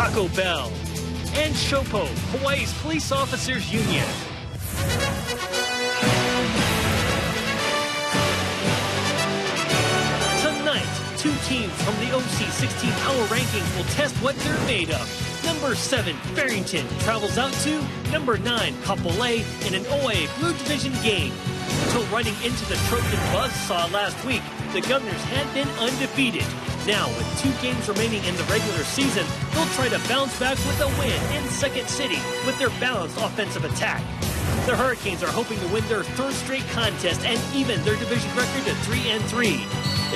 Taco Bell, and SHOPO, Hawaii's Police Officers Union. Tonight, two teams from the OC 16 Power Rankings will test what they're made of. Number 7, Farrington, travels out to number 9, Kapolei, in an OA Blue Division game. Until running into the Trojan buzzsaw last week, the Governors had been undefeated. Now, with 2 games remaining in the regular season, they'll try to bounce back with a win in Second City with their balanced offensive attack. The Hurricanes are hoping to win their 3rd straight contest and even their division record to 3-3.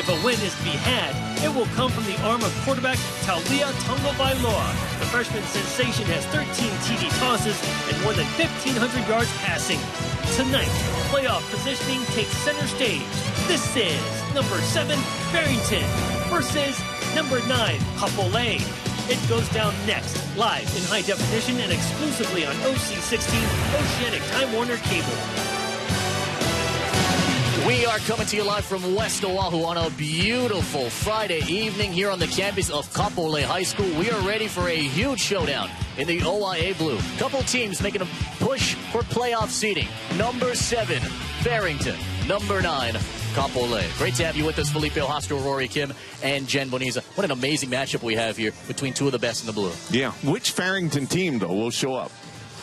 If a win is to be had, it will come from the arm of quarterback Taulia Tagovailoa. The freshman sensation has 13 TD tosses and more than 1,500 yards passing. Tonight, playoff positioning takes center stage. This is number 7, Farrington, versus number 9, Kapolei. It goes down next, live in high definition and exclusively on OC16 Oceanic Time Warner Cable. We are coming to you live from West Oahu on a beautiful Friday evening here on the campus of Kapolei High School. We are ready for a huge showdown in the OIA Blue. Couple teams making a push for playoff seeding. Number 7, Farrington. Number 9, Kapolei. Great to have you with us, Felipe Hostro, Rory Kim, and Jen Boniza. What an amazing matchup we have here between 2 of the best in the blue. Yeah, which Farrington team, though, will show up?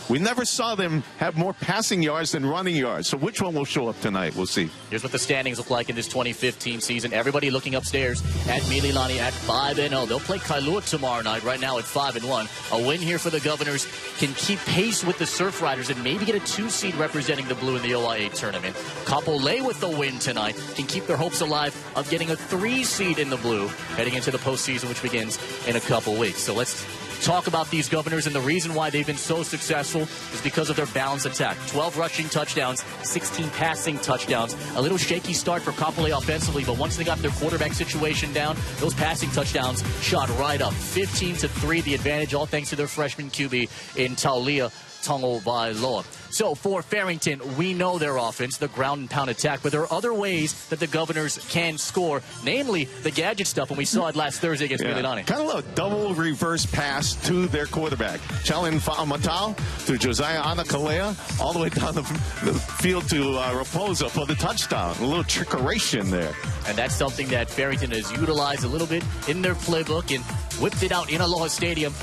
We never saw them have more passing yards than running yards. So which one will show up tonight? We'll see. Here's what the standings look like in this 2015 season. Everybody looking upstairs at Mililani at 5-0. They'll play Kailua tomorrow night, right now at 5-1. A win here for the Governors can keep pace with the Surf Riders and maybe get a 2-seed representing the blue in the OIA tournament. Kapolei with the win tonight can keep their hopes alive of getting a 3-seed in the blue heading into the postseason, which begins in a couple weeks. So let's talk about these Governors, and the reason why they've been so successful is because of their balanced attack. 12 rushing touchdowns, 16 passing touchdowns. A little shaky start for Kapolei offensively, but once they got their quarterback situation down, those passing touchdowns shot right up. 15-3, the advantage, all thanks to their freshman QB in Taulia Tagovailoa. So for Farrington, we know their offense, the ground and pound attack, but there are other ways that the Governors can score, namely the gadget stuff, and we saw it last Thursday against Mililani. Kind of a double reverse pass to their quarterback. Chalin Fa'amatau to Josiah Anakalea, all the way down the field to Raposa for the touchdown. A little trickeration there. And that's something that Farrington has utilized a little bit in their playbook and whipped it out in Aloha Stadium.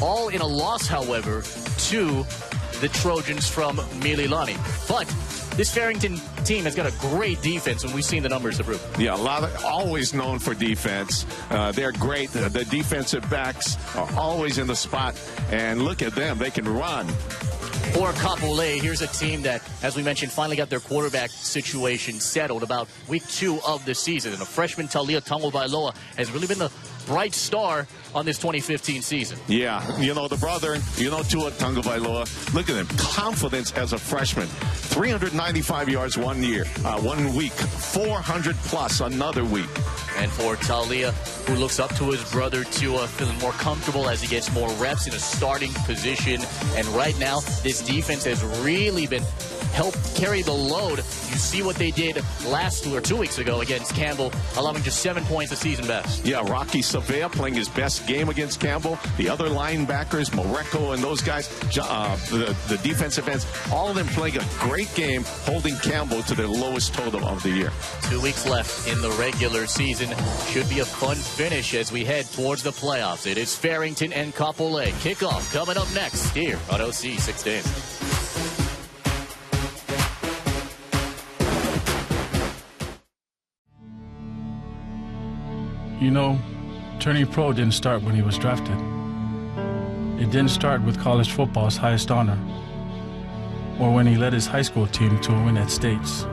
All in a loss, however, to the Trojans from Mililani. But this Farrington team has got a great defense, and we've seen the numbers to prove. Yeah, always known for defense. They're great. The defensive backs are always in the spot, and look at them. They can run. For Kapolei, here's a team that, as we mentioned, finally got their quarterback situation settled about week 2 of the season. And a freshman, Taulia Tagovailoa, has really been the bright star on this 2015 season. Yeah, you know, the brother, you know, Tua Tagovailoa, look at him, confidence as a freshman. 395 yards 1 year, 1 week, 400 plus another week. And for Taulia, who looks up to his brother Tua, feeling more comfortable as he gets more reps in a starting position. And right now, this defense has really been helped carry the load. You see what they did last 2 weeks ago against Campbell, allowing just 7 points, a season best. Yeah, Rocky Savea playing his best game against Campbell. The other linebackers, Moreko and those guys, the defensive ends, all of them playing a great game, holding Campbell to their lowest total of the year. 2 weeks left in the regular season. Should be a fun finish as we head towards the playoffs. It is Farrington and Kapolei. Kickoff coming up next here on OC 16. You know, turning pro didn't start when he was drafted. It didn't start with college football's highest honor, or when he led his high school team to a win at States.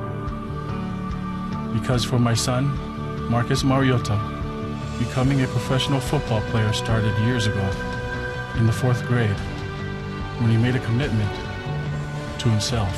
Because for my son, Marcus Mariota, becoming a professional football player started years ago, in the 4th grade, when he made a commitment to himself.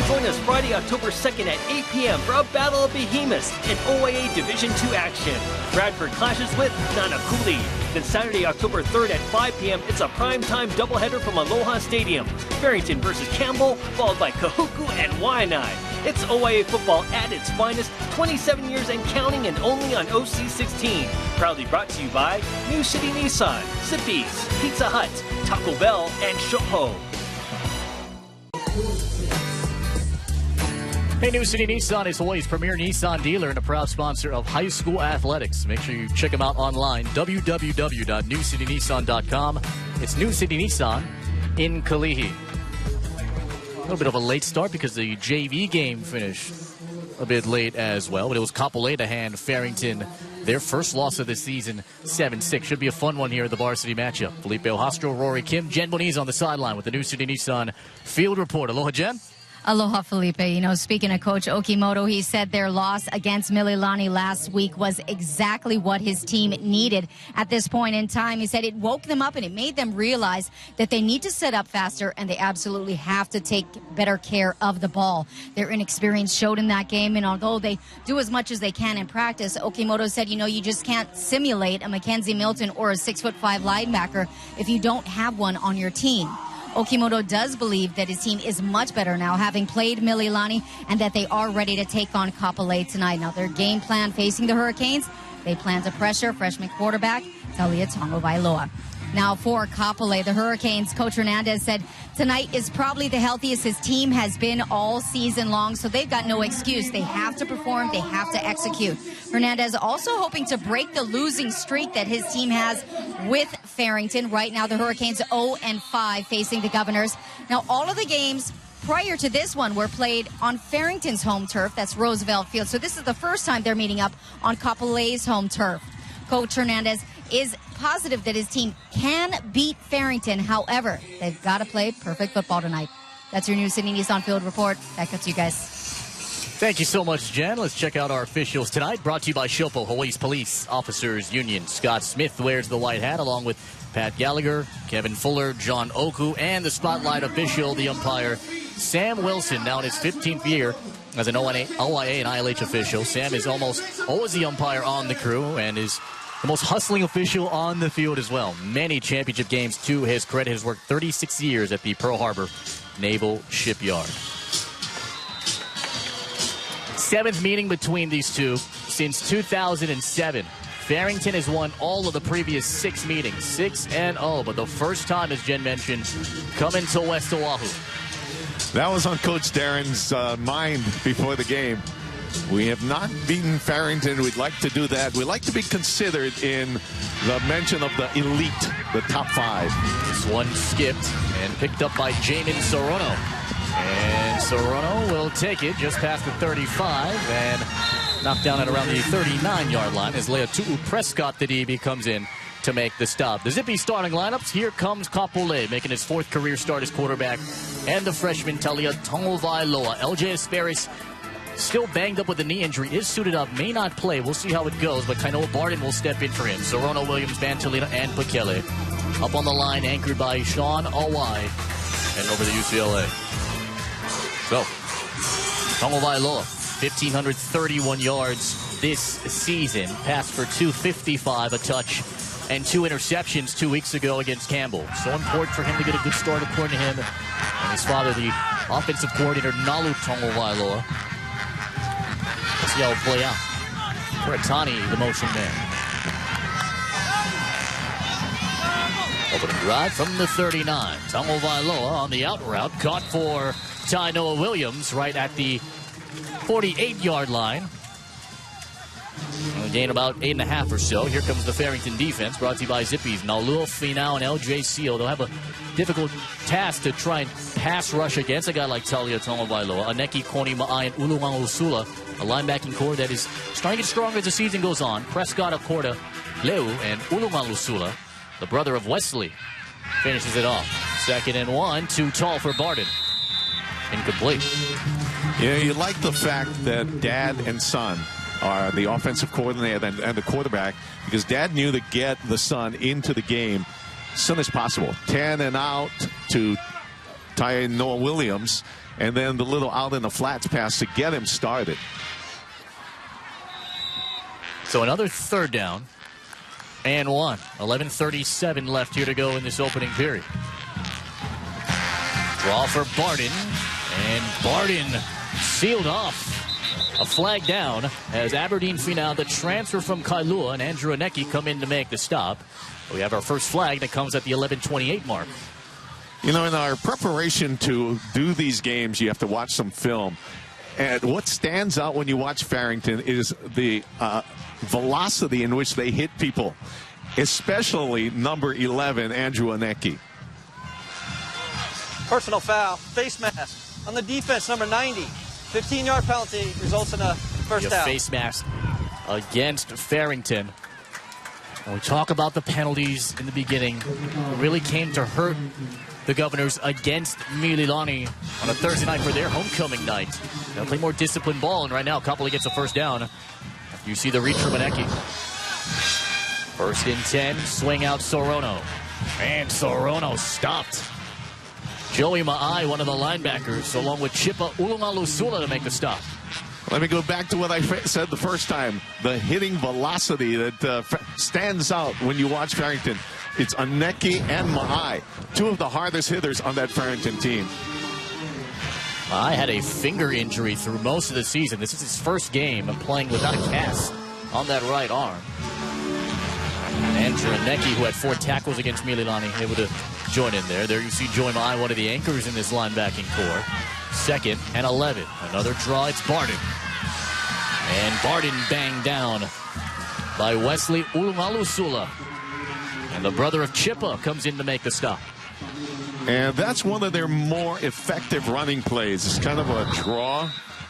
Join us Friday, October 2nd at 8 p.m. for a Battle of Behemoths in OIA Division II action. Bradford clashes with Nanakuli. Then Saturday, October 3rd at 5 p.m., it's a primetime doubleheader from Aloha Stadium. Farrington versus Campbell, followed by Kahuku and Waianae. It's OYA football at its finest, 27 years and counting, and only on OC16. Proudly brought to you by New City Nissan, Zippy's, Pizza Hut, Taco Bell, and Shoho. Hey, New City Nissan is Hawaii's premier Nissan dealer and a proud sponsor of high school athletics. Make sure you check them out online, www.newcitynissan.com. It's New City Nissan in Kalihi. A little bit of a late start because the JV game finished a bit late as well, but it was Kapolei to hand Farrington their first loss of the season, 7-6. Should be a fun one here at the varsity matchup. Felipe Ohastro, Rory Kim, Jen Boniz on the sideline with the New City Nissan Field Report. Aloha, Jen. Aloha, Felipe. You know, speaking of Coach Okimoto, he said their loss against Mililani last week was exactly what his team needed at this point in time. He said it woke them up and it made them realize that they need to set up faster and they absolutely have to take better care of the ball. Their inexperience showed in that game, and although they do as much as they can in practice, Okimoto said, you know, you just can't simulate a Mackenzie Milton or a 6'5" linebacker if you don't have one on your team. Okimoto does believe that his team is much better now, having played Mililani, and that they are ready to take on Kapolei tonight. Now, their game plan facing the Hurricanes, they plan to pressure freshman quarterback Talia Tongovailoa. Now, for Kapolei, the Hurricanes, Coach Hernandez said tonight is probably the healthiest his team has been all season long, so they've got no excuse. They have to perform. They have to execute. Hernandez also hoping to break the losing streak that his team has with Farrington. Right now, the Hurricanes 0-5 facing the Governors. Now, all of the games prior to this one were played on Farrington's home turf. That's Roosevelt Field. So this is the first time they're meeting up on Kapolei's home turf. Coach Hernandez is positive that his team can beat Farrington. However, they've got to play perfect football tonight. That's your New City Nissan Field Report. Back up to you guys. Thank you so much, Jen. Let's check out our officials tonight. Brought to you by Shopo, Hawaii's Police Officers Union. Scott Smith wears the white hat along with Pat Gallagher, Kevin Fuller, John Oku, and the spotlight official, the umpire, Sam Wilson, now in his 15th year as an OYA and ILH official. Sam is almost always the umpire on the crew and is the most hustling official on the field as well. Many championship games to his credit. Has worked 36 years at the Pearl Harbor Naval Shipyard. Seventh meeting between these two since 2007. Farrington has won all of the previous 6 meetings, 6-0, but the first time, as Jen mentioned, coming to West Oahu. That was on Coach Darren's mind before the game. We have not beaten Farrington. We'd like to do that. We'd like to be considered in the mention of the elite, the top 5. This one skipped and picked up by Jamin Sorono. And Sorono will take it just past the 35 and knocked down at around the 39-yard line as Leotu'u Prescott, the DB, comes in to make the stop. The Zippy starting lineups. Here comes Kapolei, making his 4th career start as quarterback, and the freshman Talia Tongovailoa. LJ Asparis, still banged up with a knee injury, is suited up, may not play. We'll see how it goes, but Kainoa Barden will step in for him. Sorono, Williams, Bantolina, and Pakele. Up on the line, anchored by Sean Awai, and over the UCLA. So, Tongovailoa, 1,531 yards this season. Passed for 255, a touch, and 2 interceptions 2 weeks ago against Campbell. So important for him to get a good start, according to him. And his father, the offensive coordinator, Nalu Tongovailoa. Let's see how it'll play out. Kuratani, the motion man. Opening drive from the 39. Tongovailoa on the out route. Caught for Tainoa Williams right at the 48-yard line. Gain about 8.5 or so. Here comes the Farrington defense, brought to you by Zippies. Naulua Finau and LJ Seal. They'll have a difficult task to try and pass rush against a guy like Talia Tongovailoa. Aneki Koni Ma'ai and Uluwang Usula, a linebacking core that is starting to get stronger as the season goes on. Prescott Akorda Leu and Uluwang Usula, the brother of Wesley, finishes it off. 2nd and 1, too tall for Barden. Incomplete. Yeah, you like the fact that dad and son are the offensive coordinator and the quarterback, because dad knew to get the son into the game as soon as possible. 10 and out to Tainoa Williams, and then the little out in the flats pass to get him started. So another 3rd down and 1. 11:37 left here to go in this opening period. Draw for Barden, and Barden sealed off. A flag down as Aberdeen Finau, the transfer from Kailua, and Andrew Aneki come in to make the stop. We have our first flag that comes at the 11:28 mark. You know, in our preparation to do these games, you have to watch some film. And what stands out when you watch Farrington is the velocity in which they hit people, especially number 11, Andrew Aneki. Personal foul, face mask on the defense, number 90. 15-yard penalty results in a first down. Face mask against Farrington. And we talk about the penalties in the beginning. It really came to hurt the Governors against Mililani on a Thursday night for their homecoming night. They'll play more disciplined ball, and right now Kapolei gets a first down. You see the reach from Aneki. First and 10, swing out Sorono. And Sorono stopped. Joey Ma'ai, one of the linebackers, along with Chipa Ulumalusula to make the stop. Let me go back to what I said the first time. The hitting velocity that stands out when you watch Farrington. It's Aneki and Ma'ai, two of the hardest hitters on that Farrington team. Ma'ai had a finger injury through most of the season. This is his first game playing without a cast on that right arm. Andrew Aneki, who had 4 tackles against Mililani, able to join in there. There you see Joey Ma'ai, one of the anchors in this linebacking core. 2nd and 11. Another draw, it's Barden. And Barden banged down by Wesley Ulumalusula. And the brother of Chipa comes in to make the stop. And that's one of their more effective running plays. It's kind of a draw.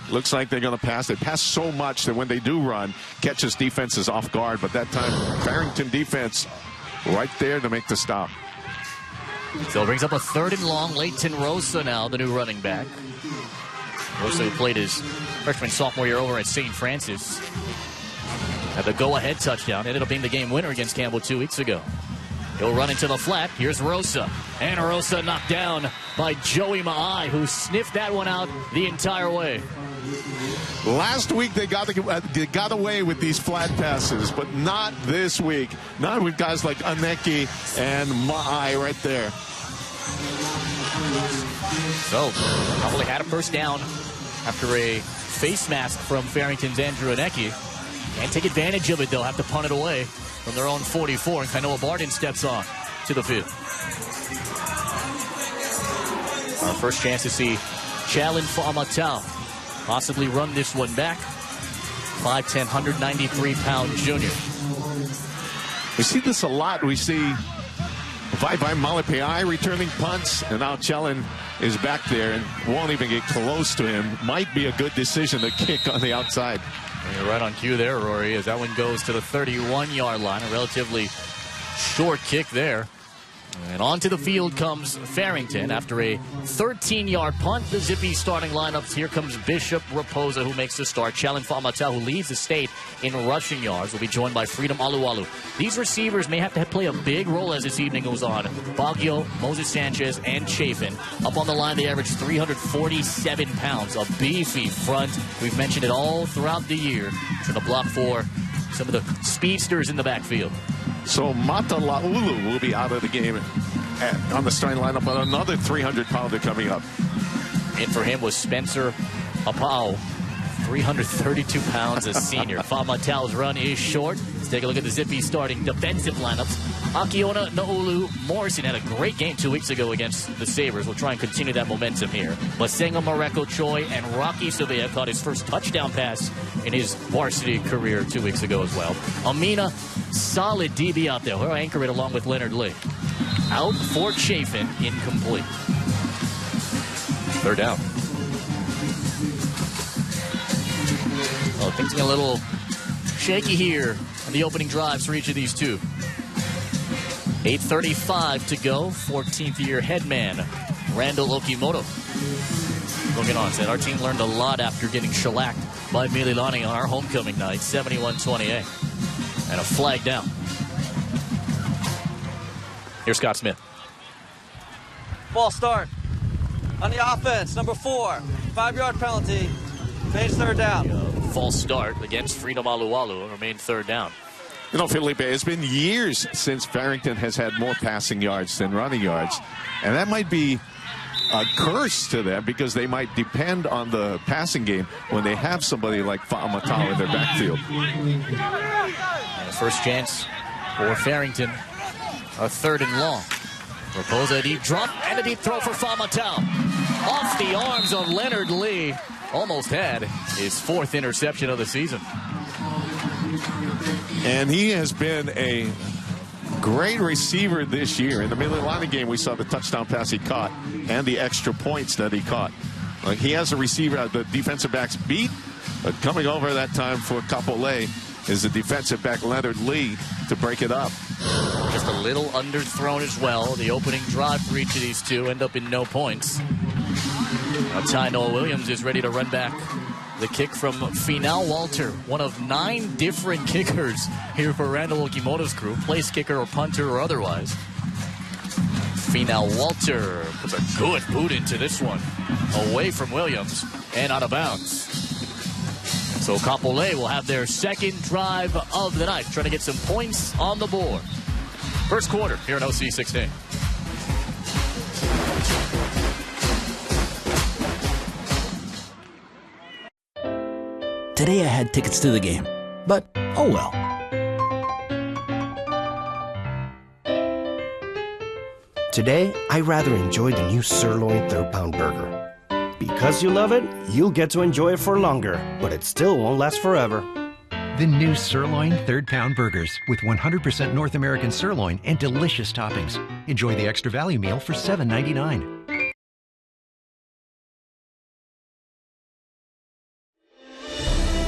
Looks like they're going to pass. They pass so much that when they do run, catches defenses off guard. But that time, Farrington defense right there to make the stop. So it brings up a 3rd and long. Leighton Rosa now, the new running back. Rosa, who played his freshman sophomore year over at St. Francis, had the go-ahead touchdown. Ended up being the game winner against Campbell 2 weeks ago. He'll run into the flat. Here's Rosa. And Rosa knocked down by Joey Ma'ai, who sniffed that one out the entire way. Last week they got away with these flat passes, but not this week. Not with guys like Aneki and Ma'ai right there. So, probably had a first down after a face mask from Farrington's Andrew Aneki. Can't take advantage of it, they'll have to punt it away from their own 44, and Kainoa Barden steps on to the field. Our first chance to see Chalin Fa'amatau possibly run this one back. 5'10", 193-pound junior. We see this a lot. We see Vaivai Malepeai returning punts, and now Chalin is back there and won't even get close to him. Might be a good decision to kick on the outside. And you're right on cue there, Rory, as that one goes to the 31-yard line. A relatively short kick there. And onto the field comes Farrington after a 13-yard punt. The Zippy starting lineups. Here comes Bishop Raposa, who makes the start. Chalin Fa'amatau, who leads the state in rushing yards, will be joined by Freedom Alualu. These receivers may have to play a big role as this evening goes on. Baguio, Moses Sanchez, and Chafin. Up on the line, they average 347 pounds. A beefy front. We've mentioned it all throughout the year. Trying to block for some of the speedsters in the backfield. So Mata Laulu will be out of the game on the starting lineup, but another 300-pounder coming up. In for him was Spencer Apau, 332 pounds, a senior. Fa'amatau's run is short. Let's take a look at the Zippy starting defensive lineups. Akiona Naulu Morrison had a great game 2 weeks ago against the Sabres. We'll try and continue that momentum here. Masenga Mareko Choi and Rocky Sevilla caught his first touchdown pass in his varsity career 2 weeks ago as well. Amina, solid DB out there. He'll anchor it along with Leonard Lee. Out for Chafin, incomplete. 3rd down. Well, things get a little shaky here on the opening drives for each of these two. 8:35 to go. 14th year headman Randall Okimoto looking on, said our team learned a lot after getting shellacked by Mililani on our homecoming night, 71-28. And a flag down. Here's Scott Smith. Ball start on the offense, number 4. 5-yard penalty. Remains 3rd down. False start against Freedom Alualu. Remained 3rd down. You know, Felipe, it's been years since Farrington has had more passing yards than running yards. And that might be a curse to them because they might depend on the passing game when they have somebody like Fa'amatau in their backfield. And the first chance for Farrington, a 3rd and long. Raposa, a deep drop and a deep throw for Fa'amatau. Off the arms of Leonard Lee. Almost had his 4th interception of the season. And he has been a great receiver this year. In the Mililani game, we saw the touchdown pass he caught and the extra points that he caught. Like, he has a receiver, the defensive backs beat, but coming over that time for Kapolei is the defensive back Leonard Lee to break it up. Just a little underthrown as well. The opening drive for each of these two end up in no points. Now Ty Noah Williams is ready to run back the kick from Finau Walter, one of 9 different kickers here for Randall Okimoto's crew, place kicker or punter or otherwise. Finau Walter puts a good boot into this one, away from Williams and out of bounds. So Kapolei will have their 2nd drive of the night, trying to get some points on the board. First quarter here in OC 16. Today I had tickets to the game, but oh well. Today, I rather enjoy the new sirloin 3rd-pound burger. Because you love it, you'll get to enjoy it for longer, but it still won't last forever. The new sirloin 3rd-pound burgers with 100% North American sirloin and delicious toppings. Enjoy the extra value meal for $7.99.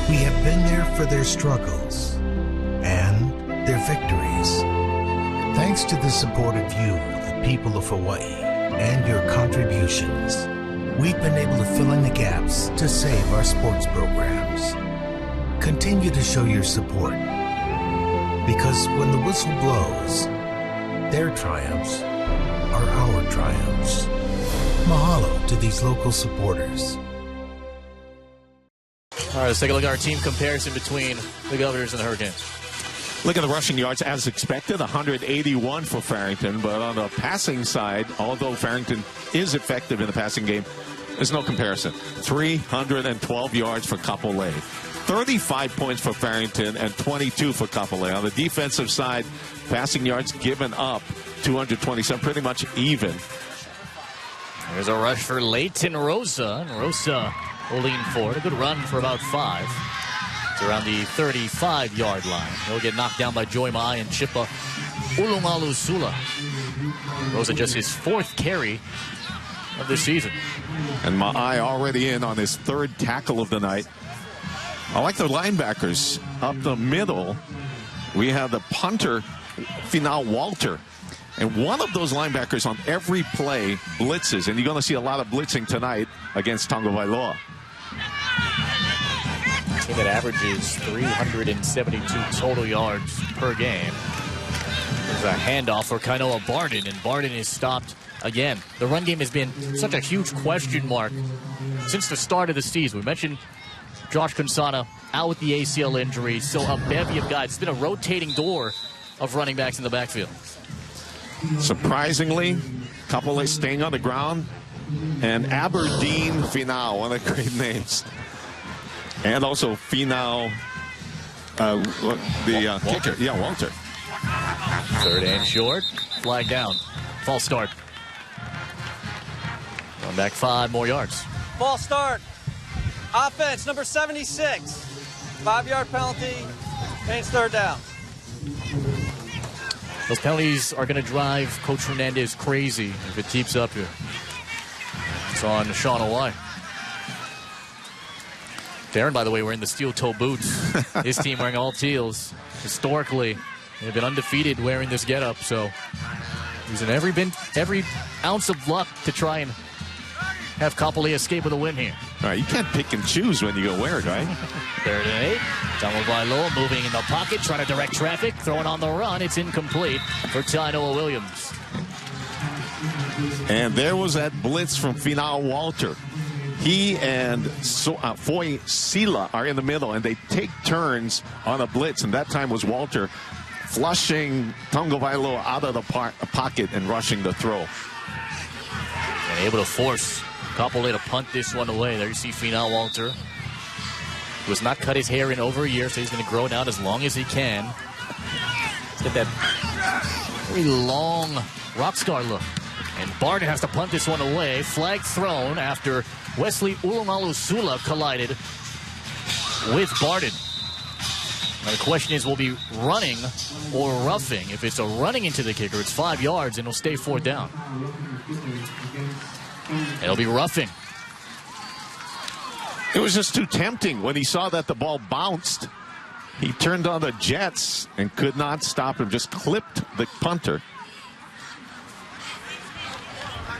We have been there for their struggles and their victories. Thanks to the support of you, the people of Hawaii, and your contributions, we've been able to fill in the gaps to save our sports programs. Continue to show your support, because when the whistle blows, their triumphs are our triumphs. Mahalo to these local supporters. All right, let's take a look at our team comparison between the Governors and the Hurricanes. Look at the rushing yards as expected, 181 for Farrington. But on the passing side, although Farrington is effective in the passing game, there's no comparison. 312 yards for Kapolei. 35 points for Farrington and 22 for Kapolei. On the defensive side, passing yards given up, 227, pretty much even. There's a rush for Leighton Rosa. And Rosa will lean forward. A good run for about 5. It's around the 35-yard line. He'll get knocked down by Joy Mai and Chipa Ulumalu Sula. Rosa just his 4th carry of the season. And Mai already in on his 3rd tackle of the night. I like the linebackers up the middle. We have the punter, Finau Walter. And one of those linebackers on every play blitzes. And you're going to see a lot of blitzing tonight against Tonga Wailoa. A team that averages 372 total yards per game. There's a handoff for Kainoa Barden, and Barden is stopped again. The run game has been such a huge question mark since the start of the season. We mentioned Josh Kunsana out with the ACL injury, so a bevy of guys. It's been a rotating door of running backs in the backfield. Surprisingly, Kapolei staying on the ground, and Aberdeen Finau, one of the great names. And also Finau, kicker. Yeah, Walter. 3rd and short. Flag down. False start. Going back 5 more yards. False start. Offense, number 76. 5-yard penalty. Paints 3rd down. Those penalties are going to drive Coach Hernandez crazy if it keeps up here. It's on Sean Awai. Darren, by the way, wearing the steel-toe boots. His team wearing all teals. Historically, they've been undefeated wearing this getup, so using every ounce of luck to try and have Kapolei escape with a win here. All right, you can't pick and choose when you go where, right? 3rd and 8. Tonga Wailoa moving in the pocket, trying to direct traffic, throwing on the run. It's incomplete for Ty Noah Williams. And there was that blitz from Finau Walter. He and Foy Sila are in the middle, and they take turns on a blitz. And that time was Walter flushing Tonga Wailoa out of the pocket and rushing the throw. And able to force Kapolei to punt this one away. There you see Finau Walter, who has not cut his hair in over a year, so he's going to grow it out as long as he can. Let's get that very long rock scar look. And Barden has to punt this one away. Flag thrown after Wesley Ulungalusula collided with Barden. Now the question is, will be running or roughing? If it's a running into the kicker, it's 5 yards and it'll stay 4th down. It'll be roughing. It was just too tempting when he saw that the ball bounced. He turned on the jets and could not stop him, just clipped the punter.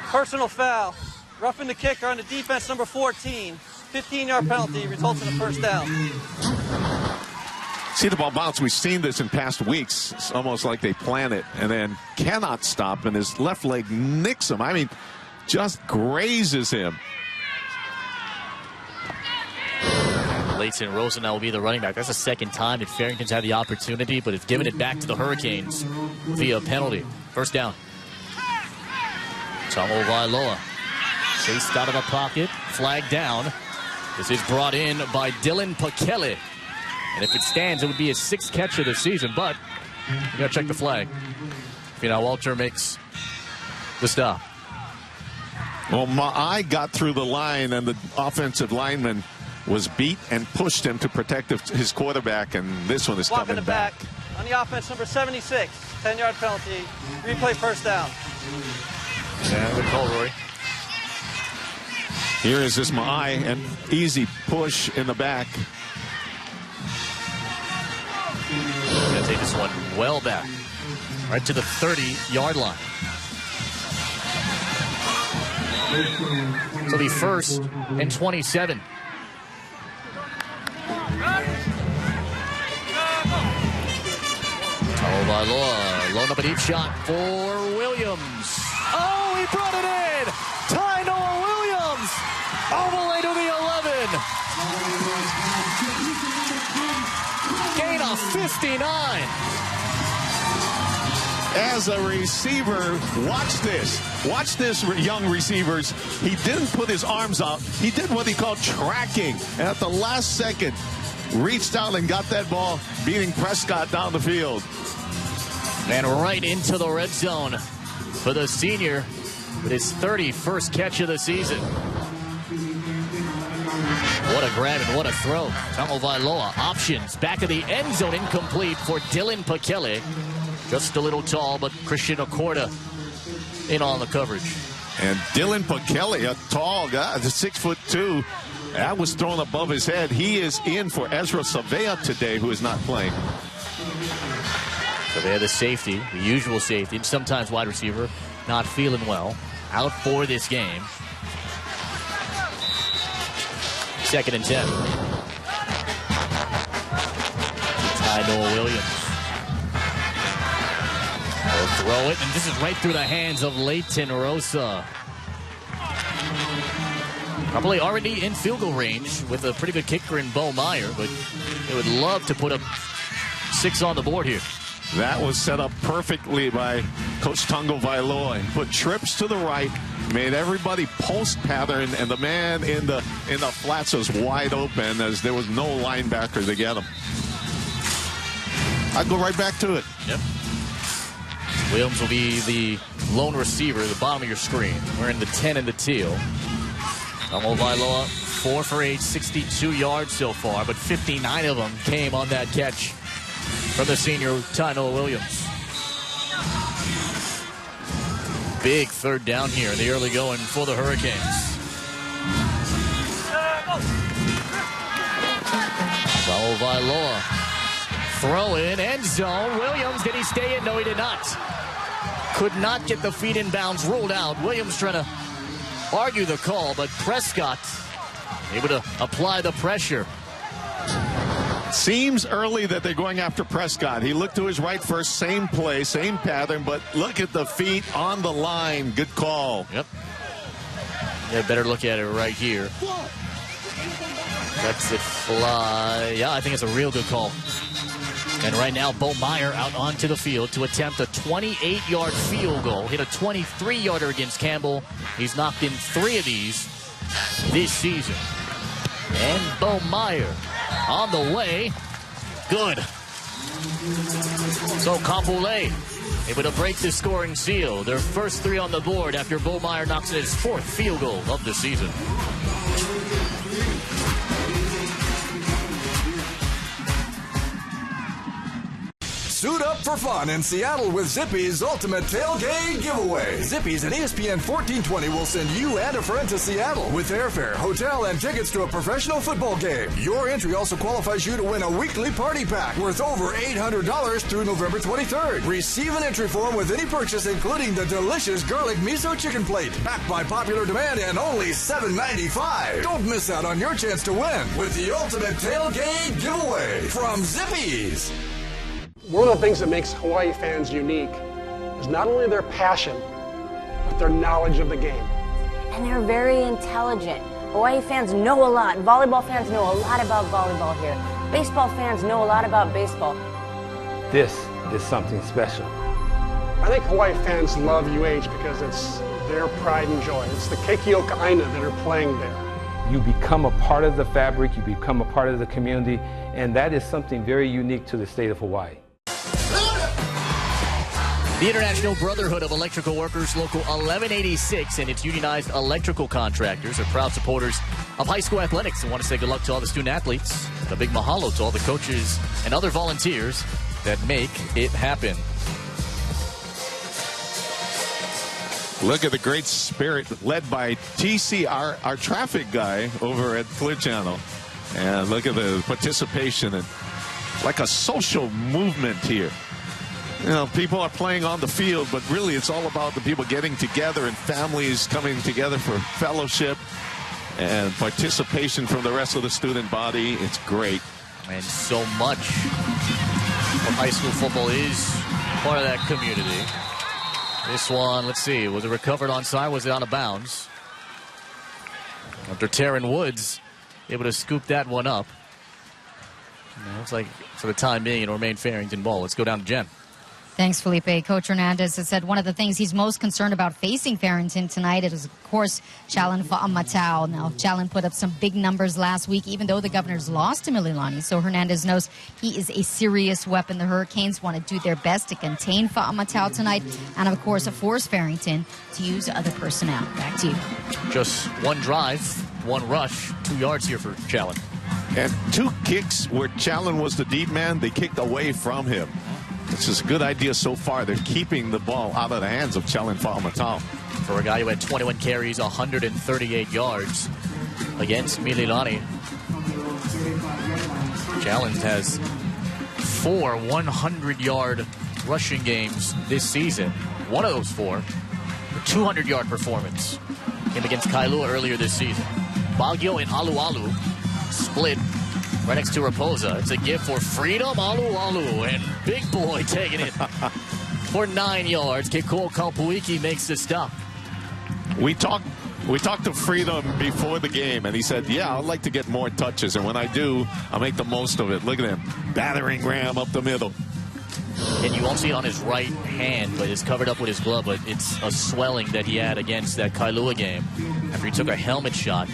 Personal foul. Roughing the kicker on the defense, number 14. 15-yard penalty, results in a 1st down. See the ball bounce. We've seen this in past weeks. It's almost like they plan it and then cannot stop, and his left leg nicks him. I mean, just grazes him. Leighton Rosen now will be the running back. That's the 2nd time that Farrington's had the opportunity, but it's given it back to the Hurricanes via penalty. 1st down. Tomo Vailoa chased out of the pocket, flag down. This is brought in by Dylan Pakele. And if it stands, it would be his 6th catch of the season, but you gotta check the flag. Finau Walter makes the stop. Well, Ma'ai got through the line, and the offensive lineman was beat and pushed him to protect his quarterback, and this one is Blocking coming the back. On the offense, number 76. 10-yard penalty. Replay 1st down. Yeah, good call, Rory. Here is this Ma'ai, an easy push in the back. Gonna take this one well back, right to the 30-yard line. So the 1st and 27. Vailoa, load up a deep shot for Williams. Oh, he brought it in! Ty Noah Williams! All the way to the 11. Gain of 59. As a receiver, watch this. Watch this, young receivers. He didn't put his arms out. He did what he called tracking. And at the last second, reached out and got that ball, beating Prescott down the field. And right into the red zone for the senior with his 31st catch of the season. What a grab and what a throw. Tomo Vailoa, options, back of the end zone, incomplete for Dylan Pakele. Just a little tall, but Christian Okorda in on the coverage. And Dylan Pakele, a tall guy, the 6'2", that was thrown above his head. He is in for Ezra Savea today, who is not playing. Savea, the safety, the usual safety, and sometimes wide receiver, not feeling well, out for this game. 2nd and 10. Ty Noah Williams. They'll throw it, and this is right through the hands of Leighton Rosa. Probably already in field goal range with a pretty good kicker in Bo Meyer, but they would love to put up 6 on the board here. That was set up perfectly by Coach Tongo Vailoa. He put trips to the right, made everybody post pattern, and the man in the flats was wide open as there was no linebacker to get him. I'd go right back to it. Yep. Williams will be the lone receiver at the bottom of your screen. We're in the 10 and the teal. Tomo Vailoa, 4 for 8, 62 yards so far, but 59 of them came on that catch from the senior Ty Noah Williams. Big 3rd down here in the early going for the Hurricanes. Tomo Vailoa, throw in, end zone. Williams, did he stay in? No, he did not. Could not get the feet in bounds, ruled out. Williams trying to argue the call, but Prescott able to apply the pressure. Seems early that they're going after Prescott. He looked to his right first, same play, same pattern, but look at the feet on the line. Good call. Yep. Yeah, better look at it right here. Lets it fly. Yeah, I think it's a real good call. And right now, Bo Meyer out onto the field to attempt a 28-yard field goal. Hit a 23-yarder against Campbell. He's knocked in 3 of these this season. And Bo Meyer on the way. Good. So Kapolei able to break the scoring seal. Their first 3 on the board after Bo Meyer knocks in his 4th field goal of the season. Suit up for fun in Seattle with Zippy's Ultimate Tailgate Giveaway. Zippy's and ESPN 1420 will send you and a friend to Seattle with airfare, hotel, and tickets to a professional football game. Your entry also qualifies you to win a weekly party pack worth over $800 through November 23rd. Receive an entry form with any purchase, including the delicious garlic miso chicken plate, backed by popular demand and only $7.95. Don't miss out on your chance to win with the Ultimate Tailgate Giveaway from Zippy's. One of the things that makes Hawaii fans unique is not only their passion, but their knowledge of the game. And they're very intelligent. Hawaii fans know a lot. Volleyball fans know a lot about volleyball here. Baseball fans know a lot about baseball. This is something special. I think Hawaii fans love UH because it's their pride and joy. It's the Keikioka Aina that are playing there. You become a part of the fabric, you become a part of the community, and that is something very unique to the state of Hawaii. The International Brotherhood of Electrical Workers Local 1186 and its unionized electrical contractors are proud supporters of high school athletics and want to say good luck to all the student athletes. And a big mahalo to all the coaches and other volunteers that make it happen. Look at the great spirit led by TC, our traffic guy over at Clear Channel. And look at the participation and like a social movement here. You know, people are playing on the field, but really it's all about the people getting together and families coming together for fellowship and participation from the rest of the student body. It's great. And so much of high school football is part of that community. This one, let's see, was it recovered onside? Was it out of bounds? After Taryn Woods able to scoop that one up. And it looks like for the time being it'll remain Farrington ball. Let's go down to Jen. Thanks, Felipe. Coach Hernandez has said one of the things he's most concerned about facing Farrington tonight is, of course, Challen Fa'amatau. Now, Challen put up some big numbers last week, even though the Governors lost to Mililani. So Hernandez knows he is a serious weapon. The Hurricanes want to do their best to contain Fa'amatau tonight and, of course, force Farrington to use other personnel. Back to you. Just one drive, one rush, 2 yards here for Challen. And 2 kicks where Challen was the deep man, they kicked away from him. This is a good idea so far. They're keeping the ball out of the hands of Challen Fa'amatau. For a guy who had 21 carries, 138 yards against Mililani. Challen has 4 100-yard rushing games this season. One of those 4, a 200-yard performance. Him against Kailua earlier this season. Baguio and Alualu split right next to Raposa. It's a gift for Freedom Alualu, and Big Boy taking it for 9 yards. Kekoa Kaupuiki makes the stop. We talked to Freedom before the game, and he said, yeah, I'd like to get more touches, and when I do, I'll make the most of it. Look at him, battering ram up the middle. And you won't see it on his right hand, but it's covered up with his glove, but it's a swelling that he had against that Kailua game after he took a helmet shot.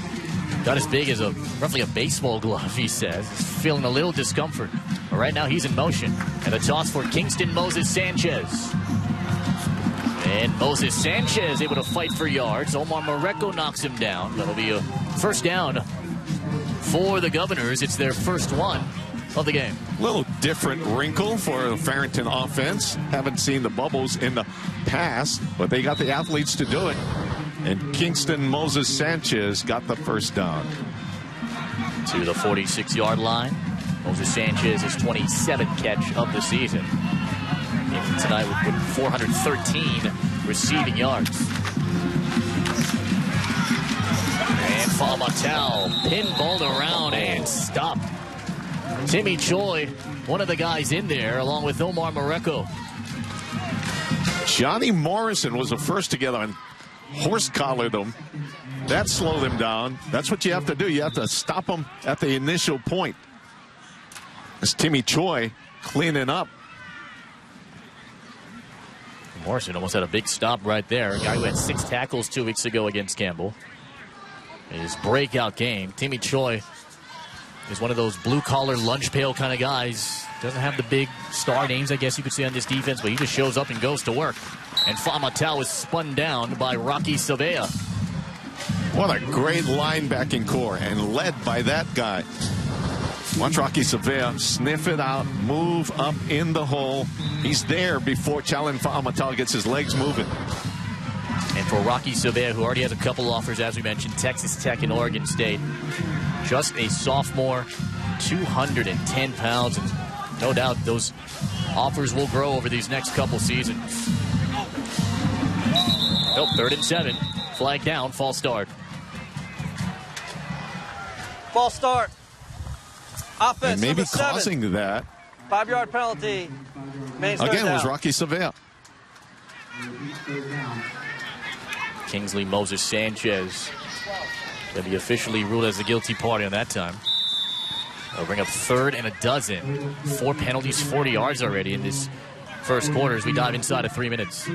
Got as big as roughly a baseball glove, he says. He's feeling a little discomfort. But right now he's in motion. And the toss for Kingston Moses Sanchez. And Moses Sanchez able to fight for yards. Omar Mareko knocks him down. That'll be a first down for the Governors. It's their first one of the game. A little different wrinkle for the Farrington offense. Haven't seen the bubbles in the past, but they got the athletes to do it. And Kingston Moses Sanchez got the first down. To the 46-yard line. Moses Sanchez is 27th catch of the season. And tonight with 413 receiving yards. And Fa'amatau pinballed around and stopped. Timmy Choi, one of the guys in there, along with Omar Mareko. Johnny Morrison was the first to get on. Horse-collared them. That slowed him down. That's what you have to do. You have to stop them at the initial point. As Timmy Choi cleaning up. Morrison almost had a big stop right there. A guy who had 6 tackles 2 weeks ago against Campbell. In his breakout game, Timmy Choi is one of those blue-collar, lunch-pail kind of guys. Doesn't have the big star names, I guess you could say, on this defense, but he just shows up and goes to work. And Fa'amatau is spun down by Rocky Savea. What a great linebacking core, and led by that guy. Watch Rocky Savea sniff it out, move up in the hole. He's there before Chalin Fa'amatau gets his legs moving. And for Rocky Savea, who already has a couple offers, as we mentioned, Texas Tech and Oregon State. Just a sophomore, 210 pounds. And no doubt those offers will grow over these next couple seasons. Nope, 3rd and 7. Flag down, false start. False start. Offense, and maybe number 7. causing that. 5-yard penalty. Main third Again, down. was Rocky Savea. Kingsley Moses Sanchez going to be officially ruled as the guilty party on that time. They'll bring up 3rd and 12. 4 penalties, 40 yards already in this first quarter as we dive inside of 3 minutes.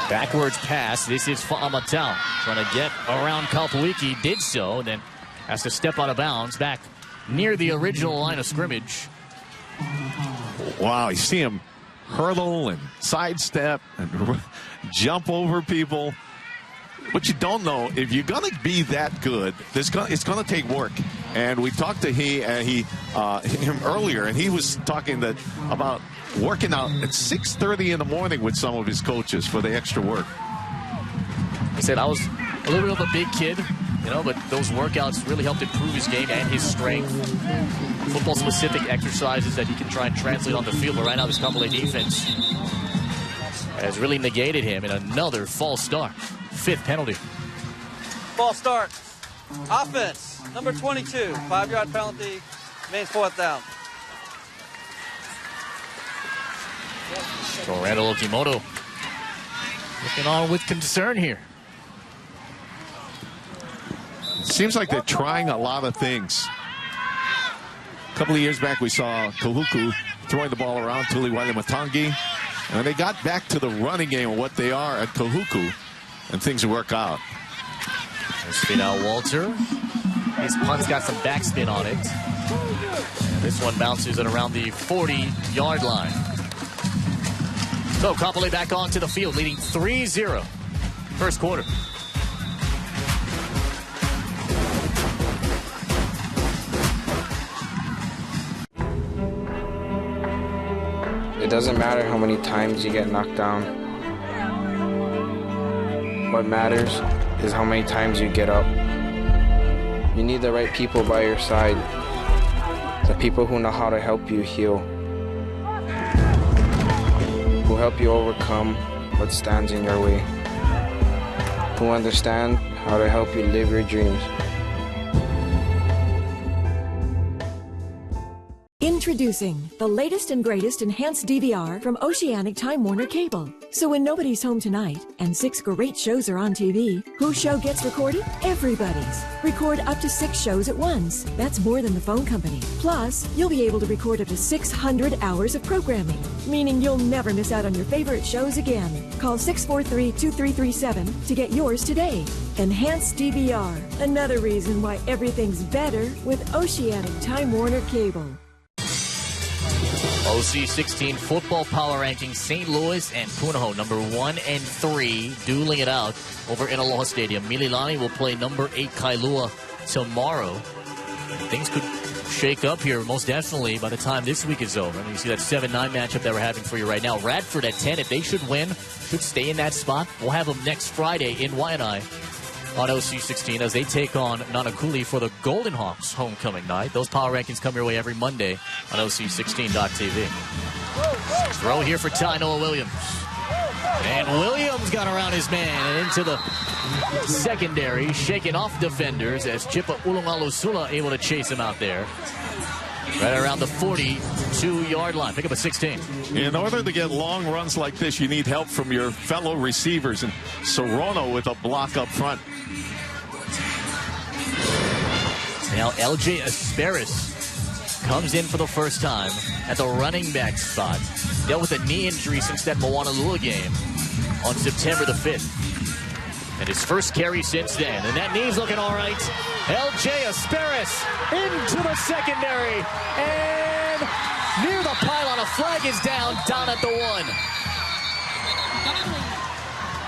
Backwards pass. This is Fa'amatau trying to get around Kalpuiki. Did so, and then has to step out of bounds back near the original line of scrimmage. Wow, you see him hurdle and sidestep and jump over people. What you don't know, if you're going to be that good, it's going to take work. And we talked to him earlier, and he was talking about working out at 6:30 in the morning with some of his coaches for the extra work. He said, I was a little bit of a big kid, but those workouts really helped improve his game and his strength. Football-specific exercises that he can try and translate on the field. But right now, this Kapolei defense has really negated him in another false start. 5th penalty. False start. Offense, number 22. 5-yard penalty. Mains 4th down. So Randall Okimoto looking on with concern here. Seems like they're trying a lot of things. A couple of years back, we saw Kahuku throwing the ball around, Tuli Wailematangi. And they got back to the running game of what they are at Kahuku, and things work out. Spin out Walter. His punt's got some backspin on it. This one bounces at around the 40-yard line. So Kapolei back onto the field, leading 3-0. First quarter. It doesn't matter how many times you get knocked down. What matters is how many times you get up. You need the right people by your side. The people who know how to help you heal. Who help you overcome what stands in your way. Who understand how to help you live your dreams. Introducing the latest and greatest enhanced DVR from Oceanic Time Warner Cable. So when nobody's home tonight and 6 great shows are on TV, whose show gets recorded? Everybody's. Record up to 6 shows at once. That's more than the phone company. Plus, you'll be able to record up to 600 hours of programming, meaning you'll never miss out on your favorite shows again. Call 643-2337 to get yours today. Enhanced DVR. Another reason why everything's better with Oceanic Time Warner Cable. OC 16 football power rankings, St. Louis and Punahou, number 1 and 3, dueling it out over in Aloha Stadium. Mililani will play number 8 Kailua tomorrow. Things could shake up here, most definitely, by the time this week is over. I mean, you see that 7-9 matchup that we're having for you right now. Radford at 10, if they should win, should stay in that spot. We'll have them next Friday in Waianae on OC 16 as they take on Nanakuli for the Golden Hawks homecoming night. Those power rankings come your way every Monday on OC16.tv. Throw here for Tainoa Williams. And Williams got around his man and into the secondary, shaking off defenders as Chipa Ulungalusula able to chase him out there. Right around the 42-yard line. Pick up a 16. In order to get long runs like this, you need help from your fellow receivers. And Sorono with a block up front. Now LJ Asperis comes in for the first time at the running back spot. Dealt with a knee injury since that Moanalua game on September the 5th. And his first carry since then. And that knee's looking all right. LJ Asperis into the secondary. And near the pylon, a flag is down at the 1.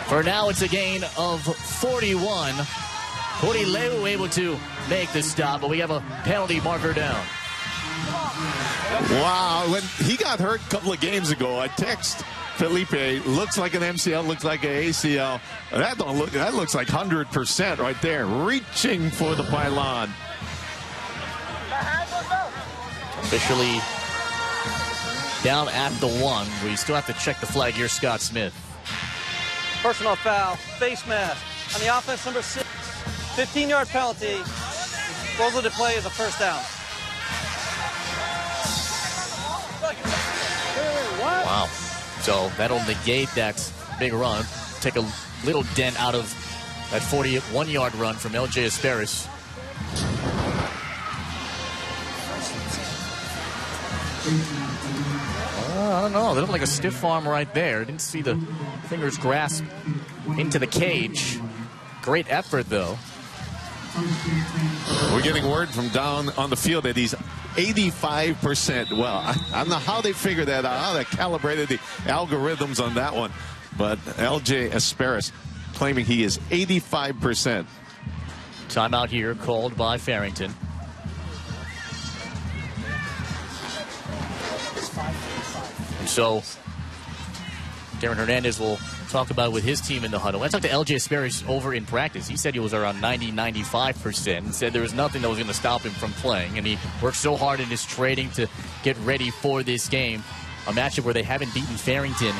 For now, it's a gain of 41. Horileu able to make the stop, but we have a penalty marker down. Wow, when he got hurt a couple of games ago, I text Felipe, looks like an MCL, looks like an ACL. That looks like 100% right there, reaching for the pylon. Officially down at the 1. We still have to check the flag here, Scott Smith. Personal foul, face mask. On the offense, number 6. 15-yard penalty. Disposal to play is a first down. Wow. So that'll negate that big run. Take a little dent out of that 41-yard run from LJ Asperis. I don't know. They look like a stiff arm right there. Didn't see the fingers grasp into the cage. Great effort, though. We're getting word from down on the field that he's 85%. Well, I don't know how they figured that out, how they calibrated the algorithms on that one. But LJ Asperis claiming he is 85%. Timeout here called by Farrington. And so Darren Hernandez will talk about it with his team in the huddle. I talked to LJ Asperis over in practice. He said he was around 90-95% and said there was nothing that was going to stop him from playing. And he worked so hard in his training to get ready for this game. A matchup where they haven't beaten Farrington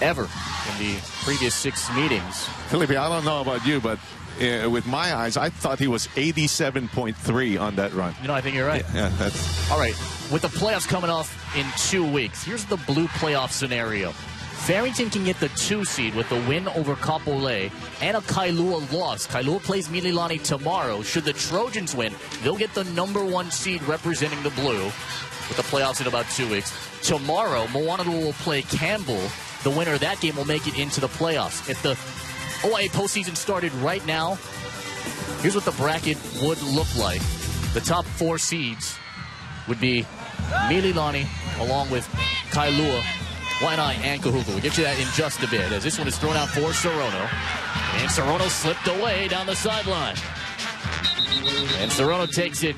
ever in the previous 6 meetings. Felipe, I don't know about you, but with my eyes, I thought he was 87.3 on that run. You know, I think you're right. Yeah, that's... All right, with the playoffs coming off in 2 weeks, here's the blue playoff scenario. Farrington can get the 2 seed with the win over Kapolei and a Kailua loss. Kailua plays Mililani tomorrow. Should the Trojans win, they'll get the number 1 seed representing the blue with the playoffs in about 2 weeks. Tomorrow, Moanalua will play Campbell. The winner of that game will make it into the playoffs. If the OIA postseason started right now, here's what the bracket would look like. The top 4 seeds would be Mililani along with Kailua, Waianae, and Kahuku. We'll get you that in just a bit as this one is thrown out for Sorono. And Sorono slipped away down the sideline. And Sorono takes it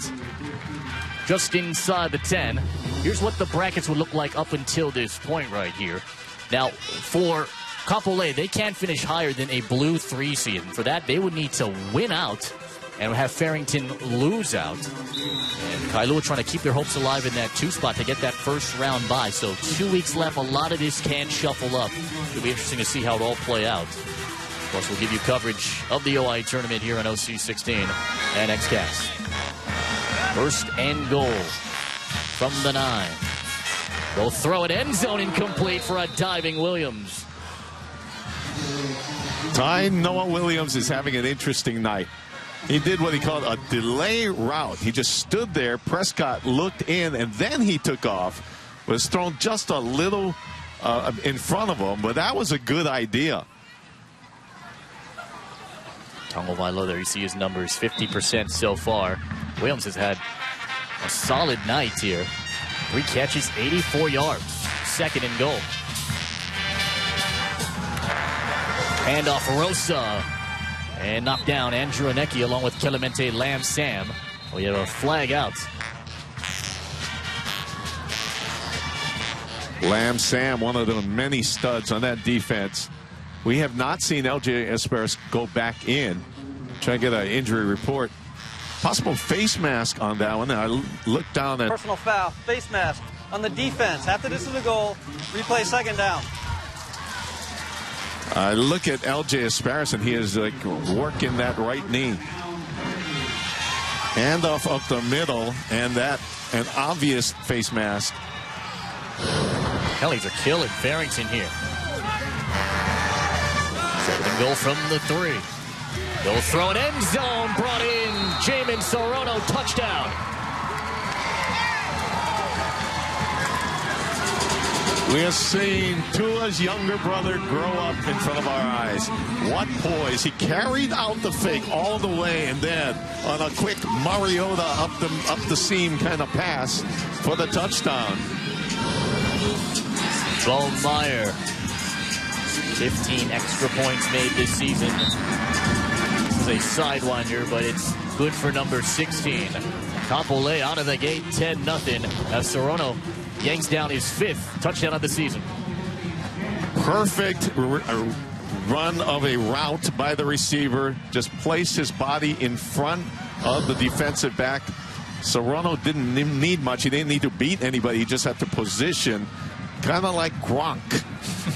just inside the 10. Here's what the brackets would look like up until this point right here. Now, for Kapolei, they can't finish higher than a blue 3 seed. And for that, they would need to win out and have Farrington lose out. And Kailua trying to keep their hopes alive in that 2 spot to get that first round bye. So 2 weeks left. A lot of this can shuffle up. It'll be interesting to see how it all play out. Of course, we'll give you coverage of the OIA tournament here on OC16 and XCast. First and goal from the 9. They'll throw it end zone incomplete for a diving Williams. Ty Noah Williams is having an interesting night. He did what he called a delay route. He just stood there. Prescott looked in, and then he took off. Was thrown just a little in front of him, but that was a good idea. Tongo Vailo there, you see his numbers, 50% so far. Williams has had a solid night here. 3 catches, 84 yards. Second and goal. Handoff Rosa. And knocked down Andrew Aneki along with Clemente Lam Sam. We have a flag out. Lam Sam, one of the many studs on that defense. We have not seen LJ Asperis go back in. Try to get an injury report. Possible face mask on that one. I looked down at... Personal foul, face mask on the defense. After this is the goal, replay second down. I look at LJ Asperis, and he is like working that right knee. Handoff up the middle, and that an obvious face mask. Hellies are killing Farrington here. Second and goal from the 3. They'll throw an end zone, brought in Jamin Sorono, touchdown. We are seeing Tua's younger brother grow up in front of our eyes. What poise. He carried out the fake all the way, and then on a quick Mariota up the seam kind of pass for the touchdown. Bo Meyer, 15 extra points made this season. This is a sidewinder, but it's good for number 16. Kapolei out of the gate, 10-0. As Sorono yanks down his 5th touchdown of the season. Perfect run of a route by the receiver. Just placed his body in front of the defensive back. Sorono didn't need much. He didn't need to beat anybody. He just had to position, kind of like Gronk.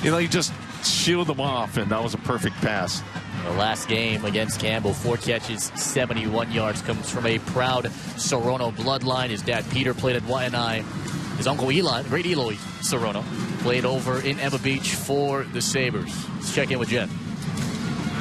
He just shielded them off, and that was a perfect pass. The last game against Campbell, 4 catches, 71 yards, comes from a proud Sorono bloodline. His dad, Peter, played at YNI. His uncle Eli, great Eloy Sorono, played over in Emma Beach for the Sabres. Let's check in with Jen.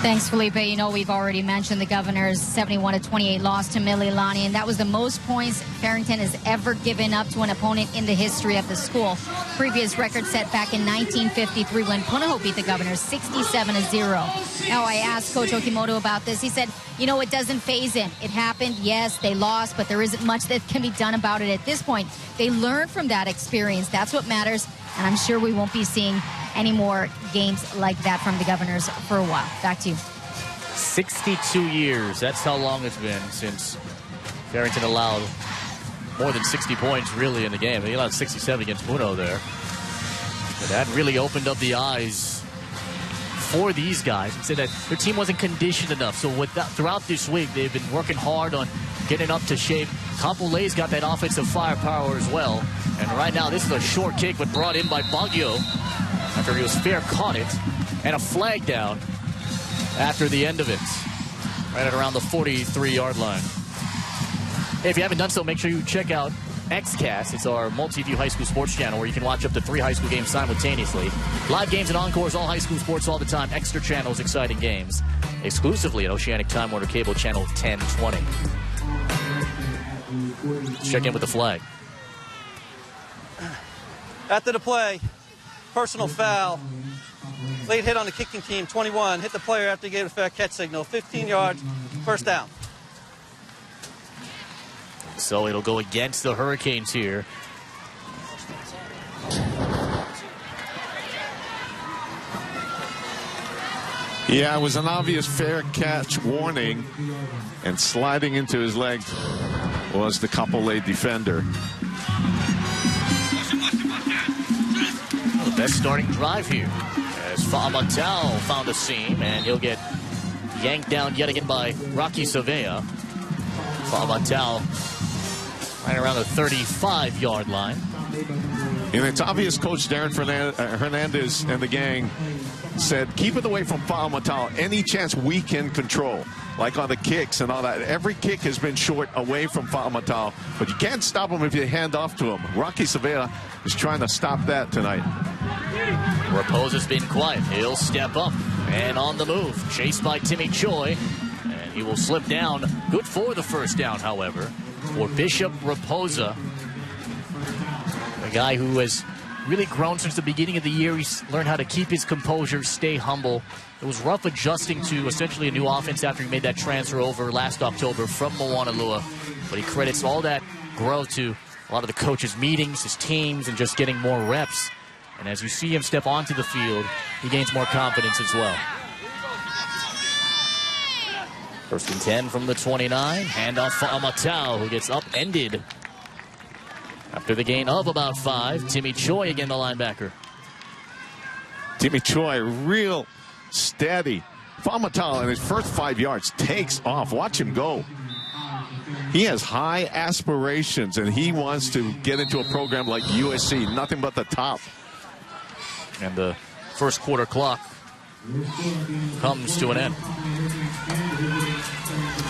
Thanks, Felipe. We've already mentioned the Governors' 71-28 loss to Mililani, and that was the most points Farrington has ever given up to an opponent in the history of the school. Previous record set back in 1953 when Punahou beat the Governors 67-0. Now, I asked Coach Okimoto about this. He said, it doesn't faze him. It happened, yes, they lost, but there isn't much that can be done about it at this point. They learned from that experience. That's what matters, and I'm sure we won't be seeing any more games like that from the Governors for a while. Back to you. 62 years. That's how long it's been since Farrington allowed more than 60 points really in the game. He allowed 67 against Puno there. But that really opened up the eyes for these guys and said that their team wasn't conditioned enough. So throughout this week, they've been working hard on getting up to shape. Kapolei's got that offensive firepower as well. And right now, this is a short kick, but brought in by Baguio after he was fair caught it, and a flag down after the end of it, right at around the 43-yard line. Hey, if you haven't done so, make sure you check out XCast. It's our multi-view high school sports channel where you can watch up to 3 high school games simultaneously. Live games and encores, all high school sports all the time. Extra channels, exciting games. Exclusively at Oceanic Time Warner Cable Channel 1020. Let's check in with the flag. After the play, personal foul. Late hit on the kicking team, 21. Hit the player after he gave a fair catch signal. 15 yards, first down. So it'll go against the Hurricanes here. Yeah, it was an obvious fair catch warning, and sliding into his legs was the Kapolei defender. The best starting drive here as Fa'amatau found a seam, and he'll get yanked down yet again by Rocky Savea. Fa'amatau right around the 35-yard line. And it's obvious Coach Darren Hernandez and the gang said, keep it away from Fa'amatau any chance we can control, like on the kicks and all that. Every kick has been short away from Fa'amatau, but you can't stop him if you hand off to him. Rocky Savea is trying to stop that tonight. Raposa's been quiet. He'll step up and on the move. Chased by Timmy Choi, and he will slip down. Good for the first down, however, for Bishop Raposa, a guy who has really grown since the beginning of the year. He's learned how to keep his composure, stay humble. It was rough adjusting to essentially a new offense after he made that transfer over last October from Moanalua, but he credits all that growth to a lot of the coaches' meetings, his teams, and just getting more reps. And as you see him step onto the field, he gains more confidence as well. First and 10 from the 29. Handoff for Fa'amatau, who gets upended after the gain of about 5. Timmy Choi again, the linebacker. Timmy Choi, real steady. Fa'amatau in his first 5 yards takes off. Watch him go. He has high aspirations, and he wants to get into a program like USC. Nothing but the top. And the first quarter clock comes to an end.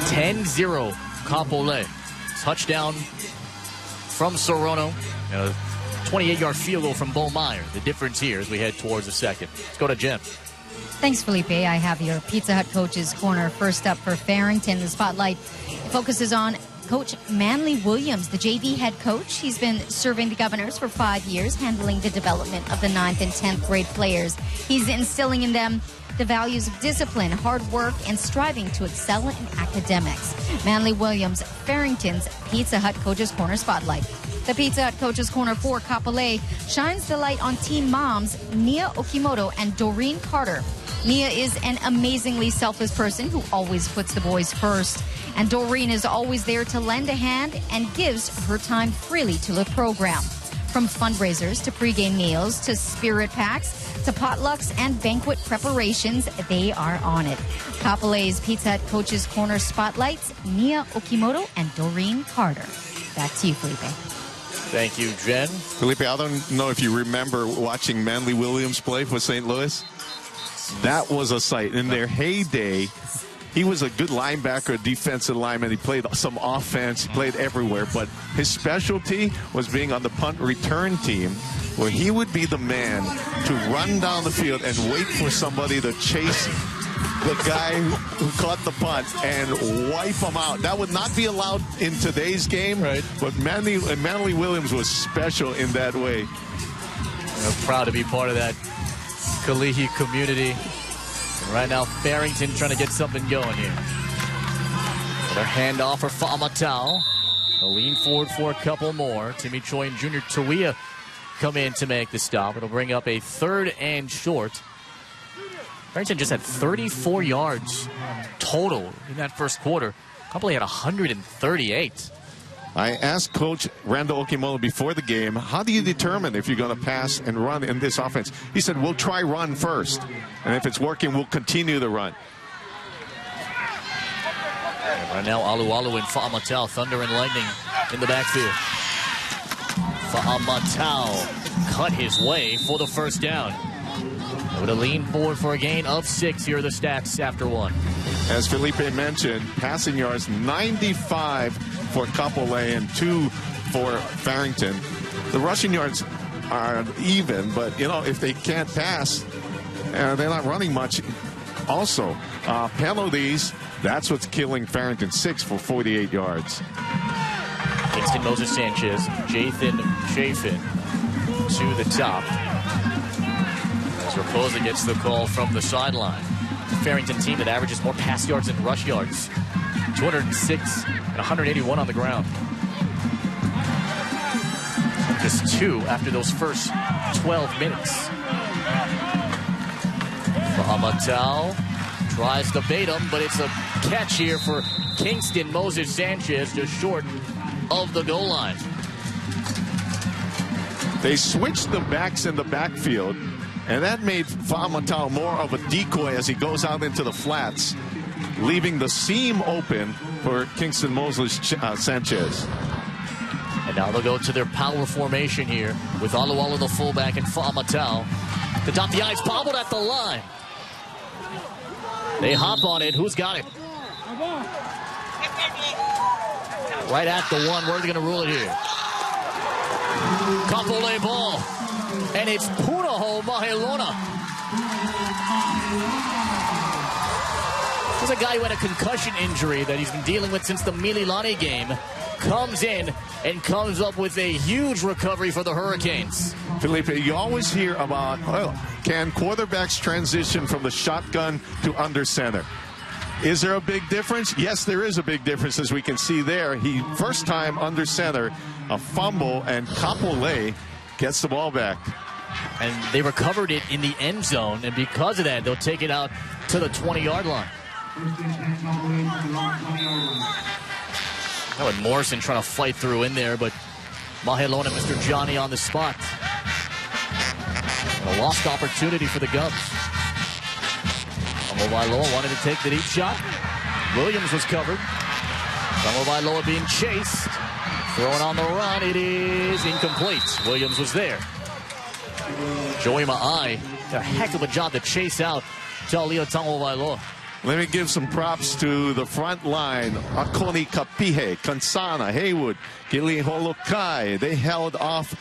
10-0 Kapolei. Touchdown from Sorono. And a 28-yard field goal from Bo Meyer. The difference here as we head towards the second. Let's go to Jen. Thanks, Felipe. I have your Pizza Hut Coach's Corner. First up for Farrington, the spotlight focuses on Coach Manly Williams, the JV head coach. He's been serving the Governors for 5 years, handling the development of the 9th and 10th grade players. He's instilling in them the values of discipline, hard work, and striving to excel in academics. Manly Williams, Farrington's Pizza Hut Coach's Corner spotlight. The Pizza Hut Coach's Corner for Kapolei shines the light on teen moms Nia Okimoto and Doreen Carter. Nia is an amazingly selfless person who always puts the boys first. And Doreen is always there to lend a hand and gives her time freely to the program. From fundraisers to pregame meals to spirit packs to potlucks and banquet preparations, they are on it. Kapolei's Pizza Hut Coach's Corner spotlights Nia Okimoto and Doreen Carter. Back to you, Felipe. Thank you, Jen. Felipe, I don't know if you remember watching Manly Williams play for St. Louis. That was a sight. In their heyday, he was a good linebacker, defensive lineman. He played some offense, he played everywhere. But his specialty was being on the punt return team, where he would be the man to run down the field and wait for somebody to chase the guy who caught the punt and wipe him out. That would not be allowed in today's game, right? But Manly Williams was special in that way. I'm proud to be part of that Kalihi community. And right now, Farrington trying to get something going here. Another handoff for Fa'amatau. They'll lean forward for a couple more. Timmy Choi and Junior Tawia come in to make the stop. It'll bring up a 3rd and short. Farrington just had 34 yards total in that first quarter. Kapolei had 138. I asked Coach Randall Okimoto before the game, how do you determine if you're going to pass and run in this offense? He said, we'll try run first. And if it's working, we'll continue the run. And right now, Alualu and Fa'amatau, thunder and lightning in the backfield. Fa'amatau cut his way for the first down. With a lean forward for a gain of 6. Here are the stats after 1. As Felipe mentioned, passing yards 95 for Kapolei and 2 for Farrington. The rushing yards are even, but you know, if they can't pass, they're not running much. Also, penalties, that's what's killing Farrington. 6 for 48 yards. Kingston Moses Sanchez, Jathan Chafin to the top. As Raposa gets the call from the sideline. Farrington team that averages more pass yards than rush yards. 206 and 181 on the ground. Just 2 after those first 12 minutes. Fa'amatau tries to bait him, but it's a catch here for Kingston. Moses Sanchez just short of the goal line. They switched the backs in the backfield, and that made Fa'amatau more of a decoy as he goes out into the flats, leaving the seam open for Kingston Moses Sanchez. And now they'll go to their power formation here with Alualu the fullback and Fa'amatau. To top the eyes, bobbled at the line. They hop on it. Who's got it? Right at the 1. Where are they going to rule it here? Kapolei ball. And it's Punahou Mahelona. This is a guy who had a concussion injury that he's been dealing with since the Mililani game. Comes in and comes up with a huge recovery for the Hurricanes. Felipe, you always hear about, well, can quarterbacks transition from the shotgun to under center? Is there a big difference? Yes, there is a big difference, as we can see there. He, first time under center, a fumble, and Kapolei gets the ball back. And they recovered it in the end zone, and because of that, they'll take it out to the 20-yard line. Now with Morrison trying to fight through in there, but Mahelona, Mr. Johnny on the spot. A lost opportunity for the Gubs. Vailoa wanted to take the deep shot. Williams was covered. Vailoa being chased. Throwing on the run. It is incomplete. Williams was there. Joey Ma'ai did a heck of a job to chase out Talia Vailoa. Let me give some props to the front line. Akoni Kapihe, Kansana, Haywood, Gili Holokai. They held off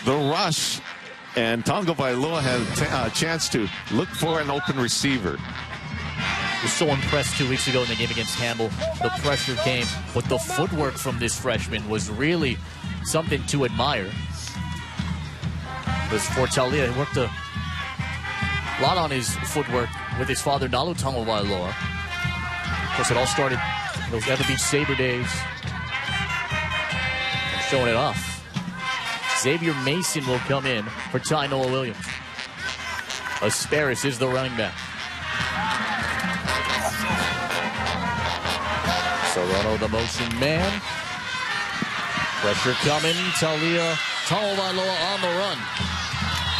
the rush and Tonga Vailoa had a chance to look for an open receiver. Was so impressed 2 weeks ago in the game against Campbell. The pressure came, but the footwork from this freshman was really something to admire. As for Talia, he worked a lot on his footwork with his father, Nalu Tonga Vailoa. Of course, it all started in those Ever Beach Sabre days. Showing it off. Xavier Mason will come in for Ty Noah Williams. Asparis is the running back. Serrano, the motion man. Pressure coming. Talia Tonga Vailoa on the run.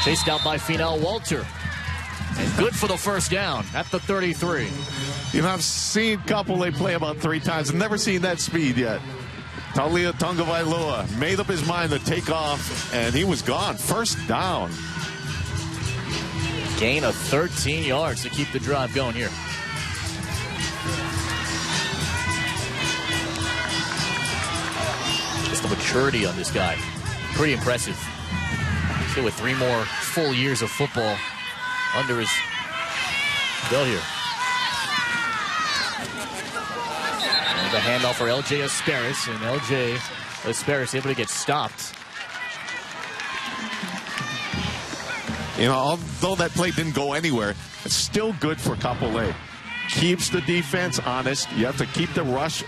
Chased out by Finau Walter. And good for the first down at the 33. You know, I've seen Kapolei play about 3 times. I've never seen that speed yet. Talia Tonga Vailoa made up his mind to take off, and he was gone. First down. Gain of 13 yards to keep the drive going here. Just the maturity on this guy. Pretty impressive. Still with 3 more full years of football under his belt here. And the handoff for LJ Asparis, and LJ Asparis able to get stopped. You know, although that play didn't go anywhere, it's still good for Kapolei. Keeps the defense honest. You have to keep the rush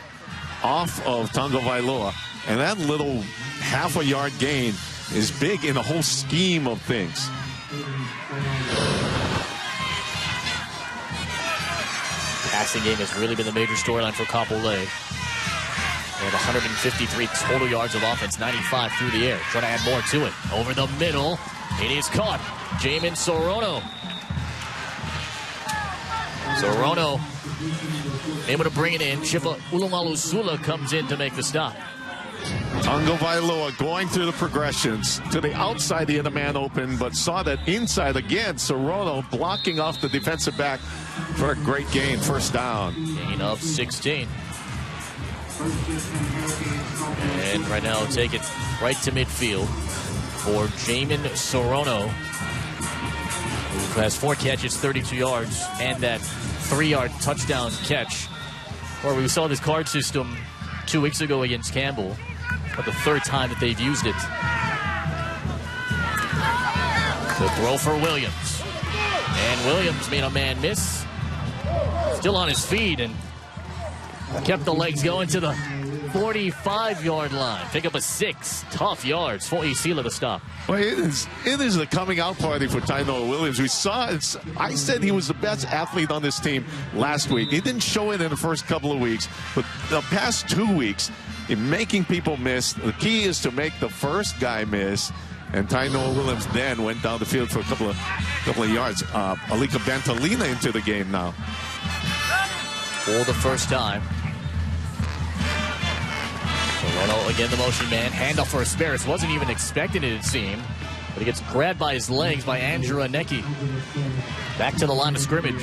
off of Tonga Vailoa. And that little half-a-yard gain is big in the whole scheme of things. Passing game has really been the major storyline for Kapolei. They have 153 total yards of offense, 95 through the air. Trying to add more to it. Over the middle, it is caught. Jamin Sorono. Sorono able to bring it in. Chifa Ulungalusula comes in to make the stop. Tonga Vailoa going through the progressions to the outside. He had a man open, but saw that inside again. Sorono blocking off the defensive back for a great gain. First down. Gain of 16. And right now, take it right to midfield for Jamin Sorono, who has 4 catches, 32 yards, and that 3-yard touchdown catch. Or we saw this card system 2 weeks ago against Campbell, but the 3rd time that they've used it. The throw for Williams. And Williams made a man miss. Still on his feet and kept the legs going to the 45-yard line. Pick up a 6. Tough yards for Isila to stop. Well, it is the coming out party for Ty Noah Williams. We saw it. I said he was the best athlete on this team last week. He didn't show it in the first couple of weeks, but the past 2 weeks, in making people miss, the key is to make the first guy miss. And Ty Noah Williams then went down the field for a couple of yards. Alika Bantalina into the game now. For the first time. Sorono again, the motion man. Handoff for Asparis. Wasn't even expecting it seemed. But he gets grabbed by his legs by Andrew Aneki. Back to the line of scrimmage.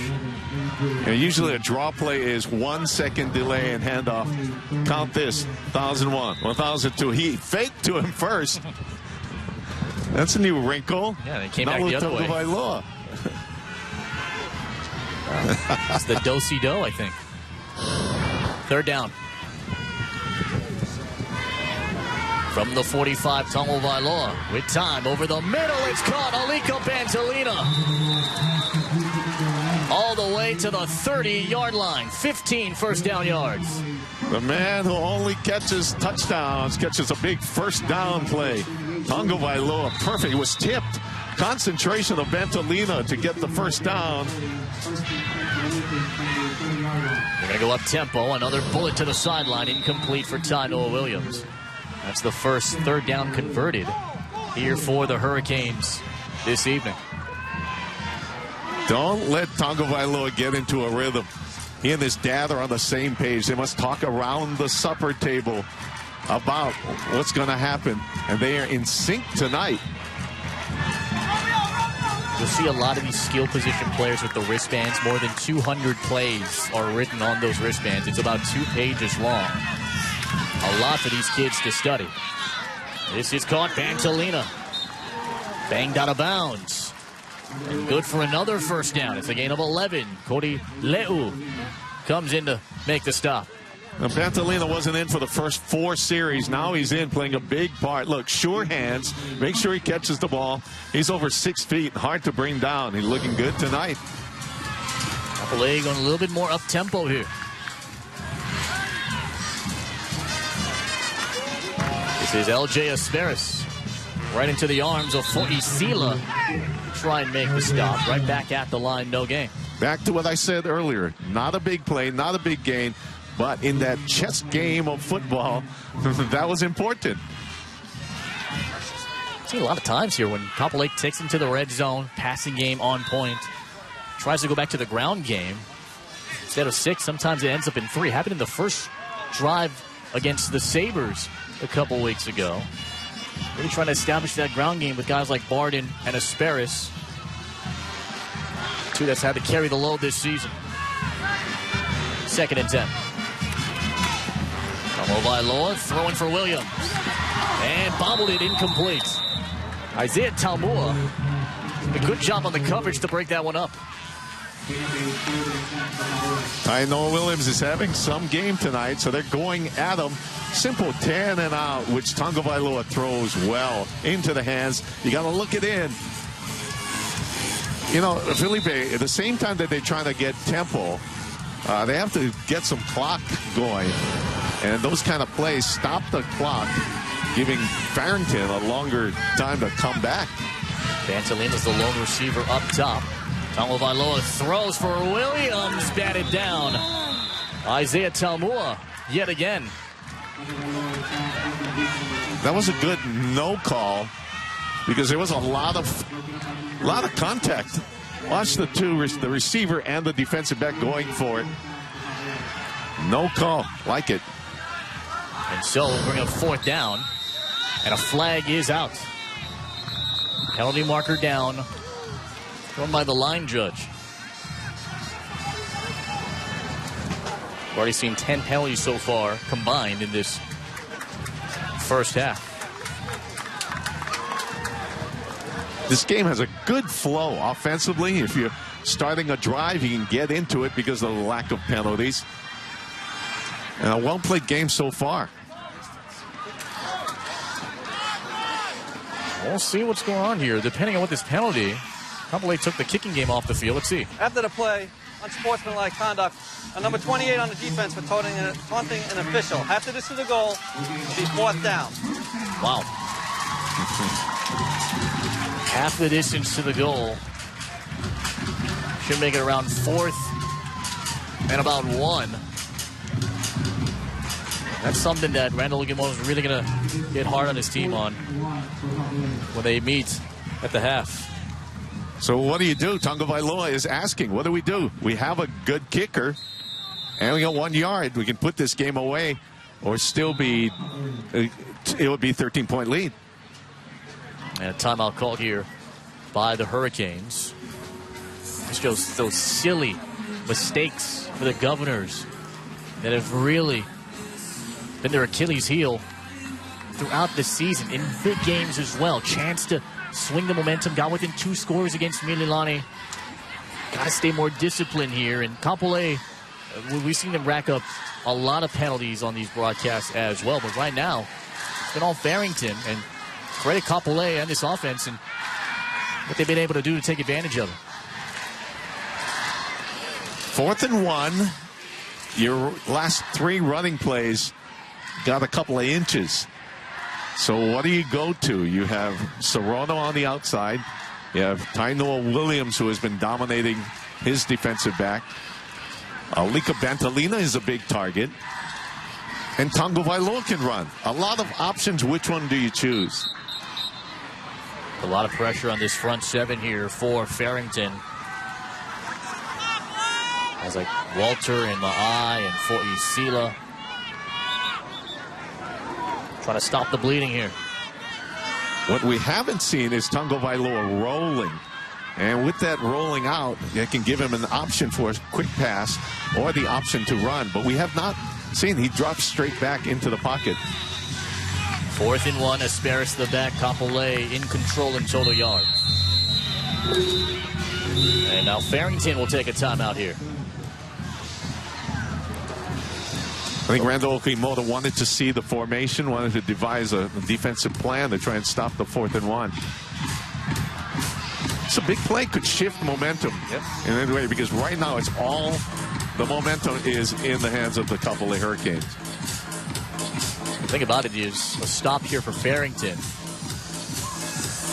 And usually a draw play is 1 second delay and handoff. Count this. 1,001, 1,002. He faked to him first. That's a new wrinkle. Yeah, they came back the other way. It's the do-si-do, I think. 3rd down. From the 45, Tonga Vailoa with time over the middle. It's caught. Alika Bantalina. All the way to the 30-yard line. 15 first down yards. The man who only catches touchdowns catches a big first down play. Tonga Vailoa, perfect. It was tipped. Concentration of Bantalina to get the first down. They're going to go up tempo. Another bullet to the sideline. Incomplete for Ty Noah Williams. That's the first 3rd down converted here for the Hurricanes this evening. Don't let Tonga Vailoa get into a rhythm. He and his dad are on the same page. They must talk around the supper table about what's going to happen. And they are in sync tonight. You'll see a lot of these skill position players with the wristbands. More than 200 plays are written on those wristbands. It's about 2 pages long. A lot for these kids to study. This is caught. Bantalina Banged out of bounds. And good for another first down. It's a gain of 11. Cody Leu comes in to make the stop. Now, Pantalina wasn't in for the first 4 series. Now he's in, playing a big part. Look, sure hands. Make sure he catches the ball. He's over 6 feet. Hard to bring down. He's looking good tonight. Kapolei going a little bit more up-tempo here. This is LJ Asperis. Right into the arms of Fo'isila. Try and make the stop. Right back at the line, no gain. Back to what I said earlier. Not a big play, not a big gain. But in that chess game of football, that was important. I've seen a lot of times here when Kapolei takes into the red zone, passing game on point, tries to go back to the ground game. Instead of 6, sometimes it ends up in 3. Happened in the first drive against the Sabres a couple weeks ago. Really trying to establish that ground game with guys like Barden and Asperis. 2 that's had to carry the load this season. 2nd and 10. Tagovailoa throwing for Williams. And bobbled it incomplete. Isaiah Taumua did a good job on the coverage to break that one up. Tainoa Williams is having some game tonight, so they're going at him. Simple 10 and out, which Tagovailoa throws well into the hands. You got to look it in. You know, Felipe, at the same time that they're trying to get tempo, they have to get some clock going. And those kind of plays stop the clock, giving Farrington a longer time to come back. Pantalina's the lone receiver up top. Tagovailoa throws for Williams, batted down. Isaiah Taumua yet again. That was a good no call because there was a lot of contact. Watch the receiver and the defensive back going for it. No call, like it. And so we'll bring a 4th down, and a flag is out. Penalty marker down, thrown by the line judge. We've already seen 10 penalties so far combined in this first half. This game has a good flow offensively. If you're starting a drive, you can get into it because of the lack of penalties. And a well-played game so far. We'll see what's going on here. Depending on what this penalty, Kapolei took the kicking game off the field. Let's see. After the play, unsportsmanlike conduct, a number 28 on the defense for taunting an official. After this is the goal, it'll be 4th down. Wow. Half the distance to the goal. Should make it around 4th and about 1. That's something that Randall Guimond is really going to get hard on his team on when they meet at the half. So what do you do? Tagovailoa is asking, what do we do? We have a good kicker, and we got 1 yard. We can put this game away or still be, it would be a 13-point lead. And a timeout called here by the Hurricanes. This shows those silly mistakes for the Governors that have really been their Achilles heel throughout the season in big games as well. Chance to swing the momentum, got within 2 scores against Mililani. Got to stay more disciplined here. And Kapolei, we've seen them rack up a lot of penalties on these broadcasts as well. But right now, it's been all Farrington. And credit Kapolei and this offense and what they've been able to do to take advantage of it. 4th and 1. Your last 3 running plays got a couple of inches. So what do you go to? You have Serrano on the outside. You have Tainoa Williams, who has been dominating his defensive back. Alika Bantalina is a big target. And Tagovailoa can run. A lot of options. Which one do you choose? A lot of pressure on this front 7 here for Farrington. Guys like Walter and Ma'ai and Fo'isila trying to stop the bleeding here. What we haven't seen is Tagovailoa rolling. And with that rolling out, it can give him an option for a quick pass or the option to run. But we have not seen. He drops straight back into the pocket. 4th and 1, Asperis the back, Kapolei in control in total yards. And now Farrington will take a timeout here. I think Randall Okimoto wanted to see the formation, wanted to devise a defensive plan to try and stop the 4th and 1. It's a big play, could shift momentum in any way, because right now it's all, the momentum is in the hands of the Kapolei Hurricanes. The thing about it is a stop here for Farrington.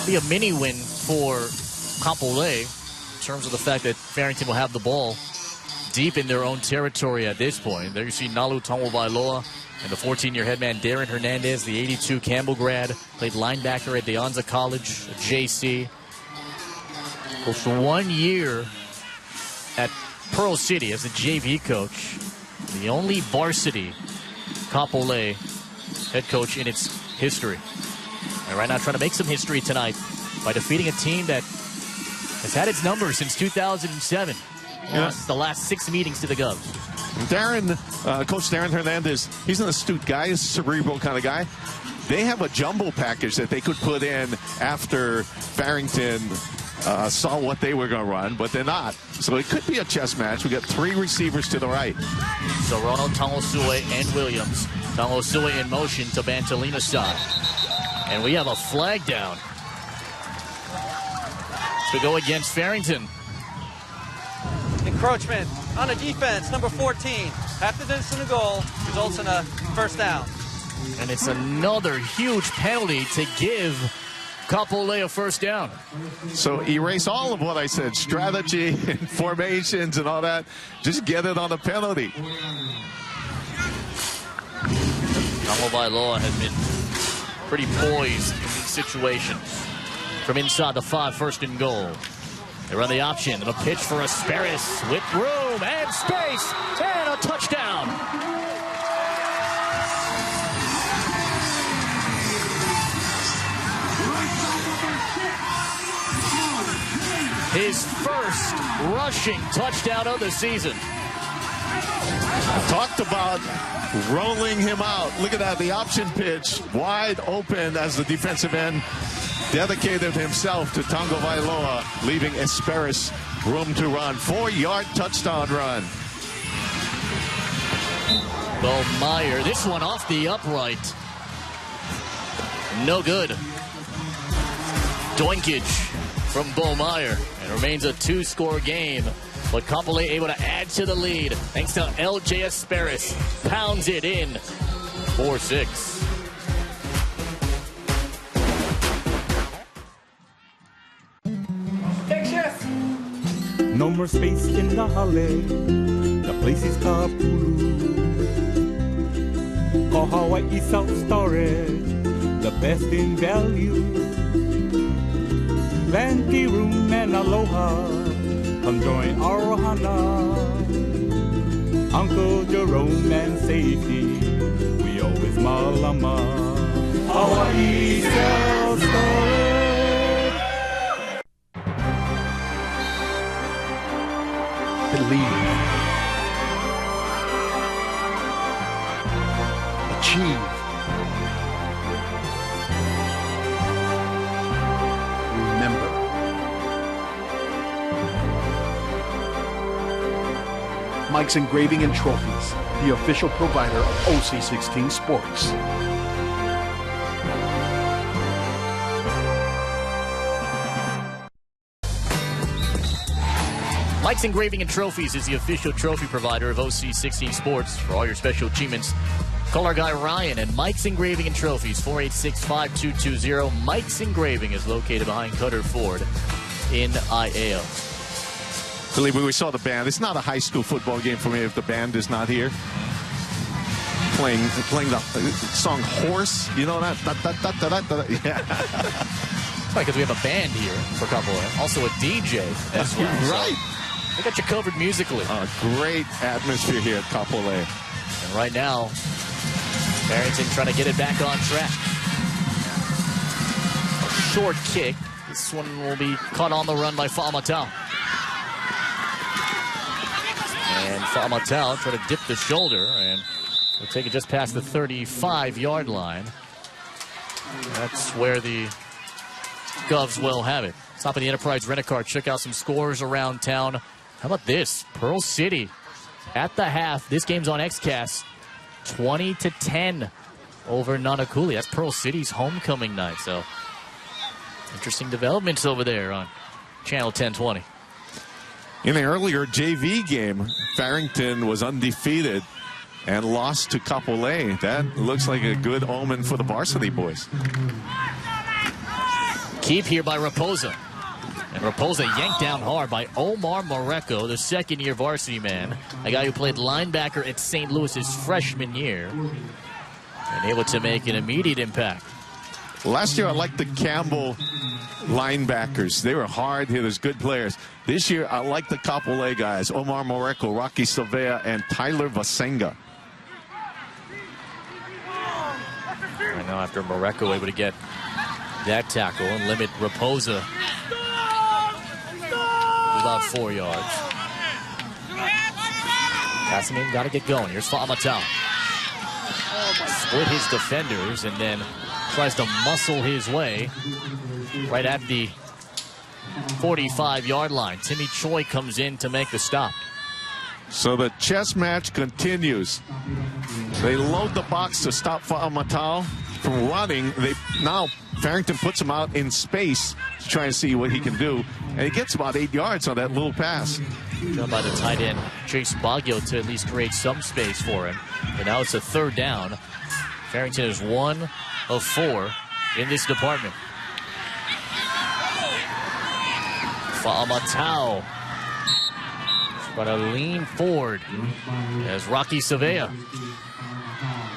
Be a mini win for Kapolei in terms of the fact that Farrington will have the ball deep in their own territory at this point. There you see Nalu Tagovailoa and the 14-year headman Darren Hernandez, the 82 Campbell grad, played linebacker at De Anza College, JC. For 1 year at Pearl City as a JV coach, the only varsity Kapolei head coach in its history. And right now trying to make some history tonight by defeating a team that has had its number since 2007. The last 6 meetings to the Govs. Coach Darren Hernandez, he's an astute guy, he's a cerebral kind of guy. They have a jumbo package that they could put in after Farrington saw what they were going to run, but they're not. So it could be a chess match. We got 3 receivers to the right. So Ronald Tangosue and Williams. Tangosue in motion to Bantolina's side. And we have a flag down to go against Farrington. Encroachment on a defense, number 14. Half the distance to the goal results in a first down. And it's another huge penalty to give Kapolei a first down. So erase all of what I said, strategy and formations and all that. Just get it on a penalty. Tagovailoa has been pretty poised in these situations. From inside the 5, 1st and goal. They run the option and a pitch for Asperis with room and space and a touchdown. His first rushing touchdown of the season. Talked about rolling him out. Look at that, the option pitch wide open as the defensive end dedicated himself to Tagovailoa, leaving Asperis room to run. 4-yard touchdown run. Bo Meyer, this one off the upright. No good. Doinkage from Bo Meyer. And remains a 2-score game. But Kapolei able to add to the lead thanks to LJ Asperis. Pounds it in. 4-6. No more space in the hale, the place is Kapulu. Call Hawaii self-storage, the best in value. Plenty room and aloha, come join our ohana. Uncle Jerome and safety, we always malama. Hawaii self-storage. Believe. Achieve. Remember. Mike's Engraving and Trophies, the official provider of OC16 Sports. Mike's Engraving and Trophies is the official trophy provider of OC16 Sports. For all your special achievements, call our guy Ryan at Mike's Engraving and Trophies, 486-5220. Mike's Engraving is located behind Cutter Ford in Aieo. Believe me, we saw the band. It's not a high school football game for me if the band is not here. Playing the song Horse, you know that? Yeah. That's right, because we have a band here for Kapolei. Also a DJ as well. Right. So we got you covered musically. Great atmosphere here at Kapolei. And right now, Barrington trying to get it back on track. A short kick. This one will be caught on the run by Fa'amatau. And Fa'amatau trying to dip the shoulder, and we'll take it just past the 35-yard line. That's where the Govs will have it. Top of the Enterprise Rent-A-Car. Check out some scores around town. How about this? Pearl City at the half. This game's on XCast. 20-10 over Nanakuli. That's Pearl City's homecoming night. So interesting developments over there on Channel 1020. In the earlier JV game, Farrington was undefeated and lost to Kapolei. That looks like a good omen for the varsity boys. Keep here by Raposa. And Raposa yanked down hard by Omar Mareko, the second-year varsity man, a guy who played linebacker at St. Louis's freshman year, and able to make an immediate impact. Last year, I liked the Campbell linebackers. They were hard hitters, good players. This year, I like the Kapolei guys, Omar Mareko, Rocky Silvea, and Tyler Vasenga. Right now, after Mareko able to get that tackle and limit Raposa about 4 yards. Passing game got to get going. Here's Fa'amatau. Split his defenders and then tries to muscle his way right at the 45-yard line. Timmy Choi comes in to make the stop. So the chess match continues. They load the box to stop Fa'amatau from running. Now Farrington puts him out in space to try and see what he can do. And he gets about 8 yards on that little pass. Done by the tight end, Chase Baggio, to at least create some space for him. But now it's a third down. Farrington is 1 of 4 in this department. Fa'amatau going to lean forward as Rocky Silvea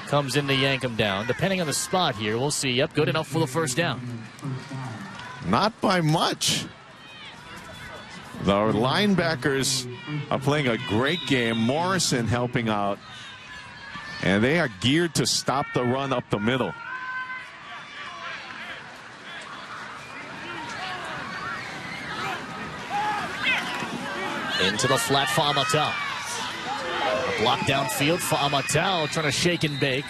comes in to yank him down. Depending on the spot here, we'll see. Yep, good enough for the first down. Not by much. The linebackers are playing a great game. Morrison helping out. And they are geared to stop the run up the middle. Into the flat, Fa'amatau. A block downfield, Fa'amatau trying to shake and bake.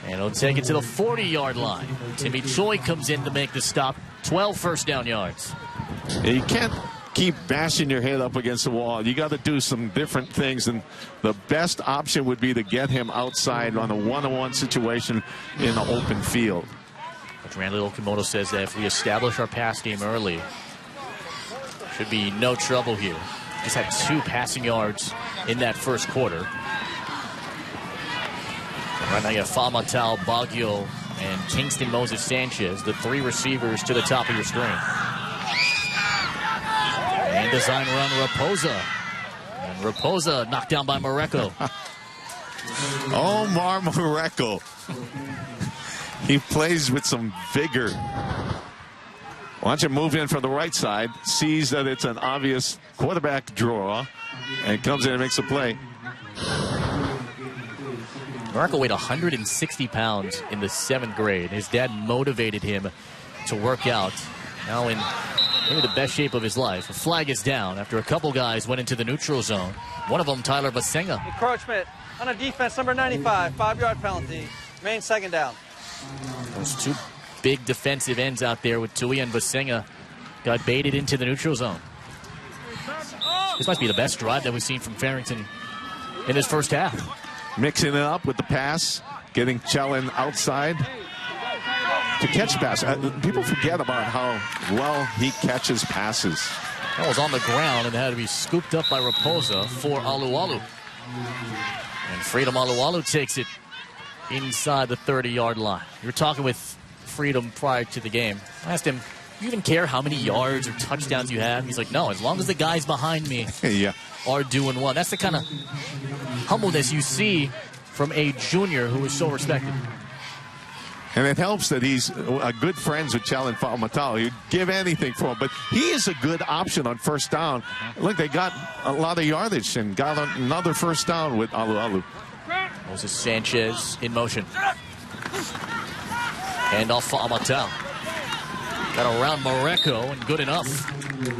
And he'll take it to the 40-yard line. Timmy Choi comes in to make the stop. 12 first down yards. Yeah, you can't keep bashing your head up against the wall. You got to do some different things, and the best option would be to get him outside on a one-on-one situation in the open field. Coach Randall Okimoto says that if we establish our pass game early, should be no trouble here. Just had 2 passing yards in that first quarter. And right now you have Fa'amatau, Baggio, and Kingston Moses Sanchez, the 3 receivers to the top of your screen. And design run Raposa. And Raposa knocked down by Mareko. Omar Mareko. He plays with some vigor. Wants to move in from the right side, sees that it's an obvious quarterback draw, and comes in and makes a play. Mareko weighed 160 pounds in the 7th grade. His dad motivated him to work out. Now in maybe the best shape of his life. A flag is down after a couple guys went into the neutral zone. One of them, Tyler Vasenga. Encroachment on a defense, number 95, 5-yard penalty. Remain second down. Those 2 big defensive ends out there with Tui and Vasenga got baited into the neutral zone. This might be the best drive that we've seen from Farrington in this first half. Mixing it up with the pass, getting Chelin outside to catch pass. People forget about how well he catches passes. That was on the ground and had to be scooped up by Raposa for Alualu. And Freedom Alualu takes it inside the 30-yard line. You were talking with Freedom prior to the game. I asked him, do you even care how many yards or touchdowns you have? He's like, no, as long as the guys behind me are doing well. That's the kind of humbleness you see from a junior who is so respected. And it helps that he's good friends with Chelin Fa'amatau. You'd give anything for him. But he is a good option on first down. Look, they got a lot of yardage and got another first down with Alualu. Moses Sanchez in motion. Hand off Fa'amatau. Got around Mareko and good enough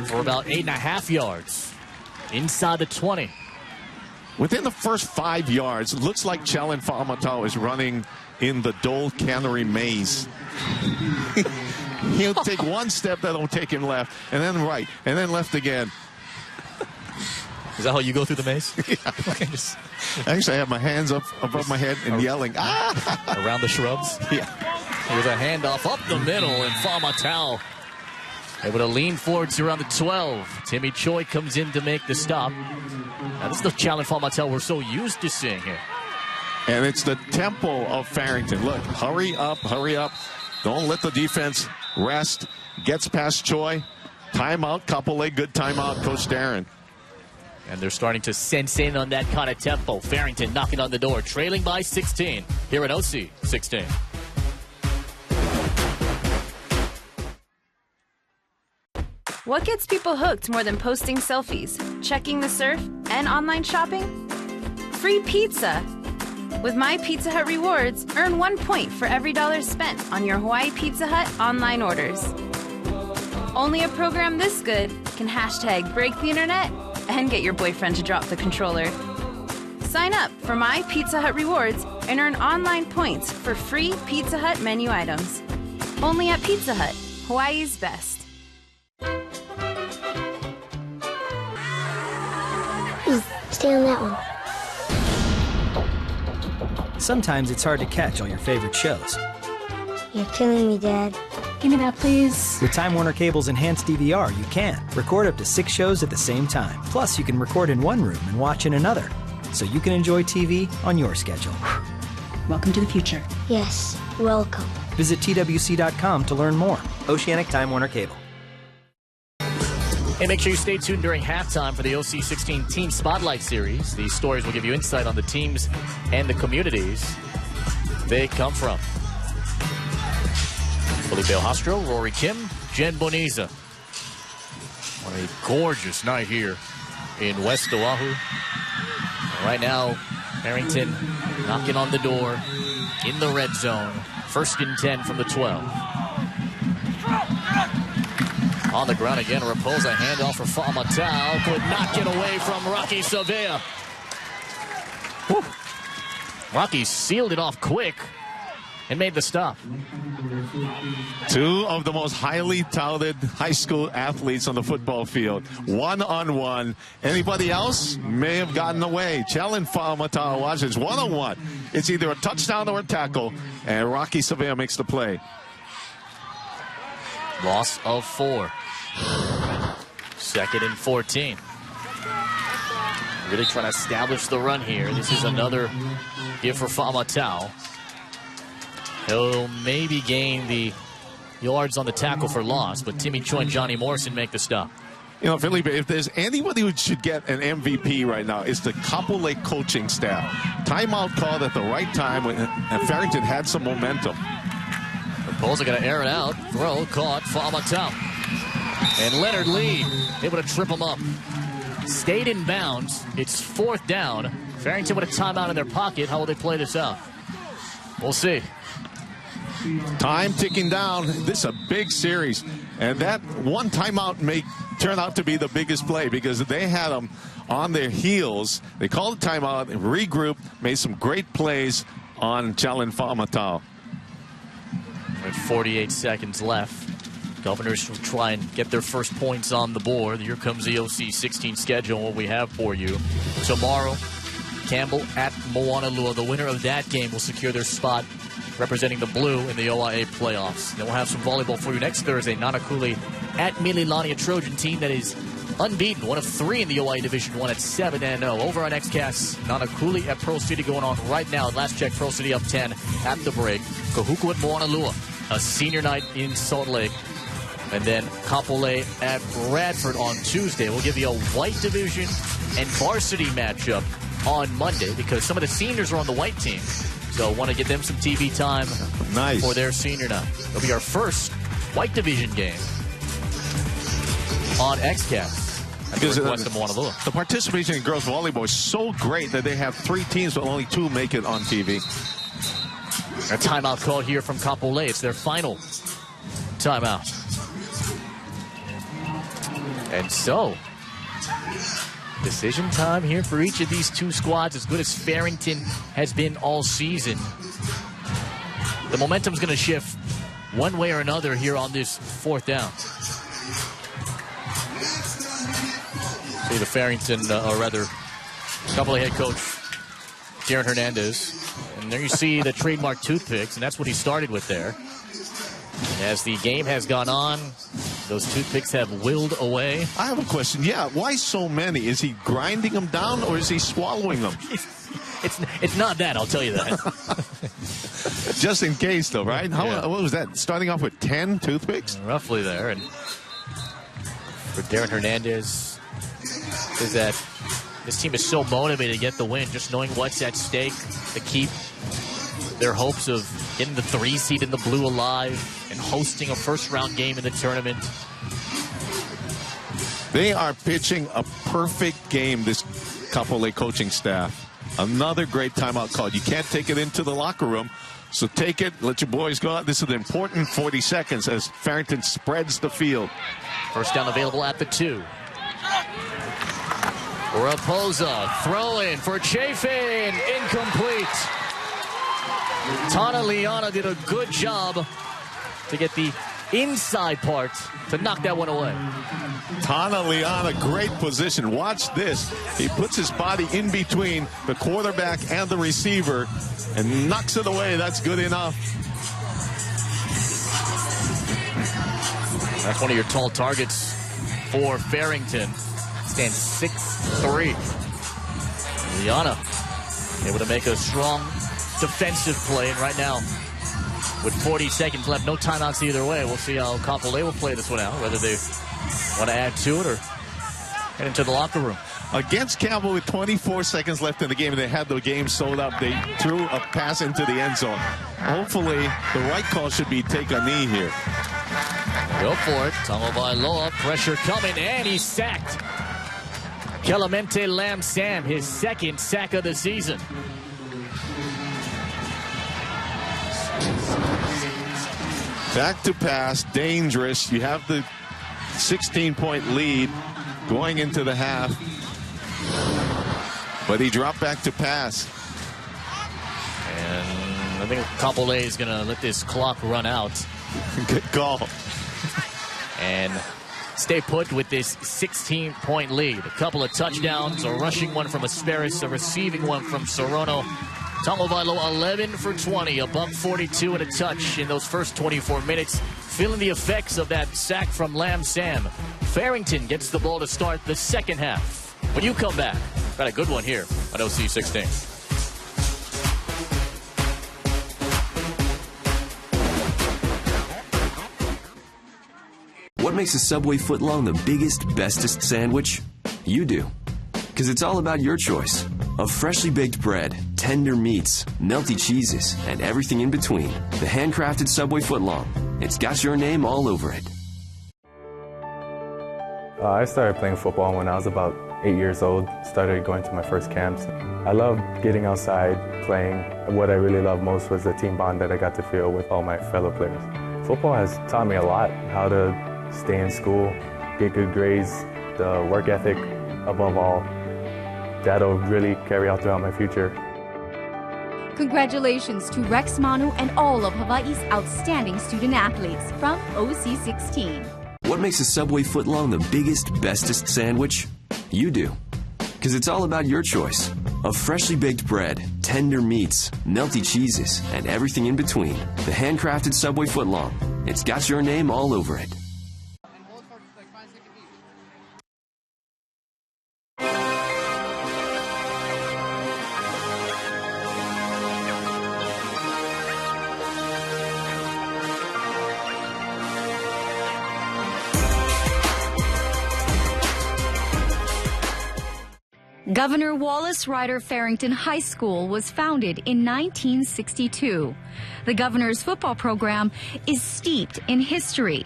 for about 8.5 yards. Inside the 20. Within the first 5 yards, it looks like Chelin Fa'amatau is running in the Dole Cannery maze. He'll take one step that'll take him left, and then right, and then left again. Is that how you go through the maze? Yeah. Actually, I have my hands up above my head and yelling, ah! Around the shrubs? Yeah. Here's a handoff up the middle, and Faamatau able to lean forwards around the 12. Timmy Choi comes in to make the stop. Now, this is the challenge Faamatau we're so used to seeing here. And it's the tempo of Farrington. Look, hurry up, hurry up. Don't let the defense rest. Gets past Choi. Timeout, Kapolei, good timeout, Coach Darren. And they're starting to sense in on that kind of tempo. Farrington knocking on the door, trailing by 16 here at OC 16. What gets people hooked more than posting selfies, checking the surf, and online shopping? Free pizza. With My Pizza Hut Rewards, earn 1 point for every $1 spent on your Hawaii Pizza Hut online orders. Only a program this good can hashtag break the internet and get your boyfriend to drop the controller. Sign up for My Pizza Hut Rewards and earn online points for free Pizza Hut menu items. Only at Pizza Hut, Hawaii's best. Stay on that one. Sometimes it's hard to catch all your favorite shows. You're killing me, Dad. Give me that, please. With Time Warner Cable's Enhanced DVR, you can record up to 6 shows at the same time. Plus, you can record in one room and watch in another, so you can enjoy TV on your schedule. Welcome to the future. Yes, welcome. Visit TWC.com to learn more. Oceanic Time Warner Cable. Hey, make sure you stay tuned during halftime for the OC 16 Team Spotlight Series. These stories will give you insight on the teams and the communities they come from. Felipe Hostro, Rory Kim, Jen Boniza. On a gorgeous night here in West Oahu. Right now, Farrington knocking on the door in the red zone. 1st and 10 from the 12. On the ground again, Raposa handoff for Faamatau. Could not get away from Rocky Savea. Whew. Rocky sealed it off quick and made the stop. Two of the most highly touted high school athletes on the football field. One-on-one. Anybody else may have gotten away. Challenge Faamatau. Watch, it's one-on-one. It's either a touchdown or a tackle, and Rocky Savea makes the play. Loss of 4. 2nd and 14. Really trying to establish the run here. This is another give for Faamatau. He'll maybe gain the yards on the tackle for loss, but Timmy Choi and Johnny Morrison make the stop. You know, Felipe, if there's anybody who should get an MVP right now, it's the Kapolei coaching staff. Timeout called at the right time when Farrington had some momentum. Raposa going to air it out. Throw caught. Faamatau. And Leonard Lee able to trip him up. Stayed in bounds. It's 4th down. Farrington with a timeout in their pocket. How will they play this out? We'll see. Time ticking down. This is a big series. And that one timeout may turn out to be the biggest play because they had them on their heels. They called the timeout, regrouped, made some great plays on Challen Faamatau. With 48 seconds left. Governors will try and get their first points on the board. Here comes the OC 16 schedule, what we have for you. Tomorrow, Campbell at Moanalua. The winner of that game will secure their spot representing the blue in the OIA playoffs. Then we'll have some volleyball for you next Thursday. Nanakuli at Mililani, a Trojan team that is unbeaten. 1 of 3 in the OIA Division 1 at 7-0. Over on XCast, Nanakuli at Pearl City going on right now. Last check, Pearl City up 10 at the break. Kahuku at Moanalua, a senior night in Salt Lake. And then Kapolei at Bradford on Tuesday. We'll give you a white division and varsity matchup on Monday because some of the seniors are on the white team. So want to get them some TV time for their senior night. It'll be our first white division game on XCast. Because the participation in girls volleyball is so great that they have 3 teams, but only 2 make it on TV. A timeout call here from Kapolei. It's their final timeout. And so, decision time here for each of these 2 squads, as good as Farrington has been all season. The momentum's going to shift one way or another here on this 4th down. See the Farrington, or rather, Kapolei head coach, Darren Hernandez. And there you see the trademark toothpicks, and that's what he started with there. As the game has gone on, those toothpicks have willed away. I have a question. Yeah, why so many? Is he grinding them down, or is he swallowing them? It's not that, I'll tell you that. Just in case, though, right? What was that? Starting off with 10 toothpicks? Roughly there. And for Darren Hernandez, is that this team is so motivated to get the win, just knowing what's at stake to keep their hopes of getting the 3 seed in the blue alive and hosting a first-round game in the tournament. They are pitching a perfect game, this Kapolei coaching staff. Another great timeout call. You can't take it into the locker room, so take it, let your boys go out. This is an important 40 seconds as Farrington spreads the field. First down available at the 2. Raposa, throw in for Chafin, incomplete. Tana Liana did a good job to get the inside part to knock that one away. Tana Liana, great position. Watch this. He puts his body in between the quarterback and the receiver and knocks it away. That's good enough. That's one of your tall targets for Farrington. Stands 6'3". Liana able to make a strong defensive play, and right now, with 40 seconds left, no timeouts either way. We'll see how Kapolei will play this one out, whether they want to add to it or head into the locker room. Against Campbell with 24 seconds left in the game, and they had the game sold up. They threw a pass into the end zone. Hopefully, the right call should be take a knee here. Go for it. Tagovailoa, pressure coming, and he's sacked. Clemente Lamb-Sam, his 2nd sack of the season. Back to pass, dangerous. You have the 16-point lead going into the half. But he dropped back to pass. And I think Kapolei is going to let this clock run out. Good call. And stay put with this 16-point lead. A couple of touchdowns, a rushing one from Asperis, a receiving one from Sorono. Tagovailoa 11 for 20, a buck 42 and a touch in those first 24 minutes. Feeling the effects of that sack from Lamb-Sam. Farrington gets the ball to start the second half. When you come back, got a good one here on OC 16. What makes a Subway footlong the biggest, bestest sandwich? You do. Because it's all about your choice of freshly baked bread, tender meats, melty cheeses, and everything in between. The handcrafted Subway footlong. It's got your name all over it. I started playing football when I was about 8 years old. Started going to my first camps. I loved getting outside, playing. What I really loved most was the team bond that I got to feel with all my fellow players. Football has taught me a lot, how to stay in school, get good grades, the work ethic above all. That'll really carry out throughout my future. Congratulations to Rex Manu and all of Hawaii's outstanding student athletes from OC 16. What makes a Subway footlong the biggest, bestest sandwich? You do. Because it's all about your choice of freshly baked bread, tender meats, melty cheeses, and everything in between. The handcrafted Subway footlong. It's got your name all over it. Governor Wallace Ryder Farrington High School was founded in 1962. The governor's football program is steeped in history.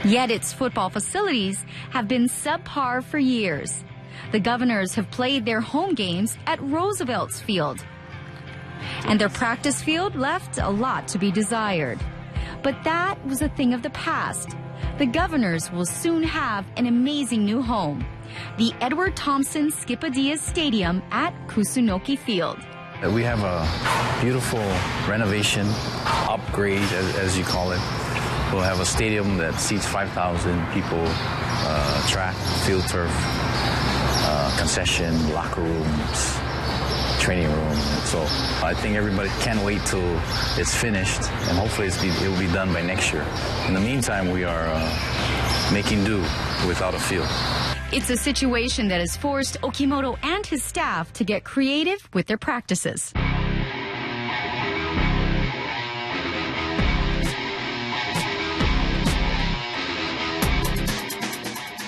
Yet its football facilities have been subpar for years. The Governors have played their home games at Roosevelt's Field, and their practice field left a lot to be desired. But that was a thing of the past. The Governors will soon have an amazing new home, the Edward Thompson Skipa-Diaz Stadium at Kusunoki Field. We have a beautiful renovation upgrade, as you call it. We'll have a stadium that seats 5,000 people, track, field turf, concession, locker rooms, training room. So I think everybody can't wait till it's finished, and hopefully it will be done by next year. In the meantime, we are making do without a field. It's a situation that has forced Okimoto and his staff to get creative with their practices.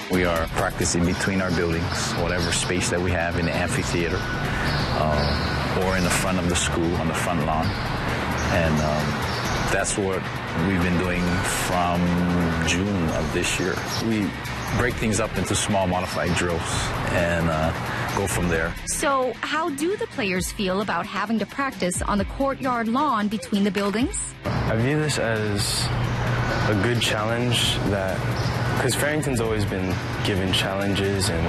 We are practicing between our buildings, whatever space that we have in the amphitheater or in the front of the school on the front lawn. And that's what we've been doing from June of this year. We break things up into small modified drills and go from there. So how do the players feel about having to practice on the courtyard lawn between the buildings? I view this as a good challenge because Farrington's always been given challenges and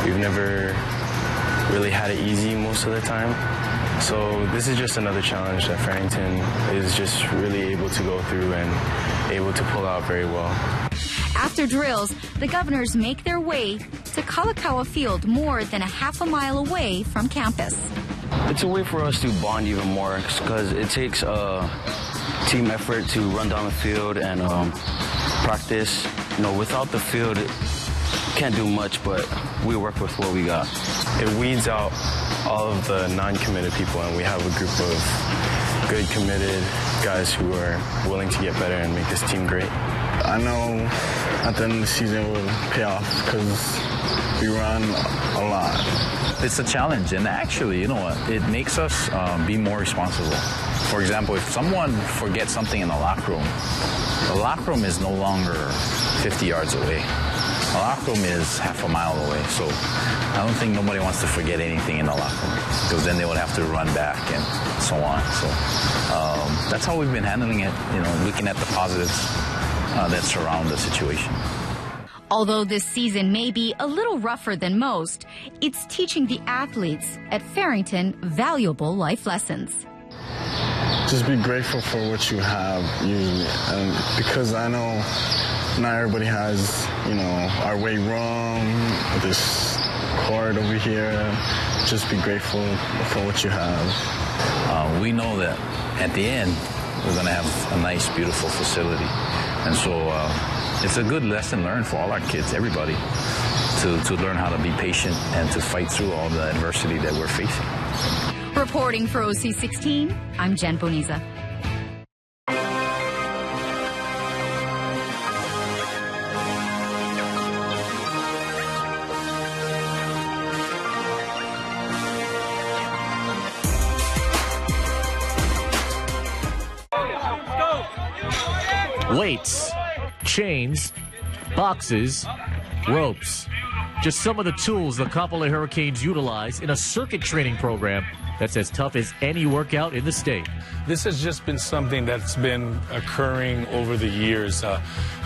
we've never really had it easy most of the time. So this is just another challenge that Farrington is just really able to go through and able to pull out very well. After drills, the Governors make their way to Kalakaua Field, more than a half a mile away from campus. It's a way for us to bond even more because it takes a team effort to run down the field and practice. You know, without the field, can't do much, but we work with what we got. It weeds out all of the non-committed people, and we have a group of good, committed guys who are willing to get better and make this team great. I know at the end of the season will pay off because we run a lot. It's a challenge, and actually, you know what, it makes us be more responsible. For example, if someone forgets something in the locker room is no longer 50 yards away. The locker room is half a mile away, so I don't think nobody wants to forget anything in the locker room because then they would have to run back and so on. So that's how we've been handling it, you know, looking at the positives that surround the situation. Although this season may be a little rougher than most, it's teaching the athletes at Farrington valuable life lessons. Just be grateful for what you have usually, and because I know not everybody has, you know, our weight room, this court over here. Just be grateful for what you have. We know that at the end, we're going to have a nice, beautiful facility. And so it's a good lesson learned for all our kids, everybody, to learn how to be patient and to fight through all the adversity that we're facing. Reporting for OC16, I'm Jen Boniza. Weights, chains, boxes, ropes. Just some of the tools the Kapolei Hurricanes utilize in a circuit training program that's as tough as any workout in the state. This has just been something that's been occurring over the years.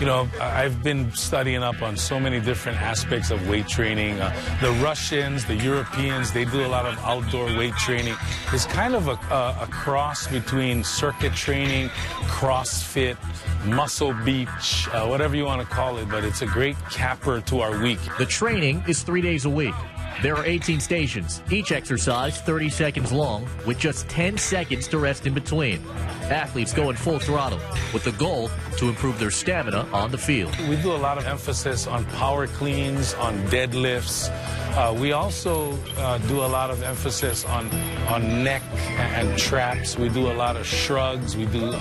You know, I've been studying up on so many different aspects of weight training. The Russians, the Europeans, they do a lot of outdoor weight training. It's kind of a cross between circuit training, CrossFit, Muscle Beach, whatever you want to call it, but it's a great capper to our week. The training is 3 days a week. There are 18 stations, each exercise 30 seconds long, with just 10 seconds to rest in between. Athletes go in full throttle, with the goal to improve their stamina on the field. We do a lot of emphasis on power cleans, on deadlifts. We also do a lot of emphasis on neck and traps. We do a lot of shrugs. We do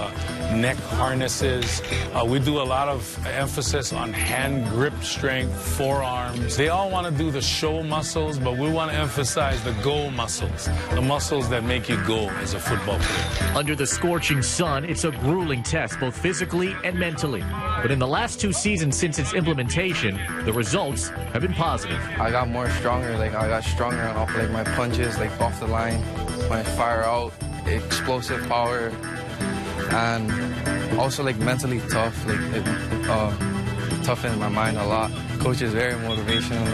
neck harnesses. We do a lot of emphasis on hand grip strength, forearms. They all want to do the show muscles, but we want to emphasize the goal muscles, the muscles that make you go as a football player. Under the scorching sun, it's a grueling test, both physically and mentally. But in the last 2 seasons since its implementation, the results have been positive. I got more stronger. Like, I got stronger off like my punches, like off the line, when I fire out, explosive power, and also like mentally tough. Like it toughens my mind a lot. Coach is very motivational.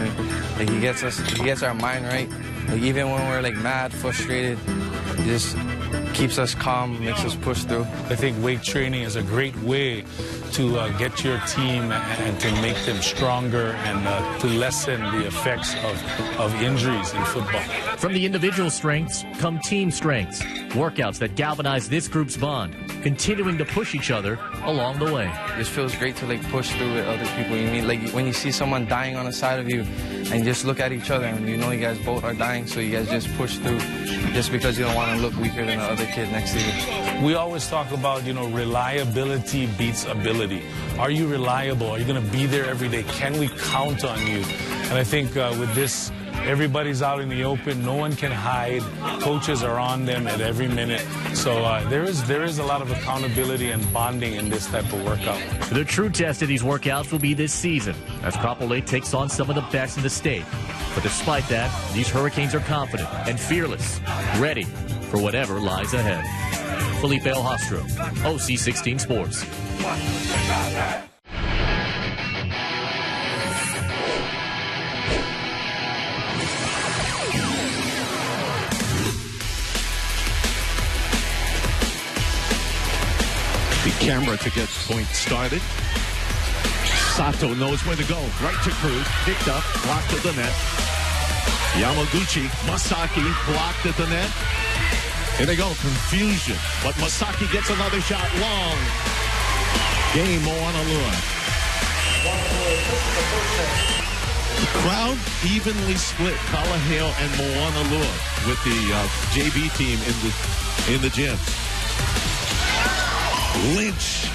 Like he gets our mind right. Like even when we're like mad, frustrated, he just keeps us calm, makes us push through. I think weight training is a great way to get your team and to make them stronger and to lessen the effects of injuries in football. From the individual strengths come team strengths. Workouts that galvanize this group's bond, continuing to push each other along the way. It just feels great to push through with other people. You mean like when you see someone dying on the side of you and you just look at each other and you know you guys both are dying, so you guys just push through just because you don't want to look weaker than the other kid next to you. We always talk about, reliability beats ability. Are you reliable? Are you going to be there every day? Can we count on you? And I think with this, everybody's out in the open. No one can hide. Coaches are on them at every minute. So there is a lot of accountability and bonding in this type of workout. The true test of these workouts will be this season as Kapolei takes on some of the best in the state. But despite that, these Hurricanes are confident and fearless, ready for whatever lies ahead. Felipe Ojastro, OC16 Sports. The camera to get point started. Sato knows where to go. Right to Cruz. Picked up. Blocked at the net. Yamaguchi. Masaki blocked at the net. Here they go. Confusion. But Masaki gets another shot. Long. Game Moanalua. The crowd evenly split. Kalaheo and Moanalua with the JV team in the gym. Lynch.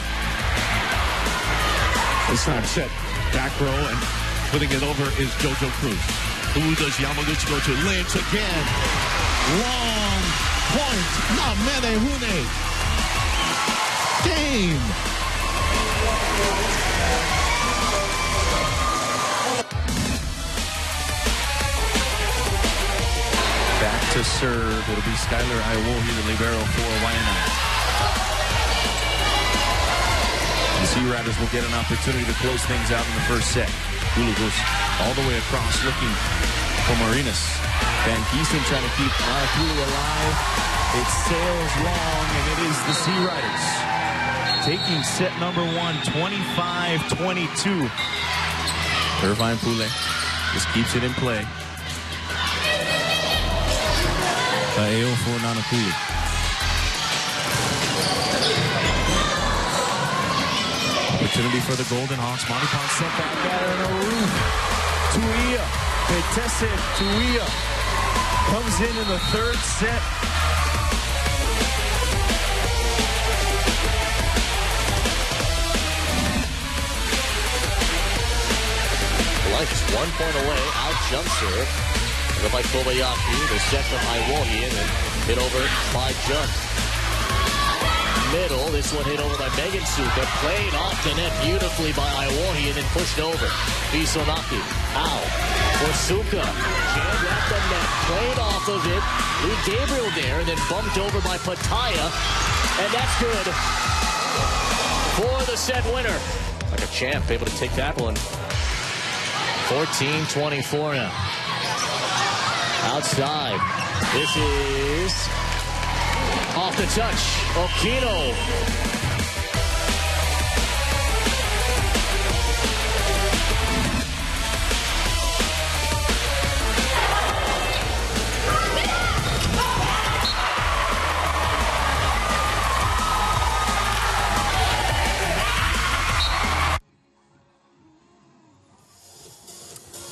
This time set. Back row and putting it over is Jojo Cruz. Who does Yamaguchi go to? Lynch again. Long point. Namene Hune. Game. Back to serve. It'll be Skyler Iwohi, the libero for Waianae. The Sea Riders will get an opportunity to close things out in the first set. Hulu goes all the way across looking for Marinas. Van Giesen trying to keep Hulu alive. It sails long, and it is the Sea Riders taking set number one, 25-22. Irvine Pule just keeps it in play. Kaeo for Nanakuli. Opportunity for the Golden Hawks. Monty Pond sent back at her in a roof. Tuia. Betese Tuia comes in the third set. Life is 1 point away. Out jump serve. Go by Kobayashi. The set from Iwohi and then hit over by Jump. Middle. This one hit over by Megan Suka. Played off the net beautifully by Iwohi and then pushed over. Bisonaki. Out for Suka. Jammed at the net. Played off of it. Lee Gabriel there and then bumped over by Pataya. And that's good for the set winner. Like a champ, able to take that one. 14-24 now. Outside. This is off the touch. Okino.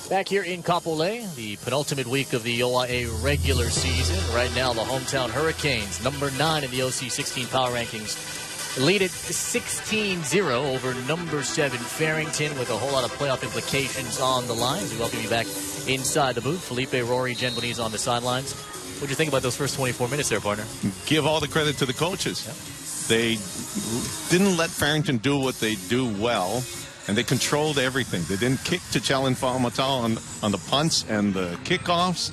Back here in Kapolei, the penultimate week of the OIA regular season. Right now, the hometown Hurricanes, number 9 in the OC16 power rankings, lead it 16-0 over number 7 Farrington with a whole lot of playoff implications on the lines. We welcome you back inside the booth. Felipe, Rory, Jen Bonise on the sidelines. What do you think about those first 24 minutes there, partner? Give all the credit to the coaches. Yep. They didn't let Farrington do what they do well. And they controlled everything. They didn't kick to Challen Fa'amatau on the punts and the kickoffs.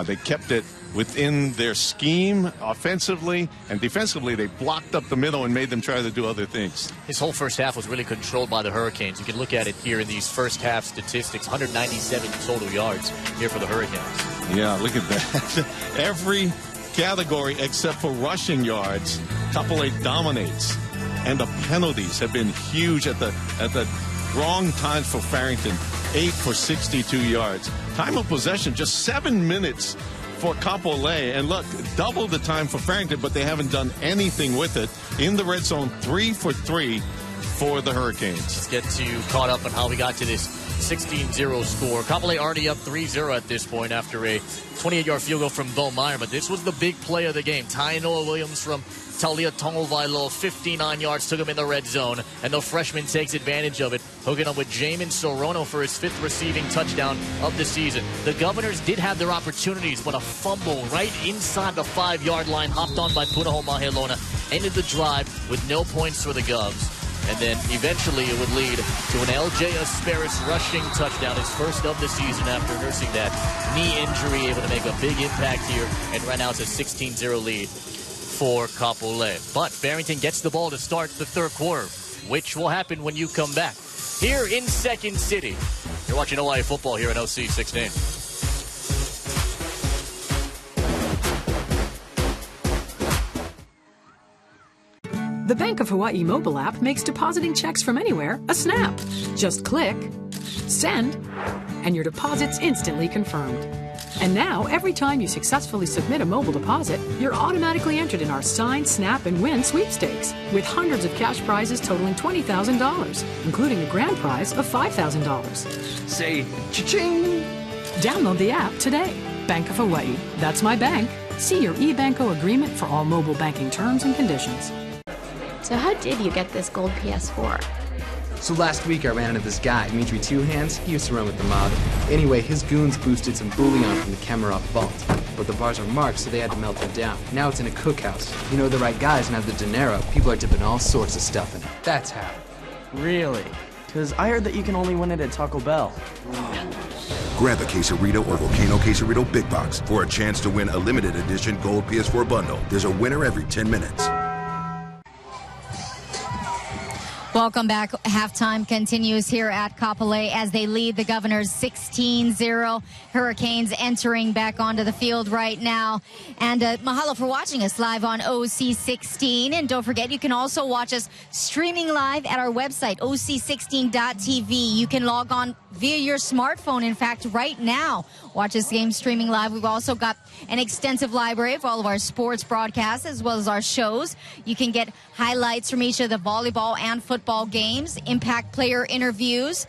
They kept it within their scheme offensively. And defensively, they blocked up the middle and made them try to do other things. His whole first half was really controlled by the Hurricanes. You can look at it here in these first half statistics. 197 total yards here for the Hurricanes. Yeah, look at that. Every category, except for rushing yards, Kapolei dominates. And the penalties have been huge at the wrong times for Farrington. 8 for 62 yards. Time of possession, just 7 minutes for Kapolei. And look, double the time for Farrington, but they haven't done anything with it. In the red zone, 3 for 3 for the Hurricanes. Let's get to caught up on how we got to this 16-0 score. Kapolei already up 3-0 at this point after a 28-yard field goal from Bo Meyer. But this was the big play of the game. Tainoa Williams from Taulia Tongovailoa, 59 yards, took him in the red zone, and the freshman takes advantage of it, hooking up with Jamin Sorono for his 5th receiving touchdown of the season. The Governors did have their opportunities, but a fumble right inside the 5-yard line, hopped on by Punahou Mahelona, ended the drive with no points for the Govs. And then eventually it would lead to an LJ Asparis rushing touchdown, his first of the season after nursing that knee injury, able to make a big impact here. And right now it's a 16-0 lead for Kapolei. But Farrington gets the ball to start the third quarter, which will happen when you come back. Here in Second City, you're watching Hawaii football here on OC 16. The Bank of Hawaii mobile app makes depositing checks from anywhere a snap. Just click, send, and your deposit's instantly confirmed. And now, every time you successfully submit a mobile deposit, you're automatically entered in our Sign, Snap, and Win sweepstakes, with hundreds of cash prizes totaling $20,000, including a grand prize of $5,000. Say, cha-ching! Download the app today. Bank of Hawaii. That's my bank. See your eBanco agreement for all mobile banking terms and conditions. So how did you get this gold PS4? So last week I ran into this guy, Dimitri Two Hands. He used to run with the mob. Anyway, his goons boosted some bullion from the Kamarov vault. But the bars are marked, so they had to melt them down. Now it's in a cookhouse. You know the right guys and have the dinero. People are dipping all sorts of stuff in it. That's how. Really? Because I heard that you can only win it at Taco Bell. Grab a Quesarito or Volcano Quesarito Big Box for a chance to win a limited edition gold PS4 bundle. There's a winner every 10 minutes. Welcome back. Halftime continues here at Kapolei as they lead the Governors 16-0. Hurricanes entering back onto the field right now. And mahalo for watching us live on OC16. And don't forget, you can also watch us streaming live at our website, OC16.tv. You can log on via your smartphone, in fact, right now. Watch this game streaming live. We've also got an extensive library of all of our sports broadcasts as well as our shows. You can get highlights from each of the volleyball and football games, impact player interviews.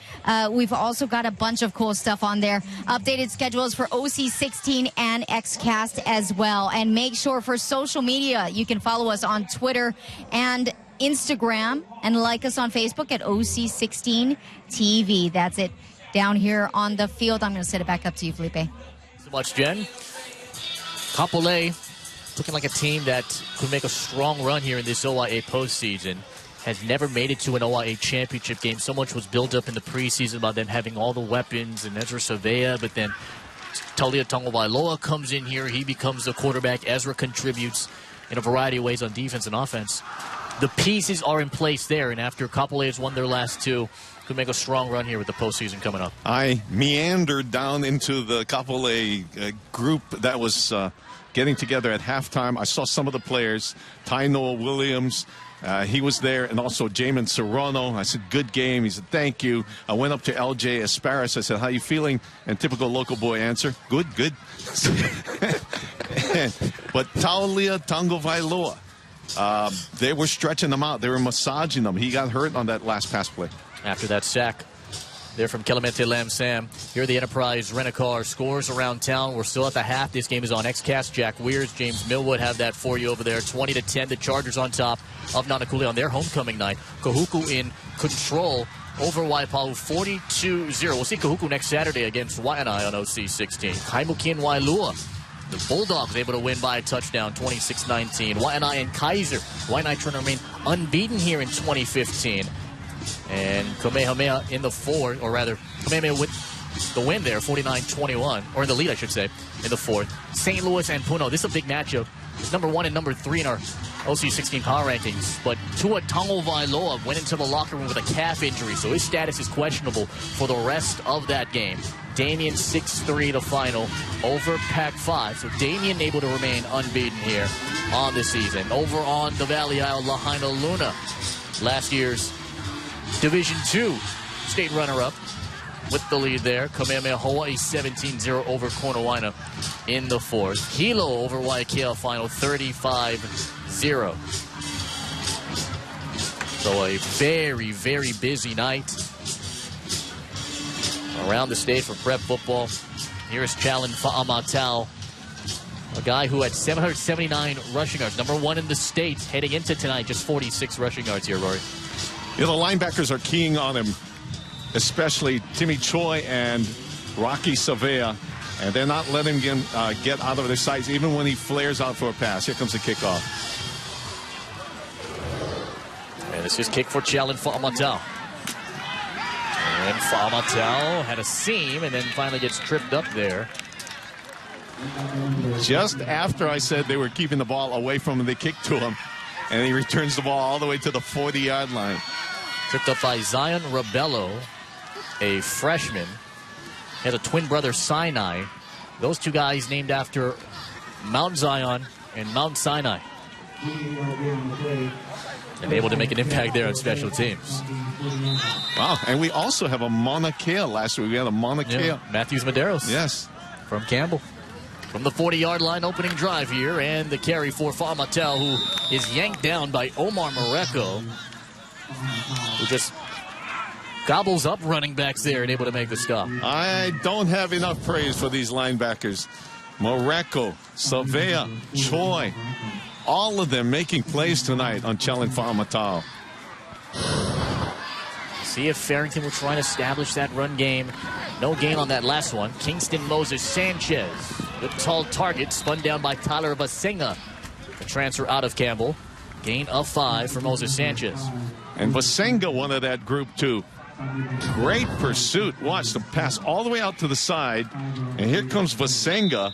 We've also got a bunch of cool stuff on there. Updated schedules for OC16 and XCast as well. And make sure for social media, you can follow us on Twitter and Instagram and like us on Facebook at OC16TV. That's it down here on the field. I'm going to set it back up to you, Felipe. So much, Jen. Kapolei looking like a team that could make a strong run here in this OIA postseason. Has never made it to an OIA championship game. So much was built up in the preseason about them having all the weapons and Ezra Savea, but then Taulia Tongovailoa comes in here. He becomes the quarterback. Ezra contributes in a variety of ways on defense and offense. The pieces are in place there, and after Kapolei has won their last two, could make a strong run here with the postseason coming up. I meandered down into the Kapolei group that was getting together at halftime. I saw some of the players, Tainoa Williams. He was there, and also Jamin Sorono. I said, good game. He said, thank you. I went up to LJ Asparis. I said, how you feeling? And typical local boy answer, good. But Taulia Tongovailoa, they were stretching them out. They were massaging them. He got hurt on that last pass play. After that sack there from Clemente Lam Sam. Here the Enterprise Rent-A-Car scores around town. We're still at the half. This game is on XCast. Jack Weirs, James Millwood have that for you over there. 20-10. The Chargers on top of Nanakuli on their homecoming night. Kahuku in control over Waipahu 42-0. We'll see Kahuku next Saturday against Waianae on OC16. Kaimuki and Wailua. The Bulldogs able to win by a touchdown, 26-19. Waianae and Kaiser. Waianae trying to remain unbeaten here in 2015. And Kamehameha in the fourth, or rather, Kamehameha with the win there, 49-21, or in the lead, I should say, in the fourth. St. Louis and Puno. This is a big matchup He's number 1 and number 3 in our OC16 power rankings. But Tua Tagovailoa went into the locker room with a calf injury, so his status is questionable for the rest of that game. Damien 6-3 the final over Pac-5. So Damien able to remain unbeaten here on the season. Over on the Valley Isle, Lahaina Luna, last year's Division II state runner-up with the lead there. Kamehameha Hawaii 17-0 over Konawaina in the fourth. Hilo over Waiakea final 35-0. So a very, very busy night around the state for prep football. Here's Challen Fa'amatau, a guy who had 779 rushing yards, number 1 in the state heading into tonight. Just 46 rushing yards here, Rory. You know, the linebackers are keying on him, especially Timmy Choi and Rocky Savea, and they're not letting him get out of their sights even when he flares out for a pass. Here comes the kickoff. And this is kick for Challen Fa'amatau. And Fa'amatau had a seam and then finally gets tripped up there. Just after I said they were keeping the ball away from him, they kicked to him, and he returns the ball all the way to the 40-yard line. Tripped up by Zion Rebello, a freshman. He had a twin brother, Sinai. Those two guys named after Mount Zion and Mount Sinai. And able to make an impact there on special teams. Wow, and we also have a Mauna Kea last week. We had a Mauna Kea. Yeah, Matthews Medeiros. Yes. From Campbell. From the 40-yard line, opening drive here, and the carry for Fa'amatau, who is yanked down by Omar Mareko, who just gobbles up running backs there and able to make the stop. I don't have enough praise for these linebackers. Mareko, Savea, Choi, all of them making plays tonight on Challen Fa'amatau. See if Farrington will try and establish that run game. No gain on that last one. Kingston Moses Sanchez, the tall target, spun down by Tyler Vasenga, the transfer out of Campbell. Gain of 5 for Moses Sanchez. And Vasenga, one of that group too. Great pursuit. Watch the pass all the way out to the side. And here comes Vasenga.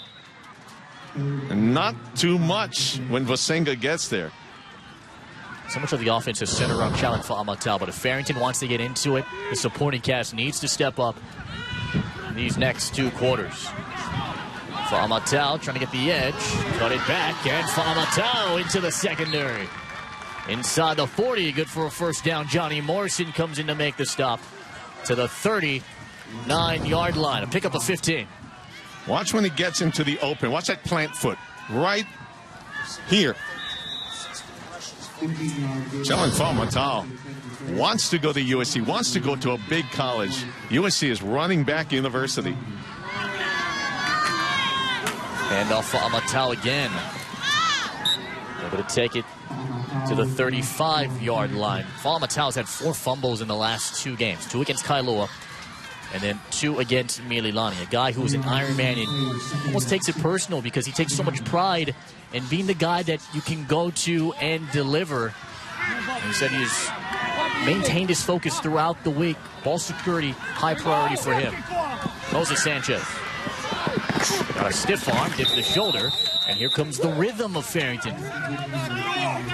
And not too much when Vasenga gets there. So much of the offense is centered around Challen Fa'amatau, but if Farrington wants to get into it, the supporting cast needs to step up in these next 2 quarters. Fa'amatau trying to get the edge, cut it back, and Fa'amatau into the secondary. Inside the 40, good for a first down. Johnny Morrison comes in to make the stop to the 39-yard line. A pickup of 15. Watch when he gets into the open. Watch that plant foot right here. Challen Fa'amatau wants to go to USC, wants to go to a big college. USC is running back university. And off Fa'amatau again. Able to take it to the 35-yard line. Fa'amatau's had 4 fumbles in the last 2 games. 2 against Kailua, and then 2 against Mililani. A guy who is an Ironman and almost takes it personal because he takes so much pride in being the guy that you can go to and deliver. And he said he's maintained his focus throughout the week. Ball security, high priority for him. Moses Sanchez. Got a stiff arm, gets the shoulder, and here comes the rhythm of Farrington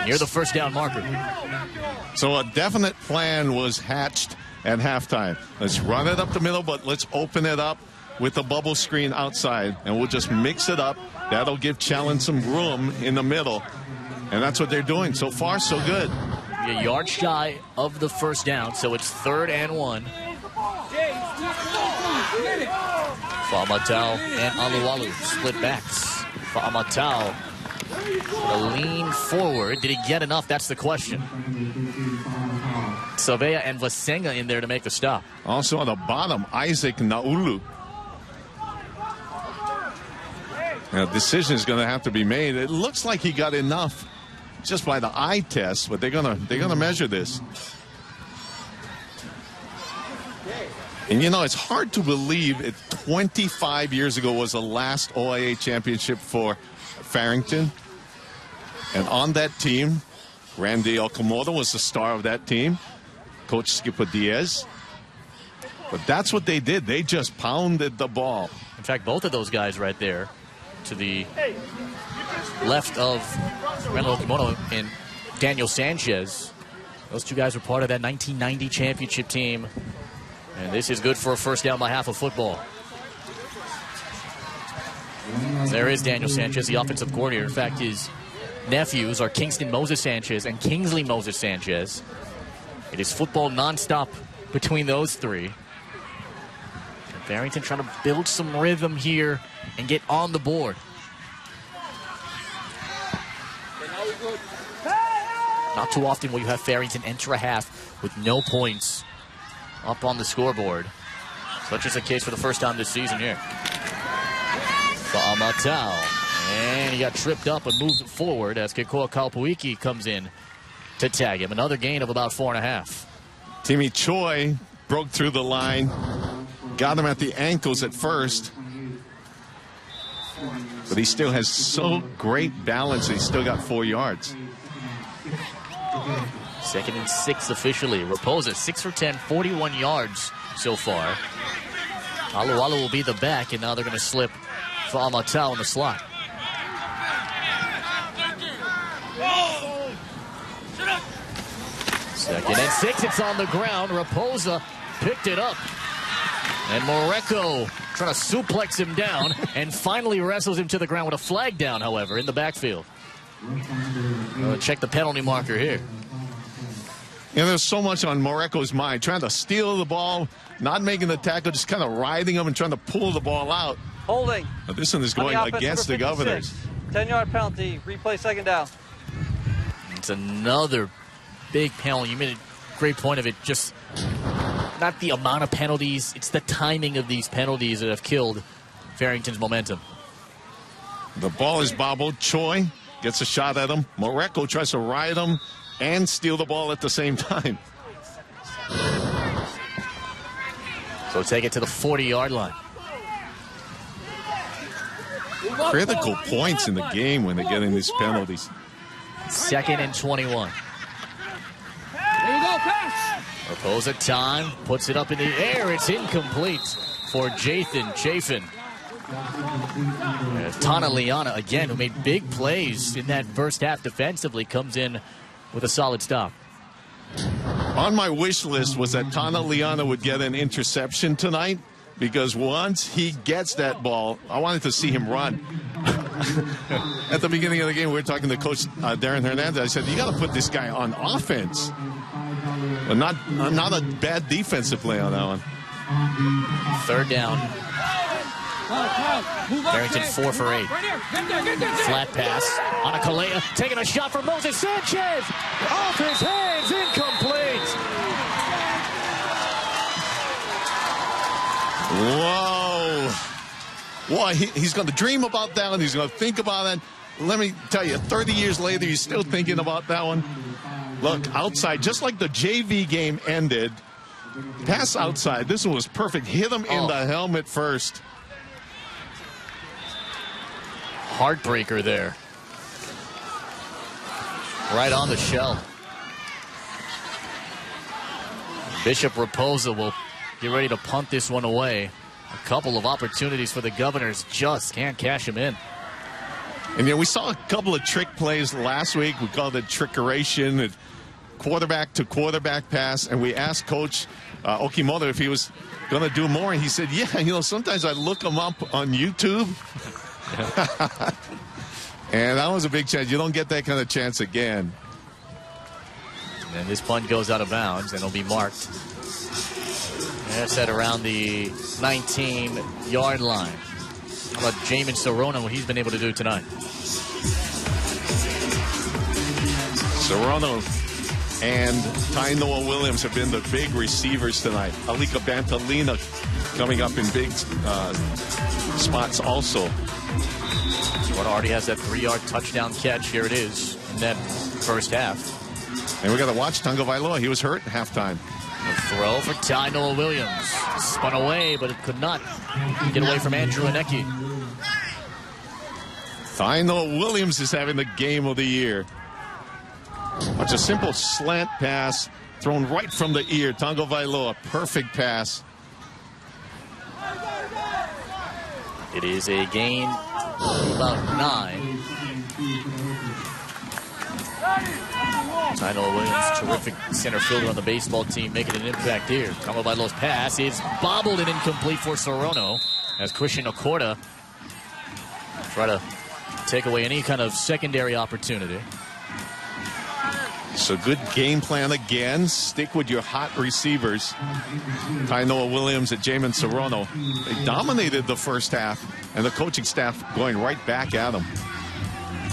near the first down marker. So a definite plan was hatched at halftime. Let's run it up the middle, but let's open it up with the bubble screen outside, and we'll just mix it up. That'll give Challen some room in the middle, and that's what they're doing. So far, so good. A yard shy of the first down, so it's 3rd and 1. Fa'amatau and Alualu split backs. Fa'amatau lean forward. Did he get enough? That's the question. Savea and Vasenga in there to make the stop. Also on the bottom, Isaac Naulu. Now, a decision is going to have to be made. It looks like he got enough just by the eye test, but they're gonna measure this. And you know, it's hard to believe it 25 years ago was the last OIA championship for Farrington. And on that team, Randy Okamoto was the star of that team. Coach Skipper Diaz. But that's what they did. They just pounded the ball. In fact, both of those guys right there to the left of Randall Okimoto and Daniel Sanchez. Those two guys were part of that 1990 championship team. And this is good for a first down by half of football. There is Daniel Sanchez, the offensive coordinator. In fact, his nephews are Kingston Moses Sanchez and Kingsley Moses Sanchez. It is football nonstop between those three. And Farrington trying to build some rhythm here and get on the board. Not too often will you have Farrington enter a half with no points up on the scoreboard. Such is the case for the first time this season here. Fa'amatau. And he got tripped up and moved forward as Kekoa Kaupuiki comes in to tag him. Another gain of about 4.5. Timmy Choi broke through the line. Got him at the ankles at first. But he still has so great balance that he still got 4 yards. 2nd and 6 officially. Raposa 6 for 10, 41 yards so far. Alualu will be the back, and now they're going to slip Fa'amatau in the slot. Second and 6, it's on the ground. Raposa picked it up. And Moreko trying to suplex him down and finally wrestles him to the ground with a flag down, however, in the backfield. Check the penalty marker here. You know, there's so much on Moreko's mind, trying to steal the ball, not making the tackle, just kind of riding him and trying to pull the ball out. Holding. But this one is going against the Governors. 10-yard penalty, replay 2nd down. It's another big penalty. You made a great point of it. Just not the amount of penalties, it's the timing of these penalties that have killed Farrington's momentum. The ball is bobbled. Choi gets a shot at him. Moreko tries to ride him and steal the ball at the same time. So take it to the 40-yard line. Critical points in the game when they're getting these penalties. 2nd and 21. There you go, pass. Raposa time, puts it up in the air. It's incomplete for Jathan Chafin. Tana Liana, again, who made big plays in that first half defensively, comes in with a solid stop. On my wish list was that Tana Liana would get an interception tonight, because once he gets that ball, I wanted to see him run. At the beginning of the game, we were talking to Coach Darren Hernandez. I said, you got to put this guy on offense. But not a bad defensive play on that one. 3rd down. Farrington 4 for 8. Flat pass on a Kalea, taking a shot for Moses Sanchez. Off his hands, incomplete. Whoa. Boy, he's going to dream about that one. He's going to think about it. Let me tell you, 30 years later, he's still thinking about that one. Look, outside, just like the JV game ended. Pass outside. This one was perfect. Hit him in the helmet first. Heartbreaker there. Right on the shell. Bishop Raposa will get ready to punt this one away. A couple of opportunities for the Governors, just can't cash them in. And yeah, we saw a couple of trick plays last week. We called it trickeration, and quarterback to quarterback pass. And we asked Coach Okimoto if he was going to do more. And he said, yeah, you know, sometimes I look them up on YouTube. And that was a big chance. You don't get that kind of chance again. And this punt goes out of bounds, and it'll be marked. And that's at around the 19-yard line. How about Jamin Serrano, what he's been able to do tonight? Serrano and Tainoa Williams have been the big receivers tonight. Alika Bantalina coming up in big spots also. Serrano already has that 3-yard touchdown catch. Here it is in that first half. And we got to watch Tonga Vailoa. He was hurt at halftime. A throw for Tainoa Williams. Spun away, but it could not get away from Andrew Aneki. Tainoa Williams is having the game of the year. It's a simple slant pass thrown right from the ear. Tonga Vailoa, perfect pass. It is a gain about 9. Tynoa Williams, terrific center fielder on the baseball team, making an impact here. Tagovailoa's pass is bobbled and incomplete for Sorono as Christian Ocorta try to take away any kind of secondary opportunity. So good game plan again. Stick with your hot receivers. Tynoa Williams and Jamin Sorono. They dominated the first half, and the coaching staff going right back at them.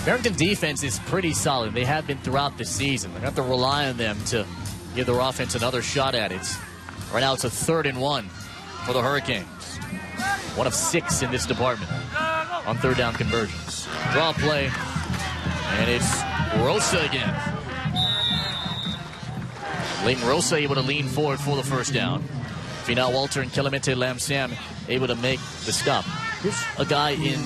Barrington defense is pretty solid. They have been throughout the season. They have to rely on them to give their offense another shot at it. Right now it's a 3rd and 1 for the Hurricanes. 1 of 6 in this department on 3rd down conversions. Draw play, and it's Rosa again. Leighton Rosa able to lean forward for the first down. Finau Walter and Kelemete Lamsam able to make the stop. Here's a guy in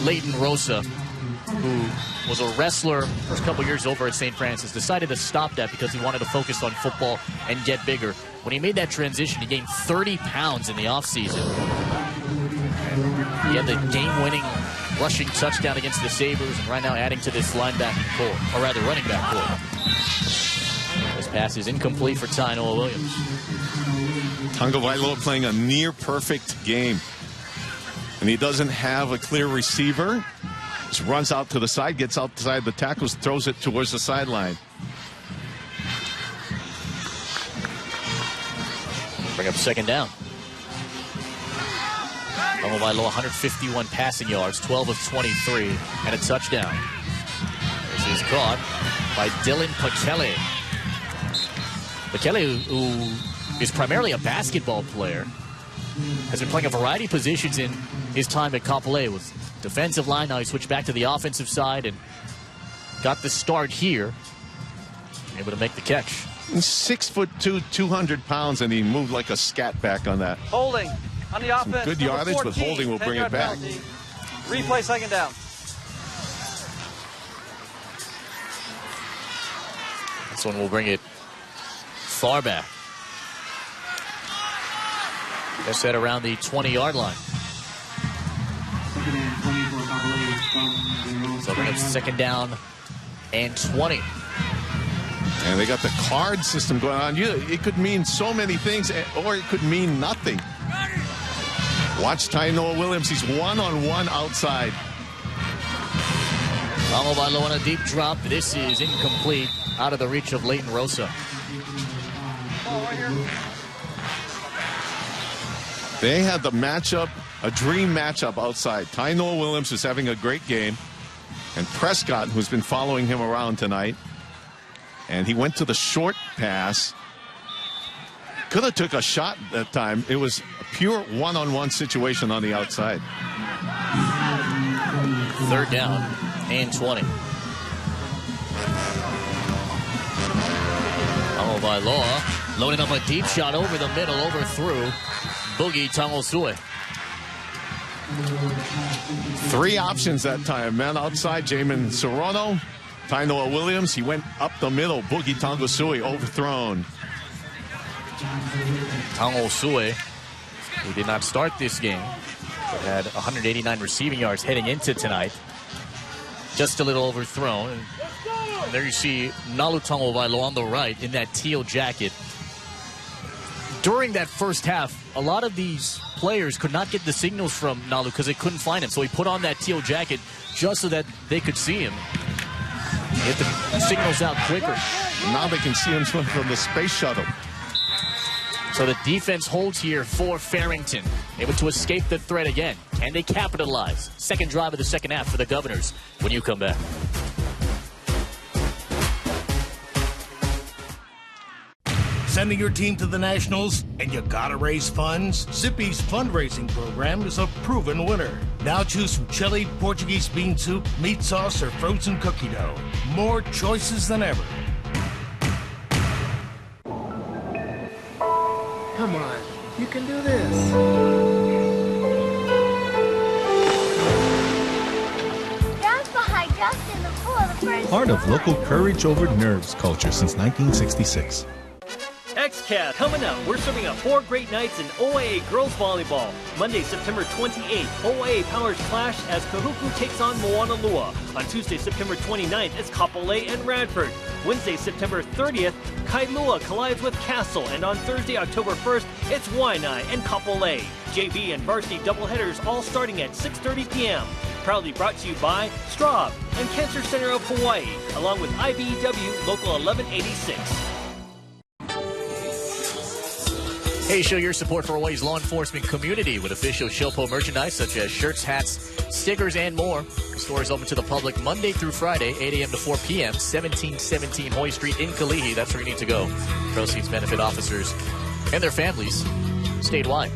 Leighton Rosa who was a wrestler first couple years over at St. Francis, decided to stop that because he wanted to focus on football and get bigger. When he made that transition, he gained 30 pounds in the offseason. He had the game-winning rushing touchdown against the Sabres, and right now adding to this linebacking core, or rather running back core. This pass is incomplete for Tynoa Williams. Tagovailoa playing a near-perfect game. And he doesn't have a clear receiver. Just runs out to the side, gets outside the tackles, throws it towards the sideline. Bring up 2nd down. Tagovailoa 151 passing yards, 12 of 23, and a touchdown. This is caught by Dylan Pakele. Pakele, who is primarily a basketball player, has been playing a variety of positions in his time at Kapolei. With defensive line, now he switched back to the offensive side and got the start here. Able to make the catch. 6'2", 200 pounds, and he moved like a scat back on that. Holding on the offense. Some good yardage, but holding will bring it back. Penalty. Replay 2nd down. This one will bring it far back. That's at around the 20-yard line. So bring up 2nd down and 20. And they got the card system going on. It could mean so many things, or it could mean nothing. Watch Tynoa Williams. He's one-on-one outside. Tagovailoa on a deep drop. This is incomplete, out of the reach of Leighton Rosa. They had the matchup, a dream matchup outside. Tynoa Williams is having a great game. And Prescott, who's been following him around tonight. And he went to the short pass. Could have took a shot that time. It was a pure one-on-one situation on the outside. 3rd down and 20. Tagovailoa loading up a deep shot over the middle, overthrew Boogie Tangosue. 3 options that time. Man outside, Jamin Sorono. Tynoa Williams, he went up the middle. Boogie Tangosue overthrown. Tangosue, who did not start this game, but had 189 receiving yards heading into tonight. Just a little overthrown. And there you see Nalu Tagovailoa on the right in that teal jacket. During that first half, a lot of these players could not get the signals from Nalu because they couldn't find him. So he put on that teal jacket just so that they could see him. Get the signals out quicker. Now they can see him from the space shuttle. So the defense holds here for Farrington. Able to escape the threat again. Can they capitalize? 2nd drive of the 2nd half for the Governors when you come back. Sending your team to the Nationals and you gotta raise funds? Zippy's fundraising program is a proven winner. Now choose from chili, Portuguese bean soup, meat sauce, or frozen cookie dough. More choices than ever. Come on, you can do this. Dad's behind Justin the pool of the first. Part of local courage over nerves culture since 1966. XCast. Coming up, we're serving up 4 great nights in OAA girls volleyball. Monday, September 28th, OAA Powers clash as Kahuku takes on Moanalua. On Tuesday, September 29th, it's Kapolei and Radford. Wednesday, September 30th, Kailua collides with Castle. And on Thursday, October 1st, it's Waianae and Kapolei. JV and varsity doubleheaders all starting at 6:30 p.m. Proudly brought to you by Straub and Cancer Center of Hawaii, along with IBEW Local 1186. Hey, show your support for Hawaii's law enforcement community with official Showpo merchandise such as shirts, hats, stickers, and more. The store is open to the public Monday through Friday, 8 a.m. to 4 p.m., 1717 Hoy Street in Kalihi. That's where you need to go. Proceeds benefit officers and their families statewide.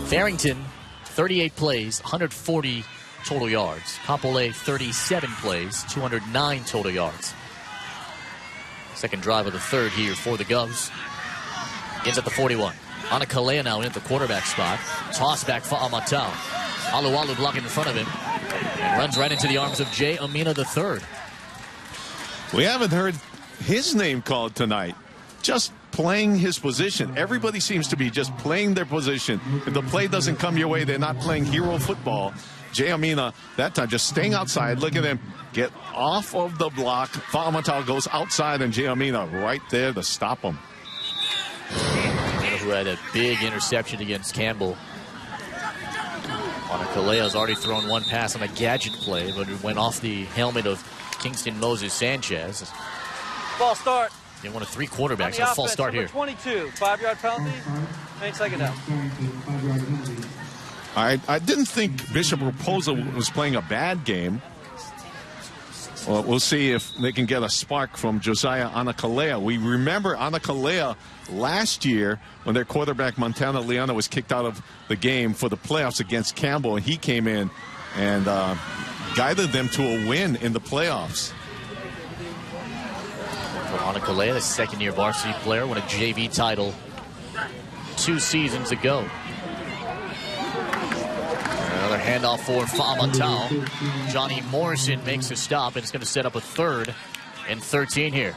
Farrington, 38 plays, 140 total yards. Kapolei, 37 plays, 209 total yards. Second drive of the third here for the Govs. Ends at the 41. Anakalea now in at the quarterback spot. Toss back for Amatau. Alualu blocking in front of him. And runs right into the arms of Jay Amina III. We haven't heard his name called tonight. Just playing his position. Everybody seems to be just playing their position. If the play doesn't come your way, they're not playing hero football. Jay Amina, that time, just staying outside. Look at him get off of the block. Fa'amatau goes outside, and Jay Amina right there to stop him. Who had a big interception against Campbell. Anakalea's already thrown one pass on a gadget play, but it went off the helmet of Kingston Moses Sanchez. Ball start. They one of 3 quarterbacks. A false start here. 22, 5-yard penalty. Second down. I didn't think Bishop Raposa was playing a bad game. Well, we'll see if they can get a spark from Josiah Anakalea. We remember Anakalea last year when their quarterback Montana Liana was kicked out of the game for the playoffs against Campbell. He came in and guided them to a win in the playoffs. For Anakalea, the second-year varsity player, won a JV title 2 seasons ago. Another handoff for Fa'amatau. Johnny Morrison makes a stop, and it's going to set up a 3rd and 13 here.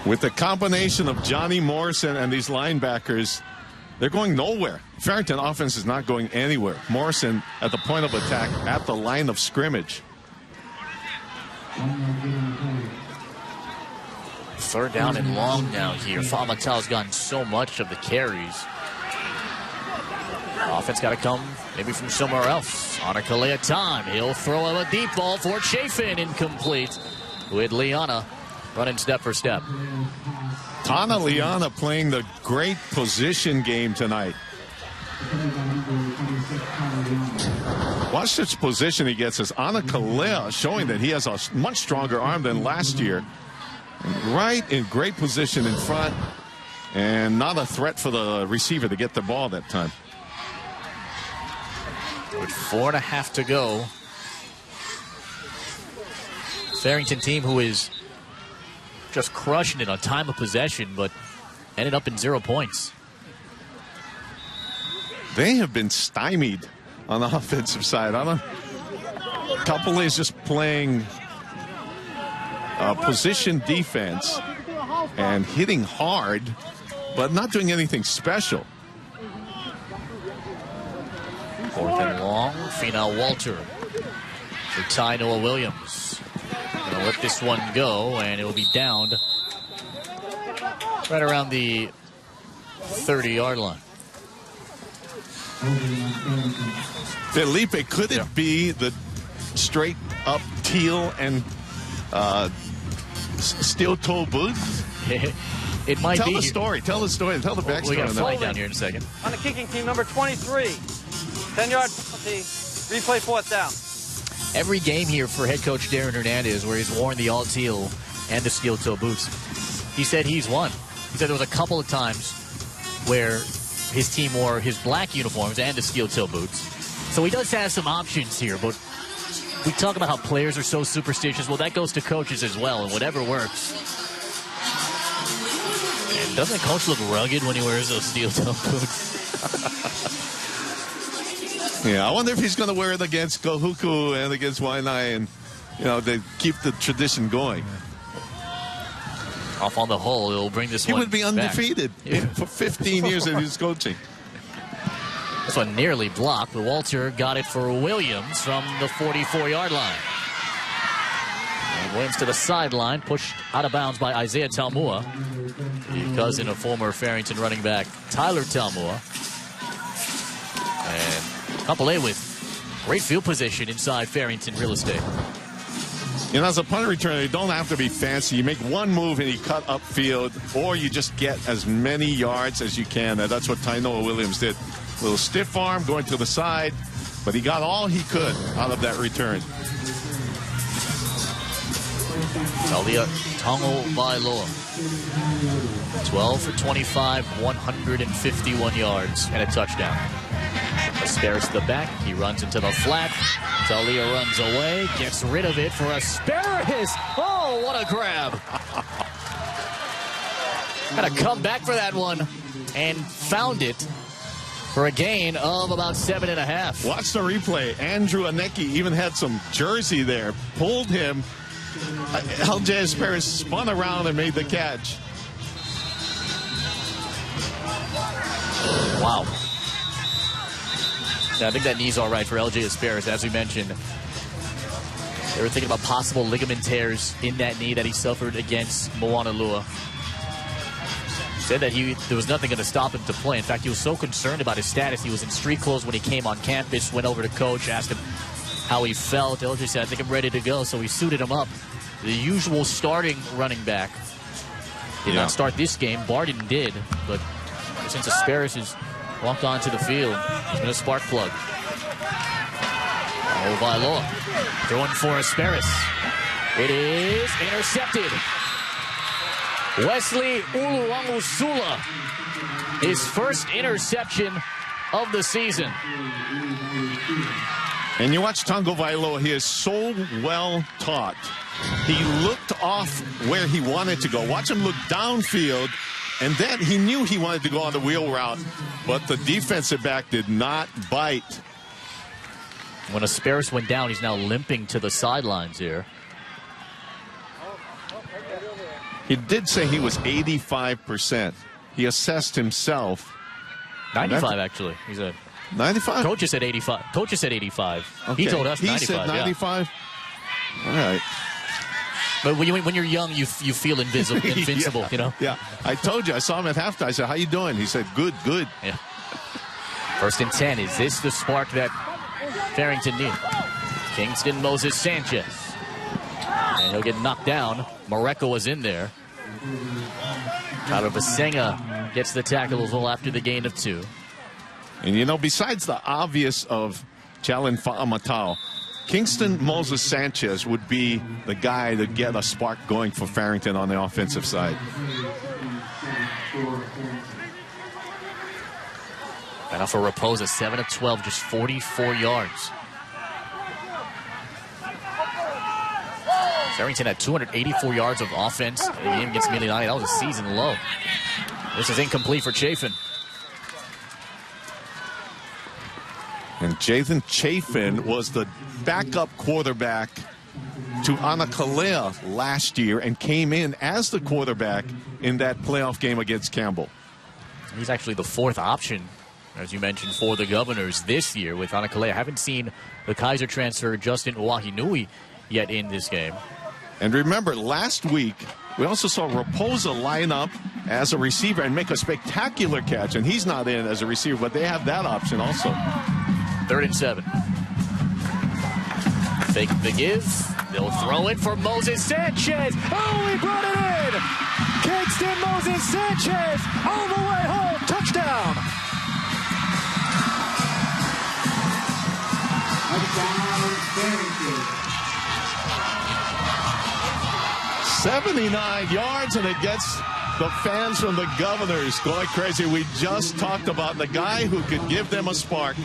With the combination of Johnny Morrison and these linebackers, they're going nowhere. Farrington offense is not going anywhere. Morrison at the point of attack at the line of scrimmage. 3rd down and long now here. Fa'amatau's gotten so much of the carries. Offense got to come maybe from somewhere else. Anakalea time. He'll throw a deep ball for Chafin. Incomplete with Liana running step for step. Tana Liana playing the great position game tonight. Watch this position he gets as Anakalea showing that he has a much stronger arm than last year. Right in great position in front and not a threat for the receiver to get the ball that time. With 4.5 to go. Farrington team who is just crushing it on time of possession, but ended up in 0 points. They have been stymied on the offensive side. Kapolei is just playing position defense and hitting hard, but not doing anything special. 4th and long. Finau Walter for Ty Noah Williams. Gonna let this one go, and it will be downed right around the 30-yard line. Felipe, could it be the straight up teal and steel toe boots? It might be. Tell the story. Tell the story. Tell the backstory. We got to find down here in a second. On the kicking team, number 23. 10-yard penalty. Replay 4th down. Every game here for head coach Darren Hernandez where he's worn the all-teal and the steel-toe boots, he said he's won. He said there was a couple of times where his team wore his black uniforms and the steel-toe boots. So he does have some options here, but we talk about how players are so superstitious. Well, that goes to coaches as well, and whatever works. And doesn't the coach look rugged when he wears those steel-toe boots? Yeah, I wonder if he's going to wear it against Kahuku and against Waianae and they keep the tradition going. Off on the hole, he'll bring this he one would be undefeated for 15 years that he was coaching. This one nearly blocked, but Walter got it for Williams from the 44-yard line. And Williams to the sideline, pushed out of bounds by Isaiah Talmua, the cousin of former Farrington running back Tyler Talmua. And Kapolei with great field position inside Farrington real estate. As a punt returner, you don't have to be fancy. You make one move and you cut upfield, or you just get as many yards as you can. And that's what Tainoa Williams did. A little stiff arm going to the side, but he got all he could out of that return. Talia Tongo Vailoa. 12 for 25, 151 yards, and a touchdown. Asparis the back. He runs into the flat. Talia runs away, gets rid of it for Asparis. Oh, what a grab. Got to come back for that one, and found it for a gain of about 7.5. Watch the replay. Andrew Aneki even had some jersey there. Pulled him. LJ Asparis spun around and made the catch. Wow. Yeah, I think that knee's all right for LJ Asparis. As we mentioned, they were thinking about possible ligament tears in that knee that he suffered against Moanalua. Said that there was nothing going to stop him to play. In fact, he was so concerned about his status. He was in street clothes when he came on campus, went over to coach, asked him how he felt. LJ said, I think I'm ready to go. So we suited him up. The usual starting running back did not start this game. Barden did, but since Asparis has walked onto the field, he's been a spark plug. Vailoa throwing for Asparis. It is intercepted. Wesley Uluwangusula, his first interception of the season. And you watch Tongo Vailoa, he is so well taught. He looked off where he wanted to go. Watch him look downfield, and then he knew he wanted to go on the wheel route, but the defensive back did not bite. When Asparis went down, he's now limping to the sidelines here. He did say he was 85%. He assessed himself. 95, actually. He said 95? Coaches said 85. Coaches said 85. Okay. He told us 95. He said 95? Yeah. All right. But when you're young, you feel invincible, yeah. You know? Yeah. I told you. I saw him at halftime. I said, how you doing? He said, good, good. Yeah. 1st and 10. Is this the spark that Farrington needed? Kingston Moses Sanchez. And he'll get knocked down. Mareko was in there. Tyler Basenga gets the tackle as well after the gain of 2. And, besides the obvious of Jalen Fa'amatau, Kingston Moses Sanchez would be the guy to get a spark going for Farrington on the offensive side. And now for Raposa, 7 of 12, just 44 yards. Farrington had 284 yards of offense in the game against Mililani. That was a season low. This is incomplete for Chafin. And Jathan Chafin was the backup quarterback to Anakalea last year and came in as the quarterback in that playoff game against Campbell. He's actually the 4th option, as you mentioned, for the Governors this year with Anakalea. Haven't seen the Kaiser transfer Justin Uwahinui yet in this game. And remember, last week, we also saw Raposa line up as a receiver and make a spectacular catch. And he's not in as a receiver, but they have that option also. 3rd and 7. Fake the give. They'll throw it for Moses Sanchez. Oh, he brought it in. Kingston Moses Sanchez all the way home. Touchdown. Touchdown, 79 yards, and it gets the fans from the Governors going crazy. We just talked about the guy who could give them a spark.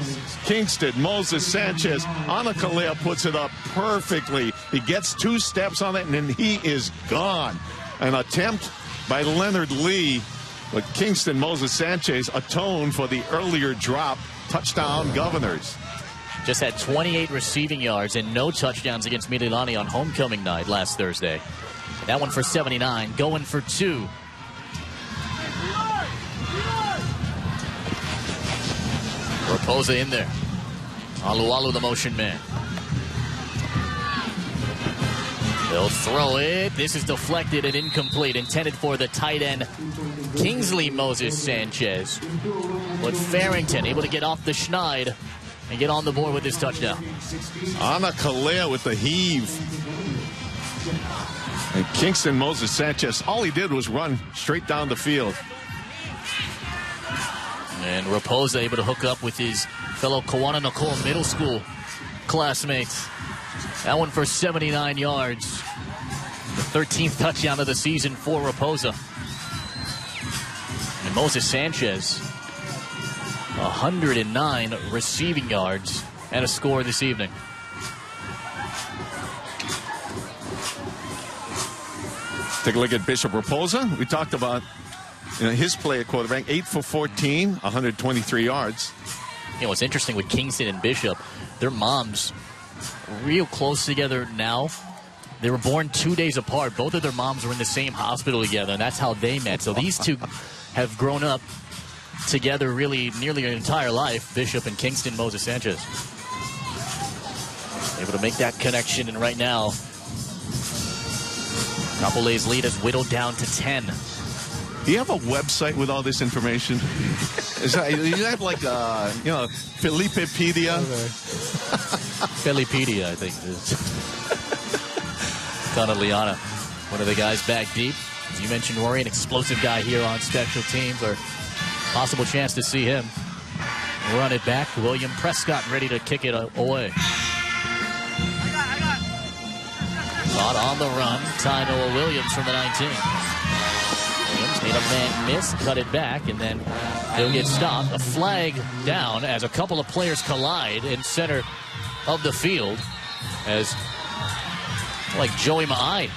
Kingston Moses Sanchez. Anakalea puts it up perfectly. He gets 2 steps on it, and then he is gone. An attempt by Leonard Lee, but Kingston Moses Sanchez atoned for the earlier drop. Touchdown, Governors. just had 28 receiving yards and no touchdowns against Mililani on homecoming night last Thursday. That one for 79, going for 2. Raposa in there. Alualu, the motion man. They'll throw it. This is deflected and incomplete. Intended for the tight end, Kingsley Moses Sanchez. But Farrington able to get off the schneid and get on the board with his touchdown. Ana Kalea with the heave. And Kingston Moses Sanchez, all he did was run straight down the field. And Raposa able to hook up with his fellow Kawana Nicole Middle School classmates. That one for 79 yards. The 13th touchdown of the season for Raposa. And Moses Sanchez, 109 receiving yards and a score this evening. Take a look at Bishop Raposa. We talked about his play at quarterback, 8 for 14, 123 yards. You know, what's interesting with Kingston and Bishop, their moms real close together now. They were born 2 days apart. Both of their moms were in the same hospital together, and that's how they met. So these two have grown up together really nearly their entire life, Bishop and Kingston Moses Sanchez. Able to make that connection, and right now, Kapolei's lead is whittled down to 10. Do you have a website with all this information? You have like, Felipepedia? Felipedia, I think it is. Connor Liana, one of the guys back deep. As you mentioned, Rory, an explosive guy here on special teams, or possible chance to see him run it back. William Prescott ready to kick it away. Caught on the run, Ty Noah Williams from the 19. Williams made a man miss, cut it back, and then he'll get stopped. A flag down as a couple of players collide in center of the field as, like, Joey Ma'ai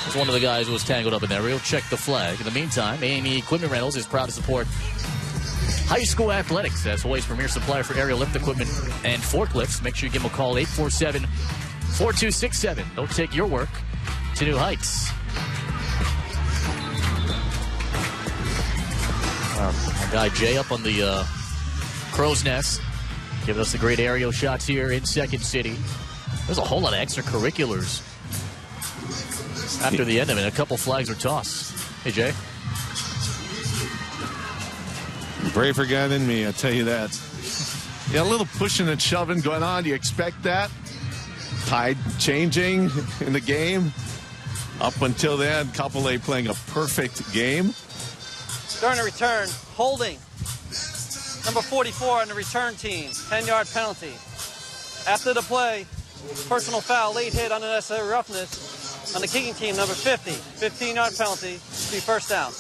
was one of the guys who was tangled up in there. We'll check the flag. In the meantime, A&E Equipment Rentals is proud to support high school athletics as Hawaii's premier supplier for aerial lift equipment and forklifts. Make sure you give them a call, 847-4267. They'll take your work to new heights. Our guy Jay up on the crow's nest, giving us the great aerial shots here in Second City. There's a whole lot of extracurriculars after the end of it. A couple flags were tossed. Hey, Jay. Braver guy than me, I tell you that. Yeah, a little pushing and shoving going on. Do you expect that? Tide changing in the game. Up until then, Kapolei playing a perfect game. During the return, holding. Number 44 on the return team, 10-yard penalty. After the play, personal foul, late hit, unnecessary roughness on the kicking team, number 50, 15-yard penalty, be first down.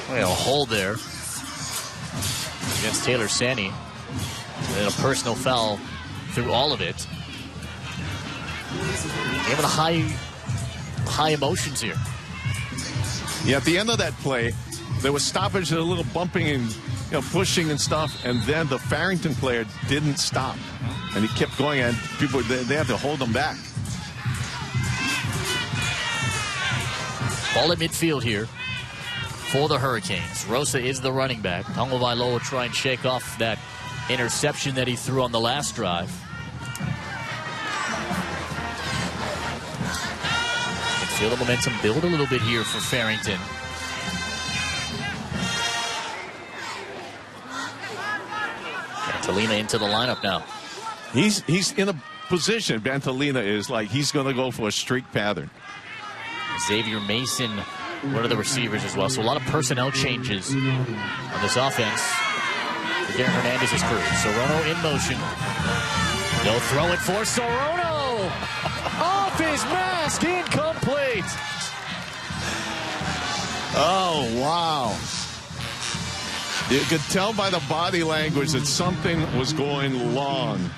Well, a hold there against Taylor Sani. And then a personal foul through all of it. Giving high emotions here. Yeah, at the end of that play, there was stoppage and a little bumping and pushing and stuff, and then the Farrington player didn't stop, and he kept going, and people they had to hold him back. Ball at midfield here for the Hurricanes. Rosa is the running back. Tonga Vailoa will try and shake off that interception that he threw on the last drive. And feel the momentum build a little bit here for Farrington. Bantalina into the lineup now. He's in a position, Bantalina is like he's going to go for a streak pattern. Xavier Mason, one of the receivers as well. So a lot of personnel changes on this offense for Darren Hernandez's crew. Sorono in motion. They'll throw it for Sorono. Off his mask, incomplete. Oh, wow. You could tell by the body language that something was going long.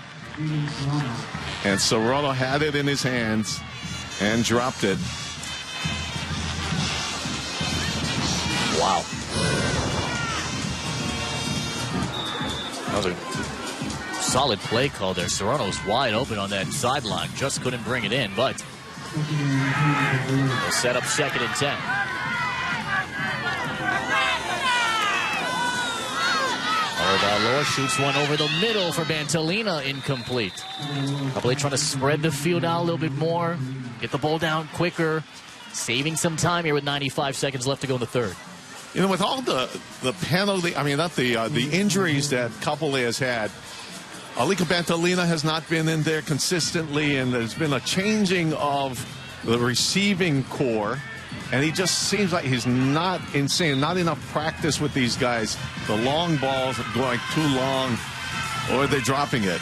And Sorono had it in his hands and dropped it. Wow. That was a solid play call there. Serrano's wide open on that sideline. Just couldn't bring it in, but they'll set up 2nd and 10. Valoa shoots one over the middle for Bantalina, incomplete. Probably trying to spread the field out a little bit more, get the ball down quicker, saving some time here with 95 seconds left to go in the third. You know, with all the penalty, I mean, not the injuries that Kapolei has had, Aliko Bantalina has not been in there consistently, and there's been a changing of the receiving core. And he just seems like he's not insane, not enough practice with these guys. The long balls are going too long, or they're dropping it.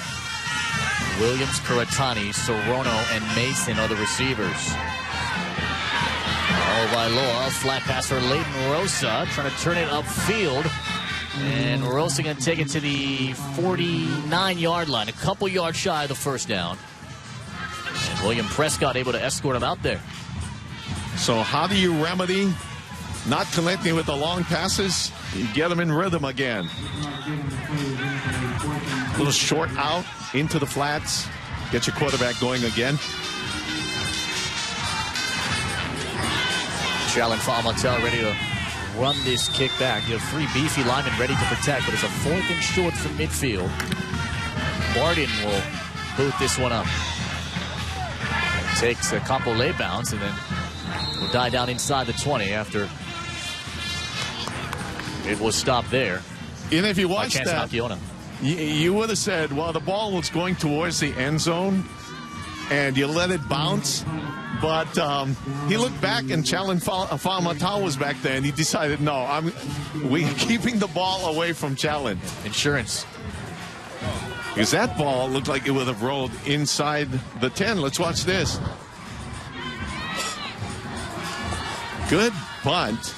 Williams, Kuratani, Serrano, and Mason are the receivers. Valoa, flat pass for Leighton Rosa, trying to turn it upfield. And Rosa going to take it to the 49-yard line, a couple yards shy of the first down. And William Prescott able to escort him out there. So how do you remedy not connecting with the long passes? You get them in rhythm again. A little short out into the flats. Get your quarterback going again. Jalen Fa'amatau ready to run this kick back. You have 3 beefy linemen ready to protect, but it's a 4th and short from midfield. Barden will boot this one up. Takes a Kapolei bounce and then will die down inside the 20 after it was stopped there. And if you watched that, Nakiona. You would have said, well, the ball was going towards the end zone, and you let it bounce. But he looked back, and Jalen Fa'amatau was back there, and he decided, no, we're keeping the ball away from Jalen. Insurance. Because that ball looked like it would have rolled inside the 10. Let's watch this. Good bunt.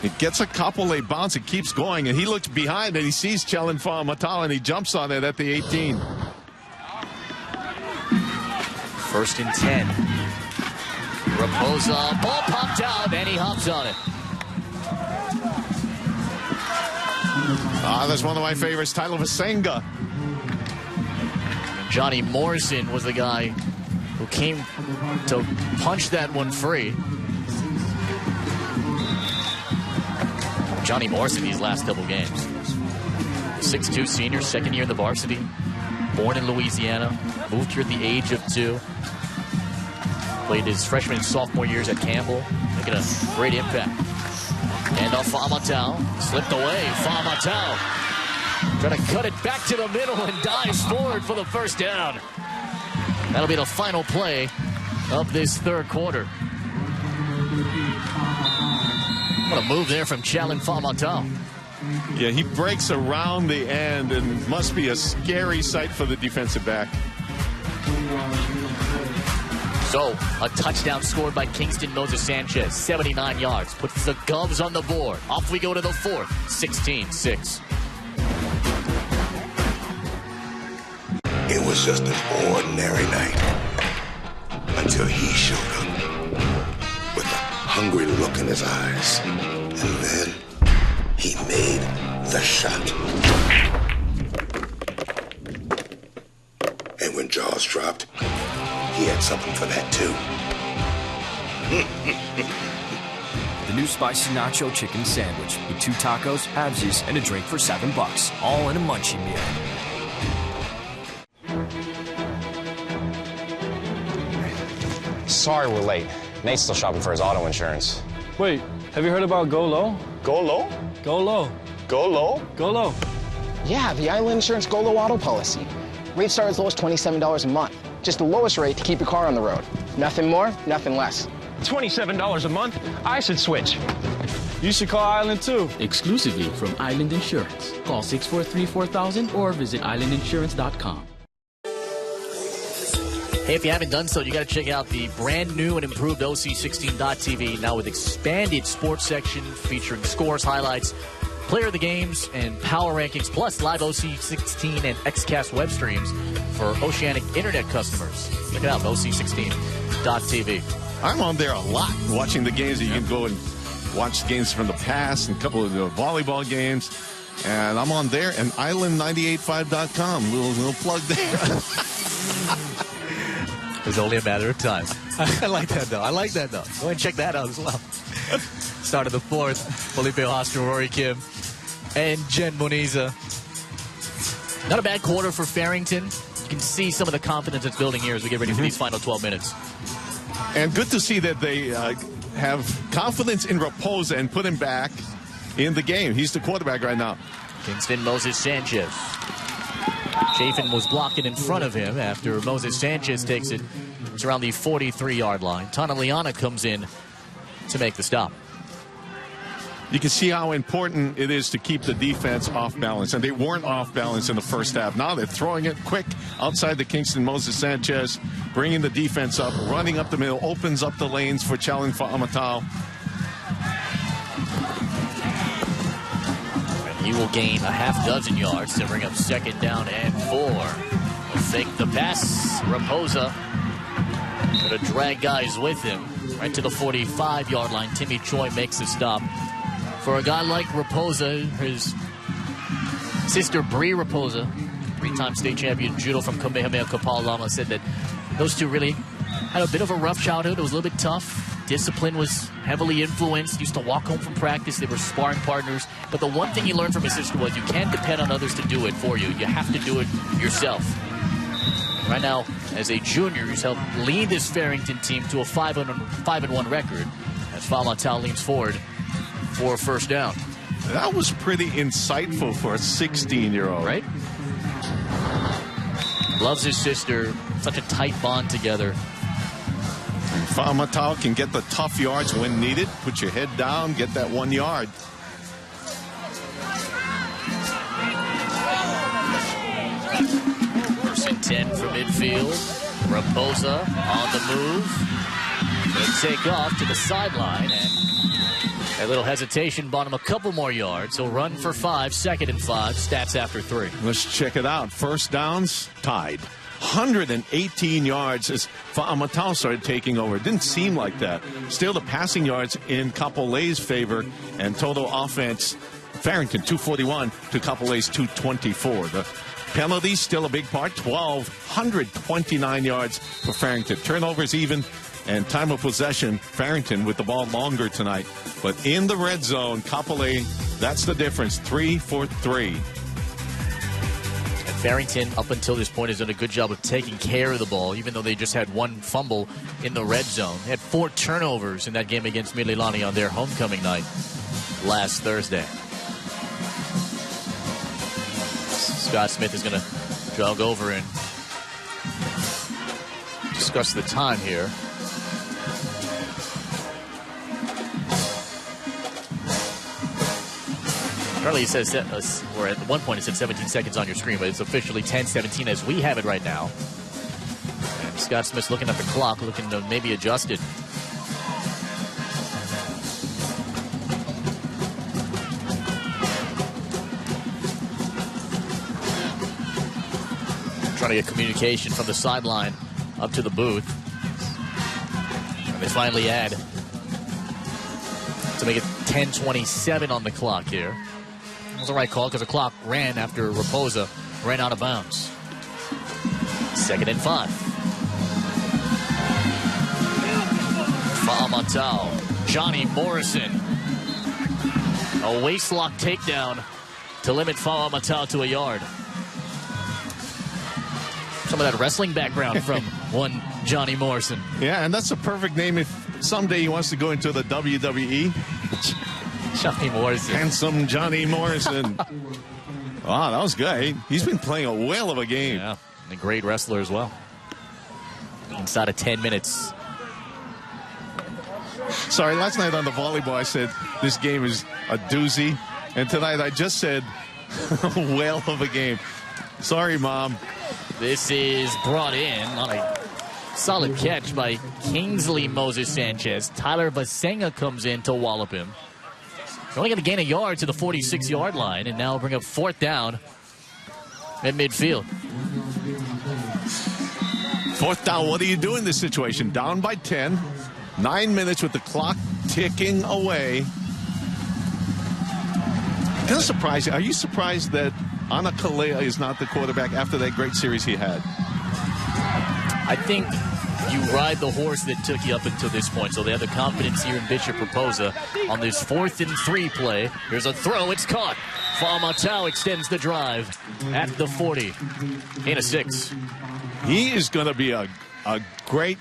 It gets a Kapolei bounce. It keeps going, and he looks behind, and he sees Jalen Fa'amatau, and he jumps on it at the 18. 1st and 10. Raposa, ball popped out, and he hops on it. That's one of my favorites, Tyler Vasenga. Johnny Morrison was the guy who came to punch that one free. Johnny Morrison these last couple games. 6'2" senior, 2nd year in the varsity. Born in Louisiana, moved here at the age of 2. Played his freshman and sophomore years at Campbell, making a great impact. And off Fa'amatau, slipped away. Fa'amatau trying to cut it back to the middle and dives forward for the first down. That'll be the final play of this third quarter. What a move there from Jalen Fa'amatau. Yeah, he breaks around the end and must be a scary sight for the defensive back. So, a touchdown scored by Kingston Moses Sanchez, 79 yards, puts the Govs on the board. Off we go to the 4th, 16-6. It was just an ordinary night until he showed up with a hungry look in his eyes. And then he made the shot. And when jaws dropped, he had something for that too. The new spicy nacho chicken sandwich with 2 tacos, halvesies, and a drink for $7, all in a munchie meal. Sorry we're late. Nate's still shopping for his auto insurance. Wait, have you heard about Go Low? Go Low? Go Low. Go Low? Go Low. Yeah, the Island Insurance Go Low auto policy. Rates start as low as $27 a month. Just the lowest rate to keep your car on the road. Nothing more, nothing less. $27 a month? I should switch. You should call Island too. Exclusively from Island Insurance. Call 643-4000 or visit islandinsurance.com. Hey, if you haven't done so, you got to check out the brand new and improved OC16.tv, now with expanded sports section featuring scores, highlights, player of the games, and power rankings, plus live OC16 and XCast web streams for Oceanic Internet customers. Check it out, OC16.tv. I'm on there a lot watching the games that you can go and watched games from the past and a couple of the volleyball games. And I'm on there and island985.com. Little plug there. It's only a matter of time. I like that, though. Go ahead and check that out as well. Start of the fourth. Felipe Hostra, Rory Kim, and Jen Muniza. Not a bad quarter for Farrington. You can see some of the confidence that's building here as we get ready for these final 12 minutes. And good to see that they have confidence in Raposa and put him back in the game. He's the quarterback right now. Kingston Moses Sanchez. Chafin was blocking in front of him after Moses Sanchez takes it. It's around the 43-yard line. Tonaliana comes in to make the stop. You can see how important it is to keep the defense off balance. And they weren't off balance in the first half. Now they're throwing it quick outside the Kingston Moses Sanchez, bringing the defense up, running up the middle, opens up the lanes for Challen Fa'amatau. He will gain a half dozen yards to bring up 2nd down and 4. He'll fake the pass. Raposa going to drag guys with him right to the 45-yard line. Timmy Choi makes the stop. For a guy like Raposa, his sister Bree Raposa, 3-time state champion judo from Kamehameha Kapalama, said that those two really had a bit of a rough childhood. It was a little bit tough. Discipline was heavily influenced. Used to walk home from practice. They were sparring partners. But the one thing he learned from his sister was you can't depend on others to do it for you. You have to do it yourself. Right now, as a junior, he's helped lead this Farrington team to a 5-1 record as Fa'amatau leans forward for a first down. That was pretty insightful for a 16-year-old. Right? Loves his sister. Such a tight bond together. Fa'amatau can get the tough yards when needed. Put your head down, get that 1 yard. First and 10 from midfield. Raposa on the move. Going to take off to the sideline, and a little hesitation bought him a couple more yards. He'll run for 5, 2nd and 5. Stats after 3. Let's check it out. First downs, tied. 118 yards as Fa'amatau started taking over. It didn't seem like that. Still the passing yards in Kapolei's favor, and total offense, Farrington 241 to Kapolei's 224. The penalties still a big part. 129 yards for Farrington. Turnovers even, and time of possession, Farrington with the ball longer tonight. But in the red zone, Kapolei, that's the difference. 3 for 3. Farrington, up until this point, has done a good job of taking care of the ball, even though they just had 1 fumble in the red zone. They had 4 turnovers in that game against Mililani on their homecoming night last Thursday. Scott Smith is going to jog over and discuss the time here. Apparently it says, or at one point it said 17 seconds on your screen, but it's officially 10:17 as we have it right now. And Scott Smith's looking at the clock, looking to maybe adjust it. Trying to get communication from the sideline up to the booth. And they finally add to make it 10:27 on the clock here. It was the right call because the clock ran after Raposa ran out of bounds. 2nd and 5. Fa'amatau. Johnny Morrison. A waistlock takedown to limit Fa'amatau to a yard. Some of that wrestling background from one Johnny Morrison. Yeah, and that's a perfect name if someday he wants to go into the WWE. Johnny Morrison. Handsome Johnny Morrison. Wow, that was good. He's been playing a whale of a game. Yeah, and a great wrestler as well. Inside of 10 minutes. Sorry, last night on the volleyball I said this game is a doozy. And tonight I just said whale of a game. Sorry, Mom. This is brought in on a solid catch by Kingsley Moses Sanchez. Tyler Basenga comes in to wallop him. They're only going to gain a yard to the 46-yard line, and now bring up 4th down at midfield. 4th down, what do you do in this situation? Down by 10, 9 minutes with the clock ticking away. Kind of surprising. Are you surprised that Ana Kalea is not the quarterback after that great series he had? I think you ride the horse that took you up until this point. So they have the confidence here in Bishop Raposa on this 4th and 3 play. Here's a throw. It's caught. Fa'amatau extends the drive at the 40. Gain of 6. He is going to be a great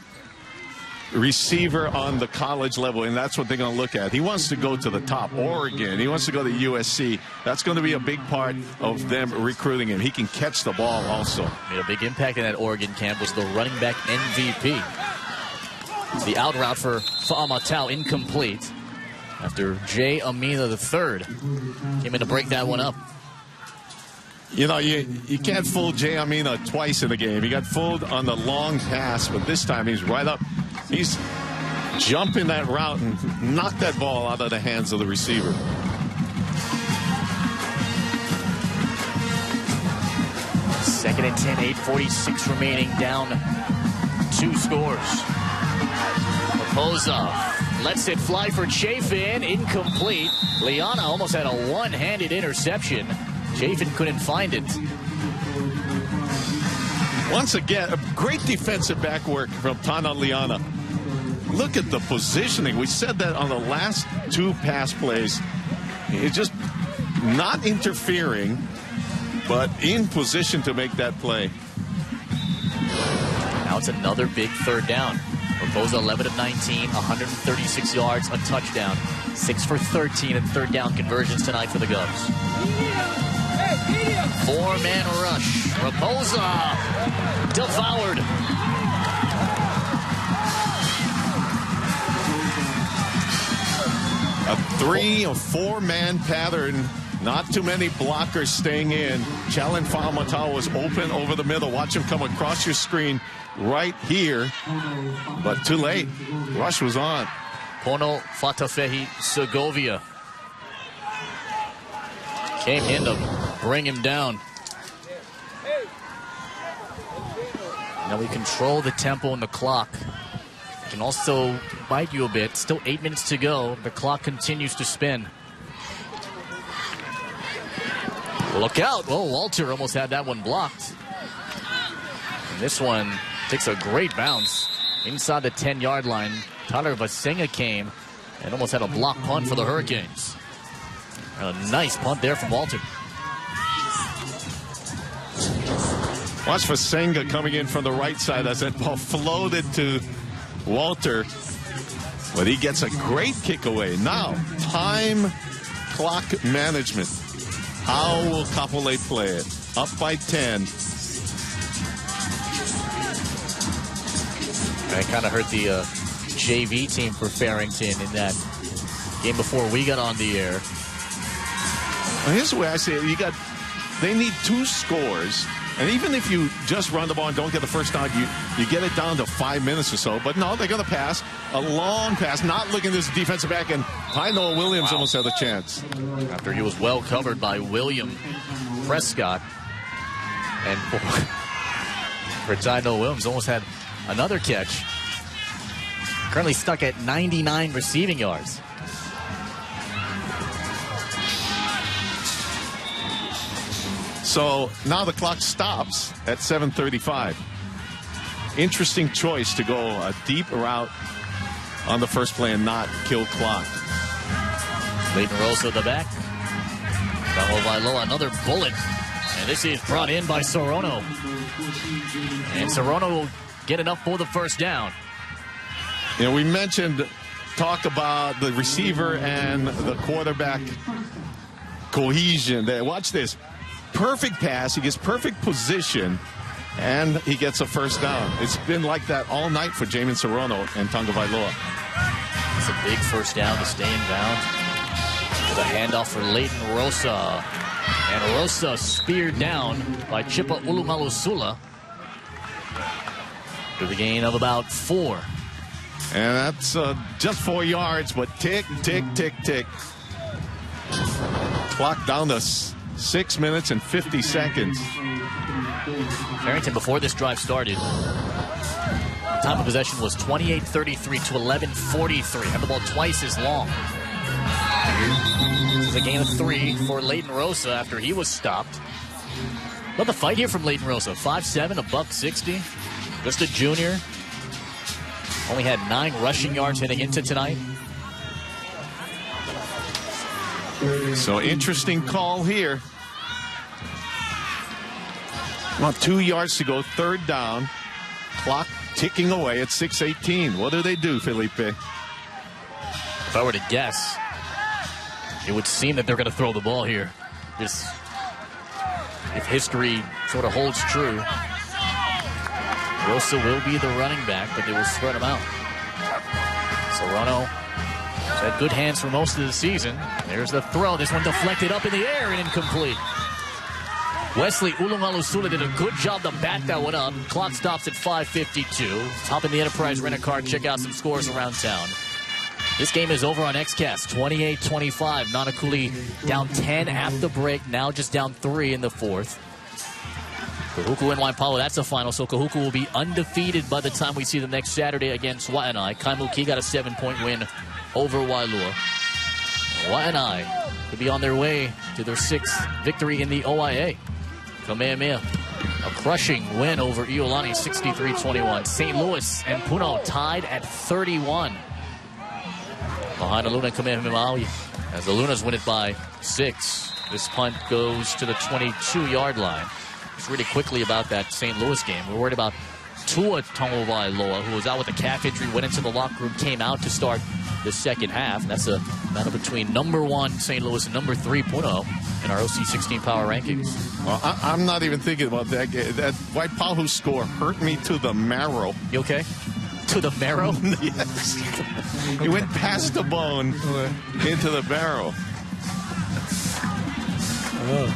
receiver on the college level, and that's what they're going to look at. He wants to go to the top. Oregon. He wants to go to USC. That's going to be a big part of them recruiting him. He can catch the ball also. Made a big impact in that Oregon camp. Was the running back MVP. The out route for Fa'amatau incomplete after Jay Amina III came in to break that one up. You know, you can't fool Jay Amina twice in the game. He got fooled on the long pass, but this time he's right up. He's jumping that route and knocked that ball out of the hands of the receiver. Second and 10, 8:46 remaining, down 2 scores. Raposa lets it fly for Chafin, incomplete. Liana almost had a one-handed interception. Chafin couldn't find it. Once again, a great defensive back work from Tana Liana. Look at the positioning. We said that on the last 2 pass plays. It's just not interfering, but in position to make that play. Now it's another big 3rd down. Raposa 11 of 19, 136 yards, a touchdown. 6 for 13 and 3rd down conversions tonight for the Govs. 4-man rush. Raposa devoured. A 3 or 4-man pattern. Not too many blockers staying in. Challen Fa'amatau was open over the middle. Watch him come across your screen right here. But too late. Rush was on. Pono Fatafehi Segovia came in to bring him down. Now we control the tempo and the clock. Can also bite you a bit. Still 8 minutes to go. The clock continues to spin. Look out. Oh, Walter almost had that one blocked. And this one takes a great bounce inside the 10-yard line. Tyler Vasenga came and almost had a block punt for the Hurricanes. A nice punt there from Walter. Watch Vasenga coming in from the right side as that ball floated to Walter. But he gets a great kick away. Now, time clock management. How will Kapolei play it? Up by 10. I kind of hurt the JV team for Farrington in that game before we got on the air. Well, here's the way I see it. They need 2 scores. And even if you just run the ball and don't get the first down, you get it down to 5 minutes or so. But no, they're going to pass. A long pass. Not looking at this defensive back. And Tynoa Williams almost had a chance. After he was well covered by William Prescott. And for Tynoa Williams, almost had another catch. Currently stuck at 99 receiving yards. So now the clock stops at 7:35. Interesting choice to go a deep route on the first play and not kill clock. Leighton Rosa the back. Tagovailoa, another bullet. And this is brought in by Sorono. And Sorono will get enough for the first down. You know, we mentioned, talk about the receiver and the quarterback cohesion there. Watch this. Perfect pass. He gets perfect position, and he gets a first down. It's been like that all night for Jamin Sorono and Tagovailoa. It's a big first down to stay in bounds. The handoff for Leighton Rosa. And Rosa speared down by Chipa Ulumalusula. To the gain of about 4. And that's just 4 yards, but tick, tick, tick, tick. Clock down to 6 minutes and 50 seconds. Farrington, before this drive started, time of possession was 28:33 to 11:43. Had the ball twice as long. This is a gain of 3 for Leighton Rosa after he was stopped. Love the fight here from Leighton Rosa. 5'7", $160. Just a junior. Only had 9 rushing yards heading into tonight. So interesting call here. About 2 yards to go, third down. Clock ticking away at 6:18. What do they do, Felipe? If I were to guess, it would seem that they're going to throw the ball here. Just if history sort of holds true, Rosa will be the running back, but they will spread him out. Serrano has had good hands for most of the season. There's the throw. This one deflected up in the air and incomplete. Wesley Ulungalusula did a good job to bat that one up. Clock stops at 5:52. Top in the Enterprise Rent-A-Car. Check out some scores around town. This game is over on XCast, 28-25. Nanakuli down 10 at the break, now just down 3 in the fourth. Kahuku and Waipahu, that's the final, so Kahuku will be undefeated by the time we see them next Saturday against Waianae. Kaimuki got a 7-point win over Wailua. Waianae could be on their way to their 6th victory in the OIA. Kamehameha, a crushing win over Iolani, 63-21. St. Louis and Puno tied at 31. Behind the Luna and Kamehameha as the Lunas win it by 6. This punt goes to the 22-yard line. Just really quickly about that St. Louis game. We're worried about Tua Tagovailoa, who was out with a calf injury, went into the locker room, came out to start the second half. That's a battle between number 1 St. Louis and number 3 Puno in our OC 16 power rankings. Well, I'm not even thinking about that. That Waipahu score hurt me to the marrow. You okay? To the marrow? Yes. He went past the bone into the marrow. Well,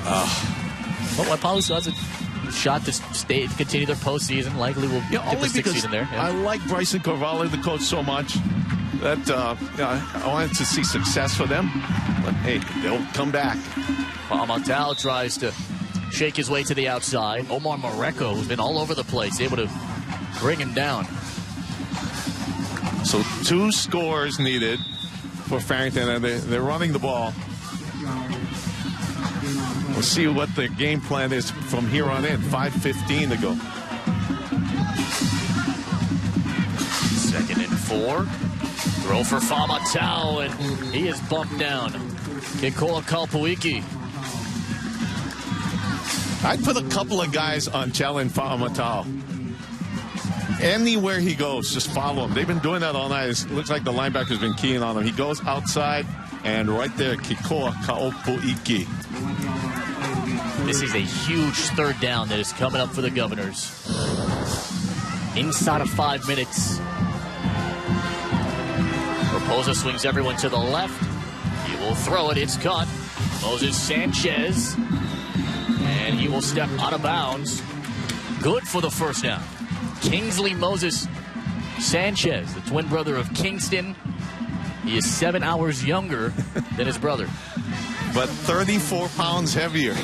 Waipahu still has a shot to continue their postseason. Likely will get the 6th seed in there. Yeah. I like Bryson Corvalli, the coach, so much that I wanted to see success for them. But hey, they'll come back. Fa'amatau tries to shake his way to the outside. Omar Mareko, who's been all over the place, able to bring him down. So 2 scores needed for Farrington, and they're running the ball. We'll see what the game plan is from here on in. 5:15 to go. 2nd and 4. Throw for Fa'amatau, and he is bumped down. Kekoa Kaupuiki. I'd put a couple of guys on Chelin Fa'amatau. Anywhere he goes, just follow him. They've been doing that all night. It looks like the linebacker's been keying on him. He goes outside, and right there, Kekoa Kaupuiki. This is a huge 3rd down that is coming up for the Governors. Inside of 5 minutes. Raposa swings everyone to the left. He will throw it. It's caught. Moses Sanchez. And he will step out of bounds. Good for the first down. Kingsley Moses Sanchez, the twin brother of Kingston. He is 7 hours younger than his brother. But 34 pounds heavier.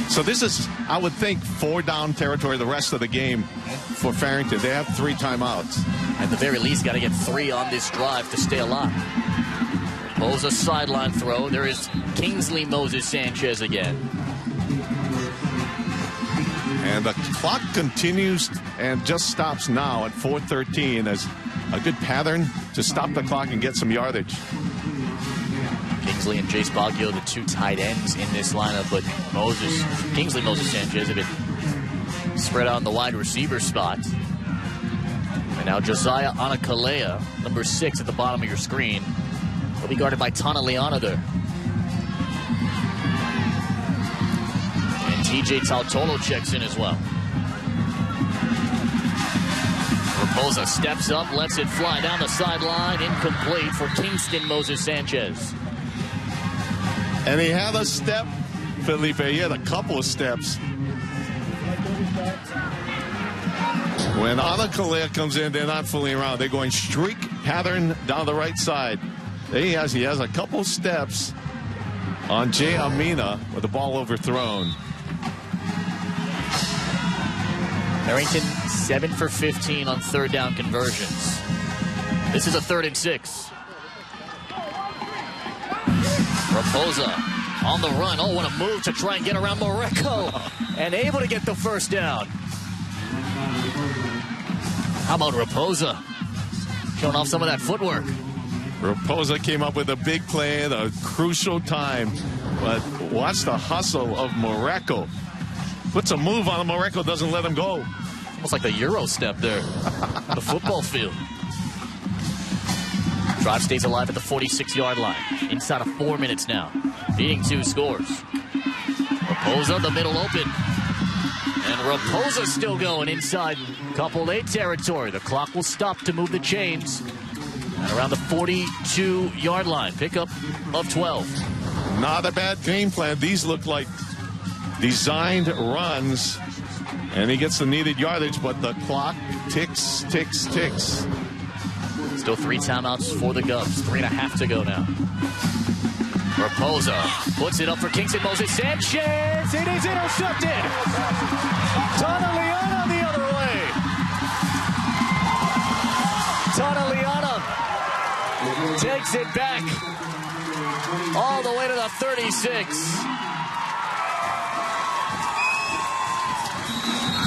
So this is, I would think, 4-down territory the rest of the game for Farrington. They have 3 timeouts. At the very least, got to get 3 on this drive to stay alive. Pose a sideline throw. There is Kingsley Moses Sanchez again. And the clock continues and just stops now at 4:13 as a good pattern to stop the clock and get some yardage. Kingsley and Jace Baggio, the 2 tight ends in this lineup, but Kingsley Moses Sanchez have been spread out in the wide receiver spot. And now Josiah Anakalea, number 6 at the bottom of your screen, will be guarded by Tana Liana there. And TJ Tautolo checks in as well. Raposa steps up, lets it fly down the sideline, incomplete for Kingston Moses Sanchez. And he had a step, Felipe. He had a couple of steps. When Anakalea comes in, they're not fooling around. They're going streak pattern down the right side. He has a couple steps on Jay Amina with the ball overthrown. Farrington 7 for 15 on 3rd down conversions. This is a 3rd and 6. Raposa on the run. Oh, what a move to try and get around Mareko. And able to get the first down. How about Raposa? Showing off some of that footwork. Raposa came up with a big play at a crucial time. But watch the hustle of Mareko. Puts a move on him. Mareko doesn't let him go. Almost like the Euro step there on the football field. Drive stays alive at the 46-yard line. Inside of 4 minutes now. Beating 2 scores. Raposa, the middle open. And Raposa still going inside Kapolei territory. The clock will stop to move the chains. And around the 42-yard line. Pickup of 12. Not a bad game plan. These look like designed runs. And he gets the needed yardage, but the clock ticks, ticks, ticks. Still 3 timeouts for the Govs. 3.5 to go now. Raposa puts it up for Kingston Moses Sanchez. It is intercepted. Tonaliana the other way. Tonaliana takes it back all the way to the 36.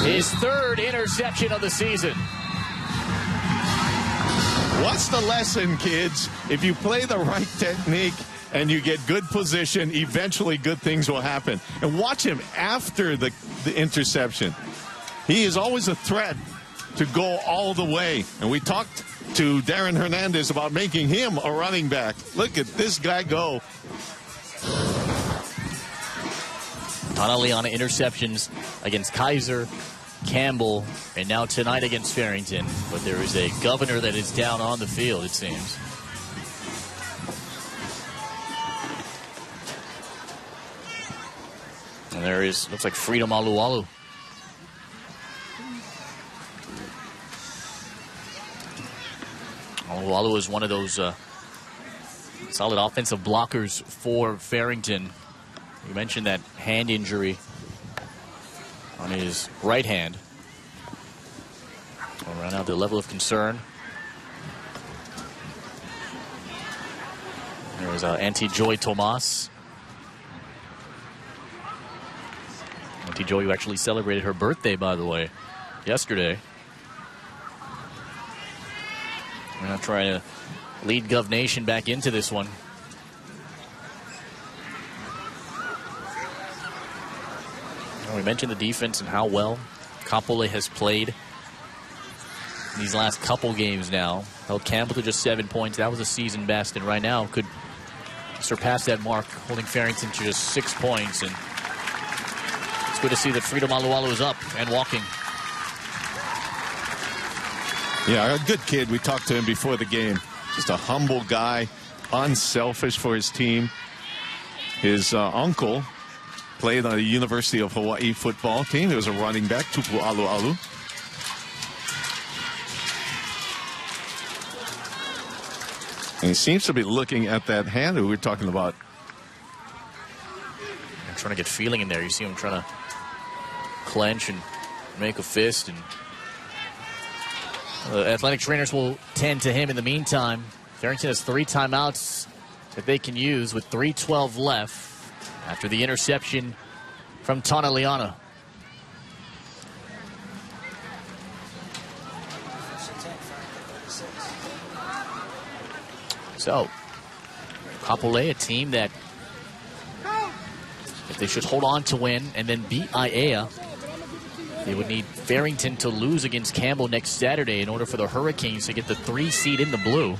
His 3rd interception of the season. What's the lesson, kids? If you play the right technique and you get good position, eventually good things will happen. And watch him after the interception. He is always a threat to go all the way. And we talked to Darren Hernandez about making him a running back. Look at this guy go. Tonaliana interceptions against Kaiser, Campbell, and now tonight against Farrington. But there is a Governor that is down on the field, it seems. And there is, looks like Freedom Alualu. Alualu is one of those solid offensive blockers for Farrington. You mentioned that hand injury on his right hand. Right now, the level of concern. There's Auntie Joy Tomas. Auntie Joy, who actually celebrated her birthday, by the way, yesterday. We're not trying to lead Gov Nation back into this one. We mentioned the defense and how well Kapolei has played in these last couple games now. Held Campbell to just 7 points. That was a season best, and right now could surpass that mark, holding Farrington to just 6 points. And it's good to see that Freedom Alualu is up and walking. Yeah, a good kid. We talked to him before the game. Just a humble guy, unselfish for his team. His uncle played on the University of Hawaii football team. He was a running back, Tupu Alualu. And he seems to be looking at that hand that we were talking about. I'm trying to get feeling in there. You see him trying to clench and make a fist. And athletic trainers will tend to him in the meantime. Farrington has 3 timeouts that they can use with 3:12 left after the interception from Tonaliana. So, Kapolei, a team that, if they should hold on to win and then beat Aiea, they would need Farrington to lose against Campbell next Saturday in order for the Hurricanes to get the 3 seed in the blue.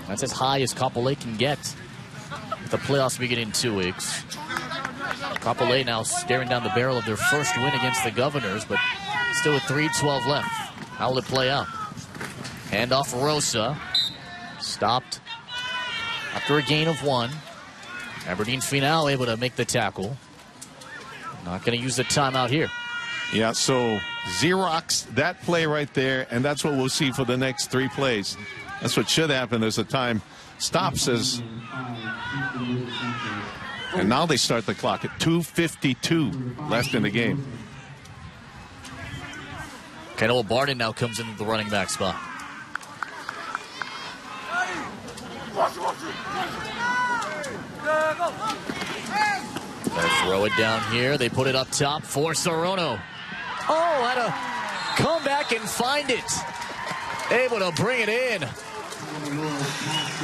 That's as high as Kapolei can get. The playoffs begin in 2 weeks. Kapolei now staring down the barrel of their first win against the Governors, but still with 3:12 left. How will it play out? Handoff Rosa. Stopped after a gain of 1. Aberdeen Finau able to make the tackle. Not going to use the timeout here. Yeah, so Xerox that play right there, and that's what we'll see for the next 3 plays. That's what should happen as the time stops. And now they start the clock at 2:52 left in the game. Kenoa Barden now comes into the running back spot. Throw it down here. They put it up top for Sorono. Oh, had to come back and find it. Able to bring it in.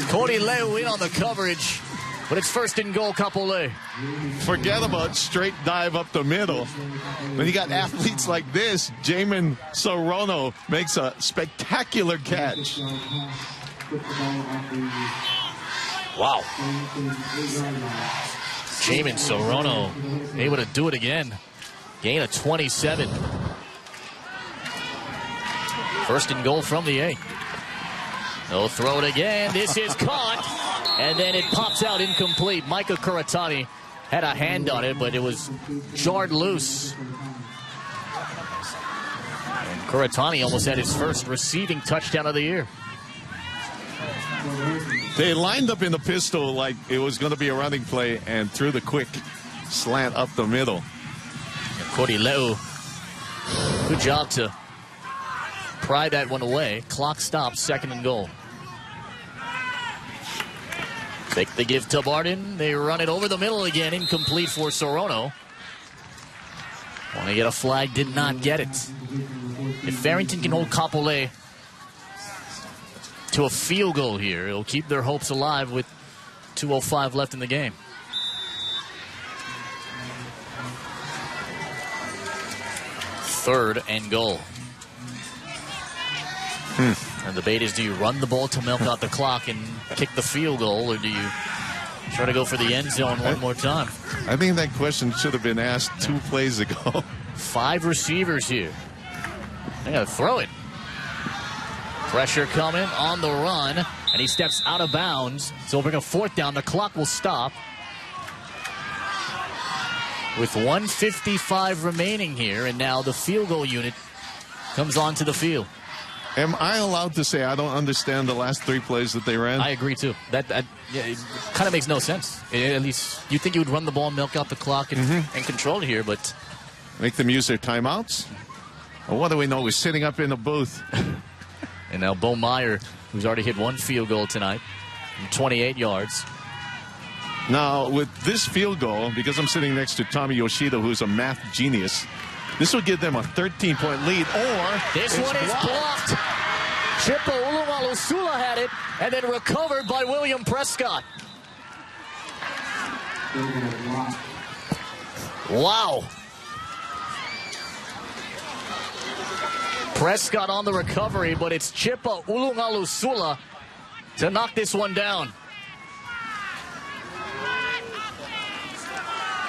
Cody Leu in on the coverage. But it's first and goal, Kapolei. Forget about straight dive up the middle. When you got athletes like this, Jamin Sorono makes a spectacular catch. Wow. Jamin Sorono able to do it again. Gain of 27. First and goal from the 8. They'll throw it again. This is caught. And then it pops out incomplete. Micah Kuratani had a hand on it, but it was jarred loose. And Kuratani almost had his first receiving touchdown of the year. They lined up in the pistol like it was going to be a running play and threw the quick slant up the middle. And Cody Leu, good job to pry that one away. Clock stops, second and goal. Take the give to Barden. They run it over the middle again. Incomplete for Sorono. Want to get a flag, did not get it. If Farrington can hold Kapolei to a field goal here, it'll keep their hopes alive with 2:05 left in the game. Third and goal. And the debate is, do you run the ball to milk out the clock and kick the field goal, or do you try to go for the end zone one more time? I think that question should have been asked 2 plays ago. 5 receivers here. They got to throw it. Pressure coming on the run, and he steps out of bounds. So we'll bring a 4th down. The clock will stop with 1:55 remaining here, and now the field goal unit comes onto the field. Am I allowed to say I don't understand the last 3 plays that they ran? I agree, too. That it kind of makes no sense. At least you think you would run the ball, milk out the clock, and control it here, but... Make them use their timeouts? Well, what do we know? We're sitting up in the booth. And now Bo Meyer, who's already hit 1 field goal tonight from 28 yards. Now, with this field goal, because I'm sitting next to Tommy Yoshida, who's a math genius, this will give them a 13-point lead, or... This one is blocked. Chipo Ulumalusula had it, and then recovered by William Prescott. Wow. Prescott on the recovery, but it's Chipo Ulumalusula to knock this one down.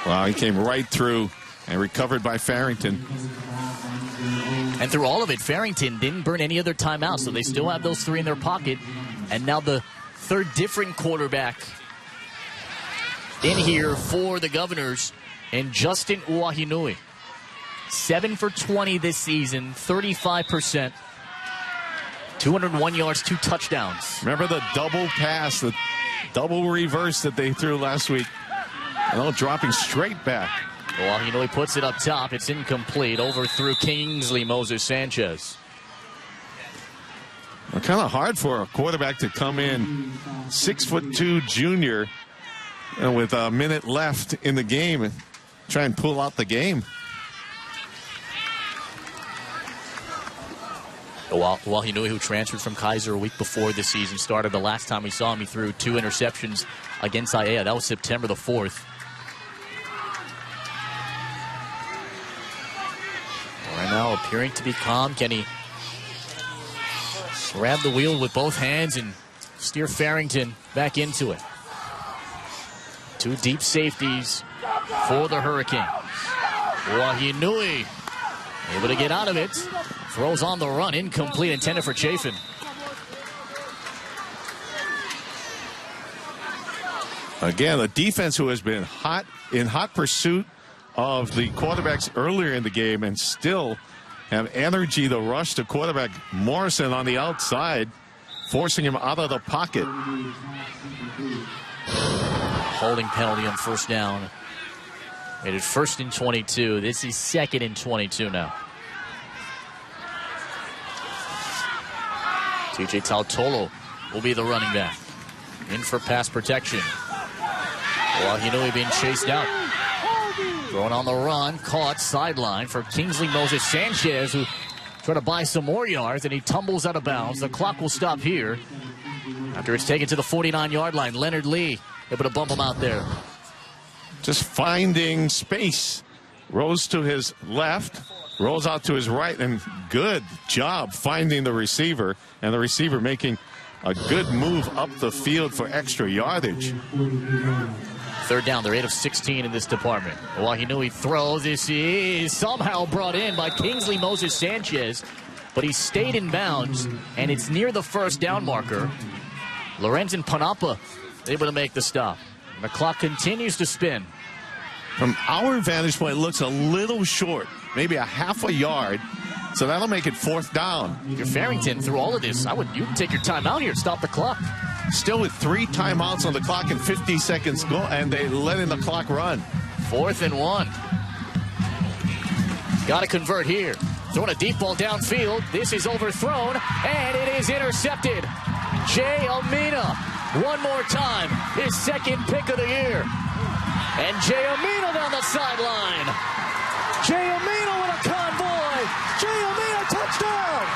Wow, he came right through and recovered by Farrington. And through all of it, Farrington didn't burn any other timeouts, so they still have those 3 in their pocket. And now the third different quarterback in here for the Governors, and Justin Uahinui. 7 for 20 this season, 35%, 201 yards, 2 touchdowns. Remember the double pass, the double reverse that they threw last week? Dropping straight back. Uahinui puts it up top. It's incomplete. Overthrew Kingsley Moses-Sanchez. Kind of hard for a quarterback to come in, 6'2" junior, and with a minute left in the game, and try and pull out the game. Uahinui, who transferred from Kaiser a week before the season started. The last time we saw him, he threw 2 interceptions against Aiea. That was September the 4th. Right now, appearing to be calm. Can he grab the wheel with both hands and steer Farrington back into it? 2 deep safeties for the Hurricanes. Uahinui able to get out of it. Throws on the run, incomplete, intended for Chafin. Again, a defense who has been in hot pursuit of the quarterbacks earlier in the game and still have energy to rush the quarterback Morrison on the outside, forcing him out of the pocket. Holding penalty on first down. It is 1st and 22. This is 2nd and 22 now. TJ Tautolo will be the running back. In for pass protection. Uahinui being chased out. Throwing on the run, caught sideline for Kingsley Moses Sanchez, who tried to buy some more yards, and he tumbles out of bounds. The clock will stop here after it's taken to the 49-yard line. Leonard Lee able to bump him out there. Just finding space. Rose to his left, rolls out to his right, and good job finding the receiver, and the receiver making a good move up the field for extra yardage. Third down, they're 8 of 16 in this department. Wahinui throws. This is somehow brought in by Kingsley Moses Sanchez, but he stayed in bounds, and it's near the first down marker. Lorenzen Panapa able to make the stop. The clock continues to spin. From our vantage point, it looks a little short, maybe a half a yard. So that'll make it fourth down. If you're Farrington, through all of this, you can take your time out here, stop the clock. Still with 3 timeouts on the clock and 50 seconds go, and they letting the clock run. 4th and 1. Got to convert here. Throwing a deep ball downfield. This is overthrown, and it is intercepted. Jay Amina, one more time, his second pick of the year. And Jay Amina down the sideline. Jay Amina with a convoy. Jay Amina, touchdown.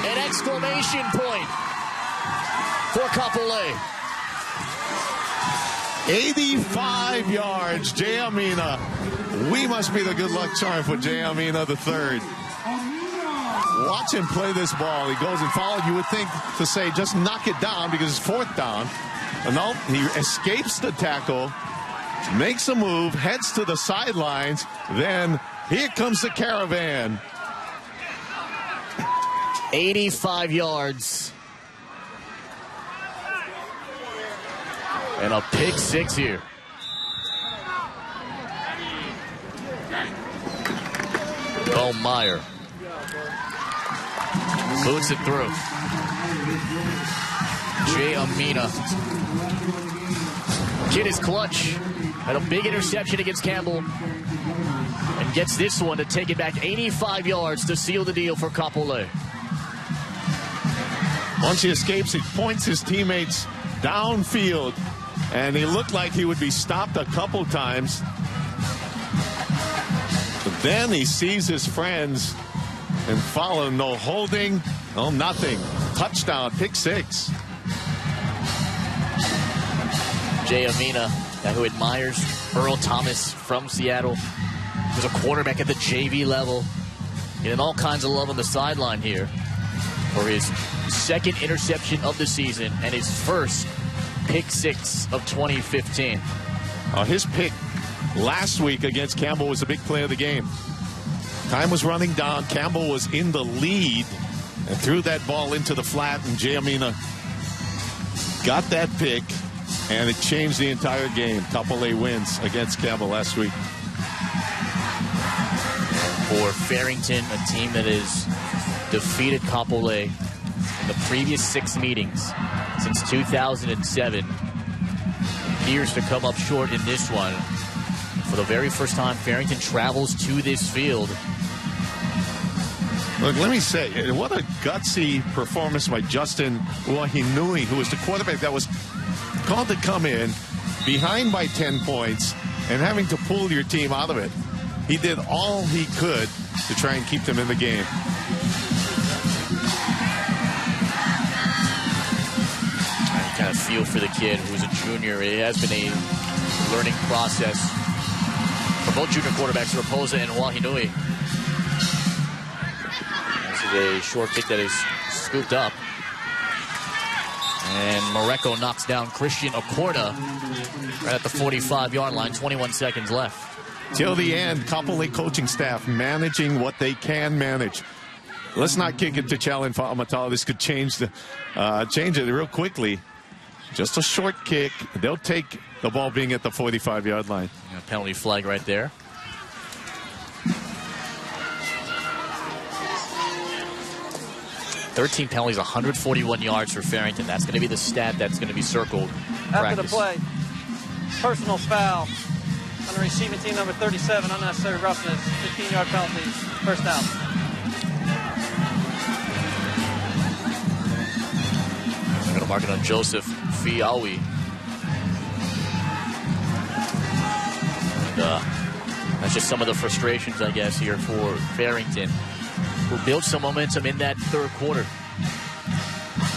An exclamation point for Kapolei. 85 yards, Jay Amina. We must be the good luck charm for Jay Amina III. Watch him play this ball. He goes and follows. You would think to say, just knock it down because it's fourth down. And no, he escapes the tackle, makes a move, heads to the sidelines. Then here comes the caravan. 85 yards. And a pick 6 here. Bo Meyer boots it through. Jay Amina. Kid is clutch. Had a big interception against Campbell. And gets this one to take it back 85 yards to seal the deal for Kapolei. Once he escapes, he points his teammates downfield. And he looked like he would be stopped a couple times. But then he sees his friends and follow. No holding, no nothing. Touchdown, pick 6. Jay Amina, guy who admires Earl Thomas from Seattle. He was a quarterback at the JV level. Getting all kinds of love on the sideline here for his second interception of the season and his first pick 6 of 2015. His pick last week against Campbell was a big play of the game. Time was running down. Campbell was in the lead and threw that ball into the flat, and Jay Amina got that pick, and it changed the entire game. Kapolei wins against Campbell last week. For Farrington, a team that has defeated Kapolei in the previous 6 meetings since 2007, appears to come up short in this one. For the very first time, Farrington travels to this field. Look, let me say, what a gutsy performance by Justin Wahinui, who was the quarterback that was called to come in behind by 10 points and having to pull your team out of it. He did all he could to try and keep them in the game. Kind of feel for the kid who's a junior. It has been a learning process for both junior quarterbacks, Raposa and Wahinui. This is a short kick that is scooped up. And Mareko knocks down Christian Acorda right at the 45-yard line, 21 seconds left. Till the end, Kapolei coaching staff managing what they can manage. Let's not kick it to Chalin Fa'amatala. This could change it real quickly. Just a short kick. They'll take the ball being at the 45-yard line. Yeah, penalty flag right there. $13 penalties, 141 yards for Farrington. That's going to be the stat that's going to be circled. After the play, personal foul. on the receiving team, number 37, unnecessary roughness, 15-yard penalty, first down. They're going to mark it on Joseph Fiawi. And that's just some of the frustrations, I guess, here for Farrington, who built some momentum in that third quarter.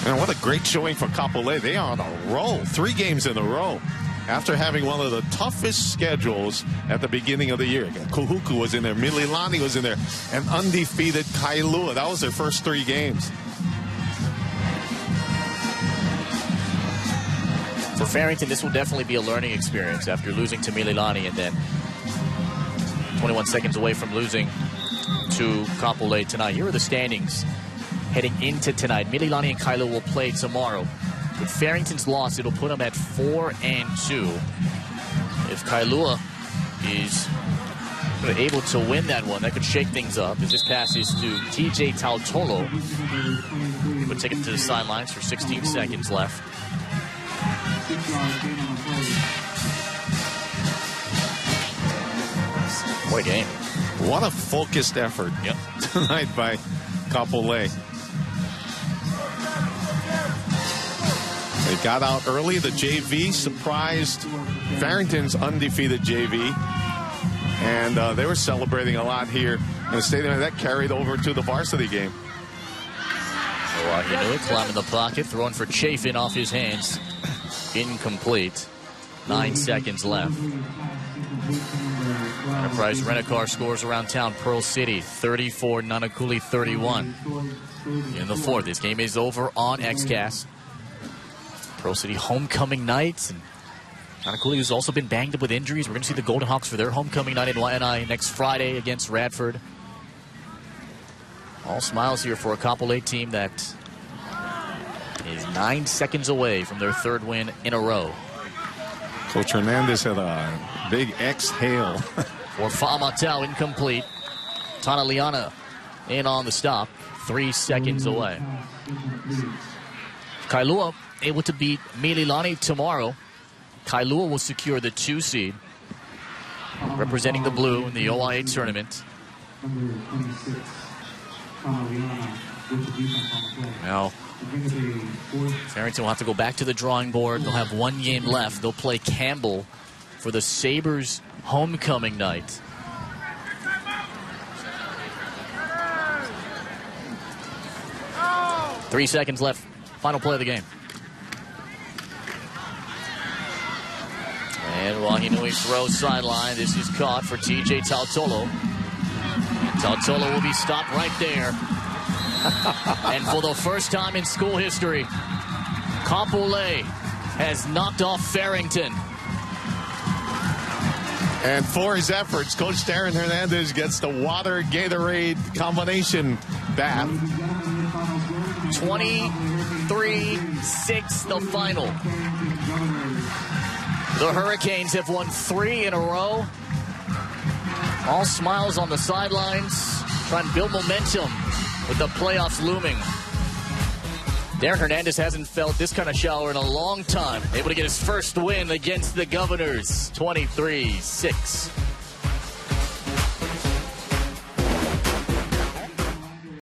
And what a great showing for Kapolei. They are on a roll, 3 games in a row. After having one of the toughest schedules at the beginning of the year. Kahuku was in there, Mililani was in there, and undefeated Kailua. That was their first 3 games. For Farrington, this will definitely be a learning experience after losing to Mililani and then 21 seconds away from losing to Kapolei tonight. Here are the standings heading into tonight. Mililani and Kailua will play tomorrow. With Farrington's loss, it'll put them at 4-2. If Kailua is able to win that one, that could shake things up as this passes to TJ Tautolo. We'll take it to the sidelines for 16 seconds left. What a game. What a focused effort tonight by Kapolei. They got out early. The JV surprised Farrington's undefeated JV. And they were celebrating a lot here in the stadium. And that carried over to the varsity game. Wahinui climbing the pocket, throwing for Chafin off his hands. Incomplete. 9 seconds left. Enterprise Rent-A-Car scores around town. Pearl City 34, Nanakuli 31. In the fourth, this game is over on XCast. Pearl City homecoming night. And Nanakuli has also been banged up with injuries. We're going to see the Golden Hawks for their homecoming night in Waianae next Friday against Radford. All smiles here for a Kapolei team that is 9 seconds away from their 3rd win in a row. Coach Hernandez had a big exhale. For Fa'amatau, incomplete. Tanaliana in on the stop. 3 seconds away. Kailua able to beat Mililani tomorrow. Kailua will secure the 2 seed, representing the blue in the OIA tournament. Now, Farrington will have to go back to the drawing board. They'll have 1 game left. They'll play Campbell for the Sabres homecoming night. Three seconds left. Final play of the game. And Wahinui throws sideline. This is caught for TJ Tautolo. Tautolo will be stopped right there. And for the first time in school history, Kapolei has knocked off Farrington. And for his efforts, Coach Darren Hernandez gets the water Gatorade combination bath. 23-6 the final. The Hurricanes have won 3 in a row. All smiles on the sidelines, trying to build momentum with the playoffs looming. Darren Hernandez hasn't felt this kind of shower in a long time. Able to get his first win against the Governors, 23-6.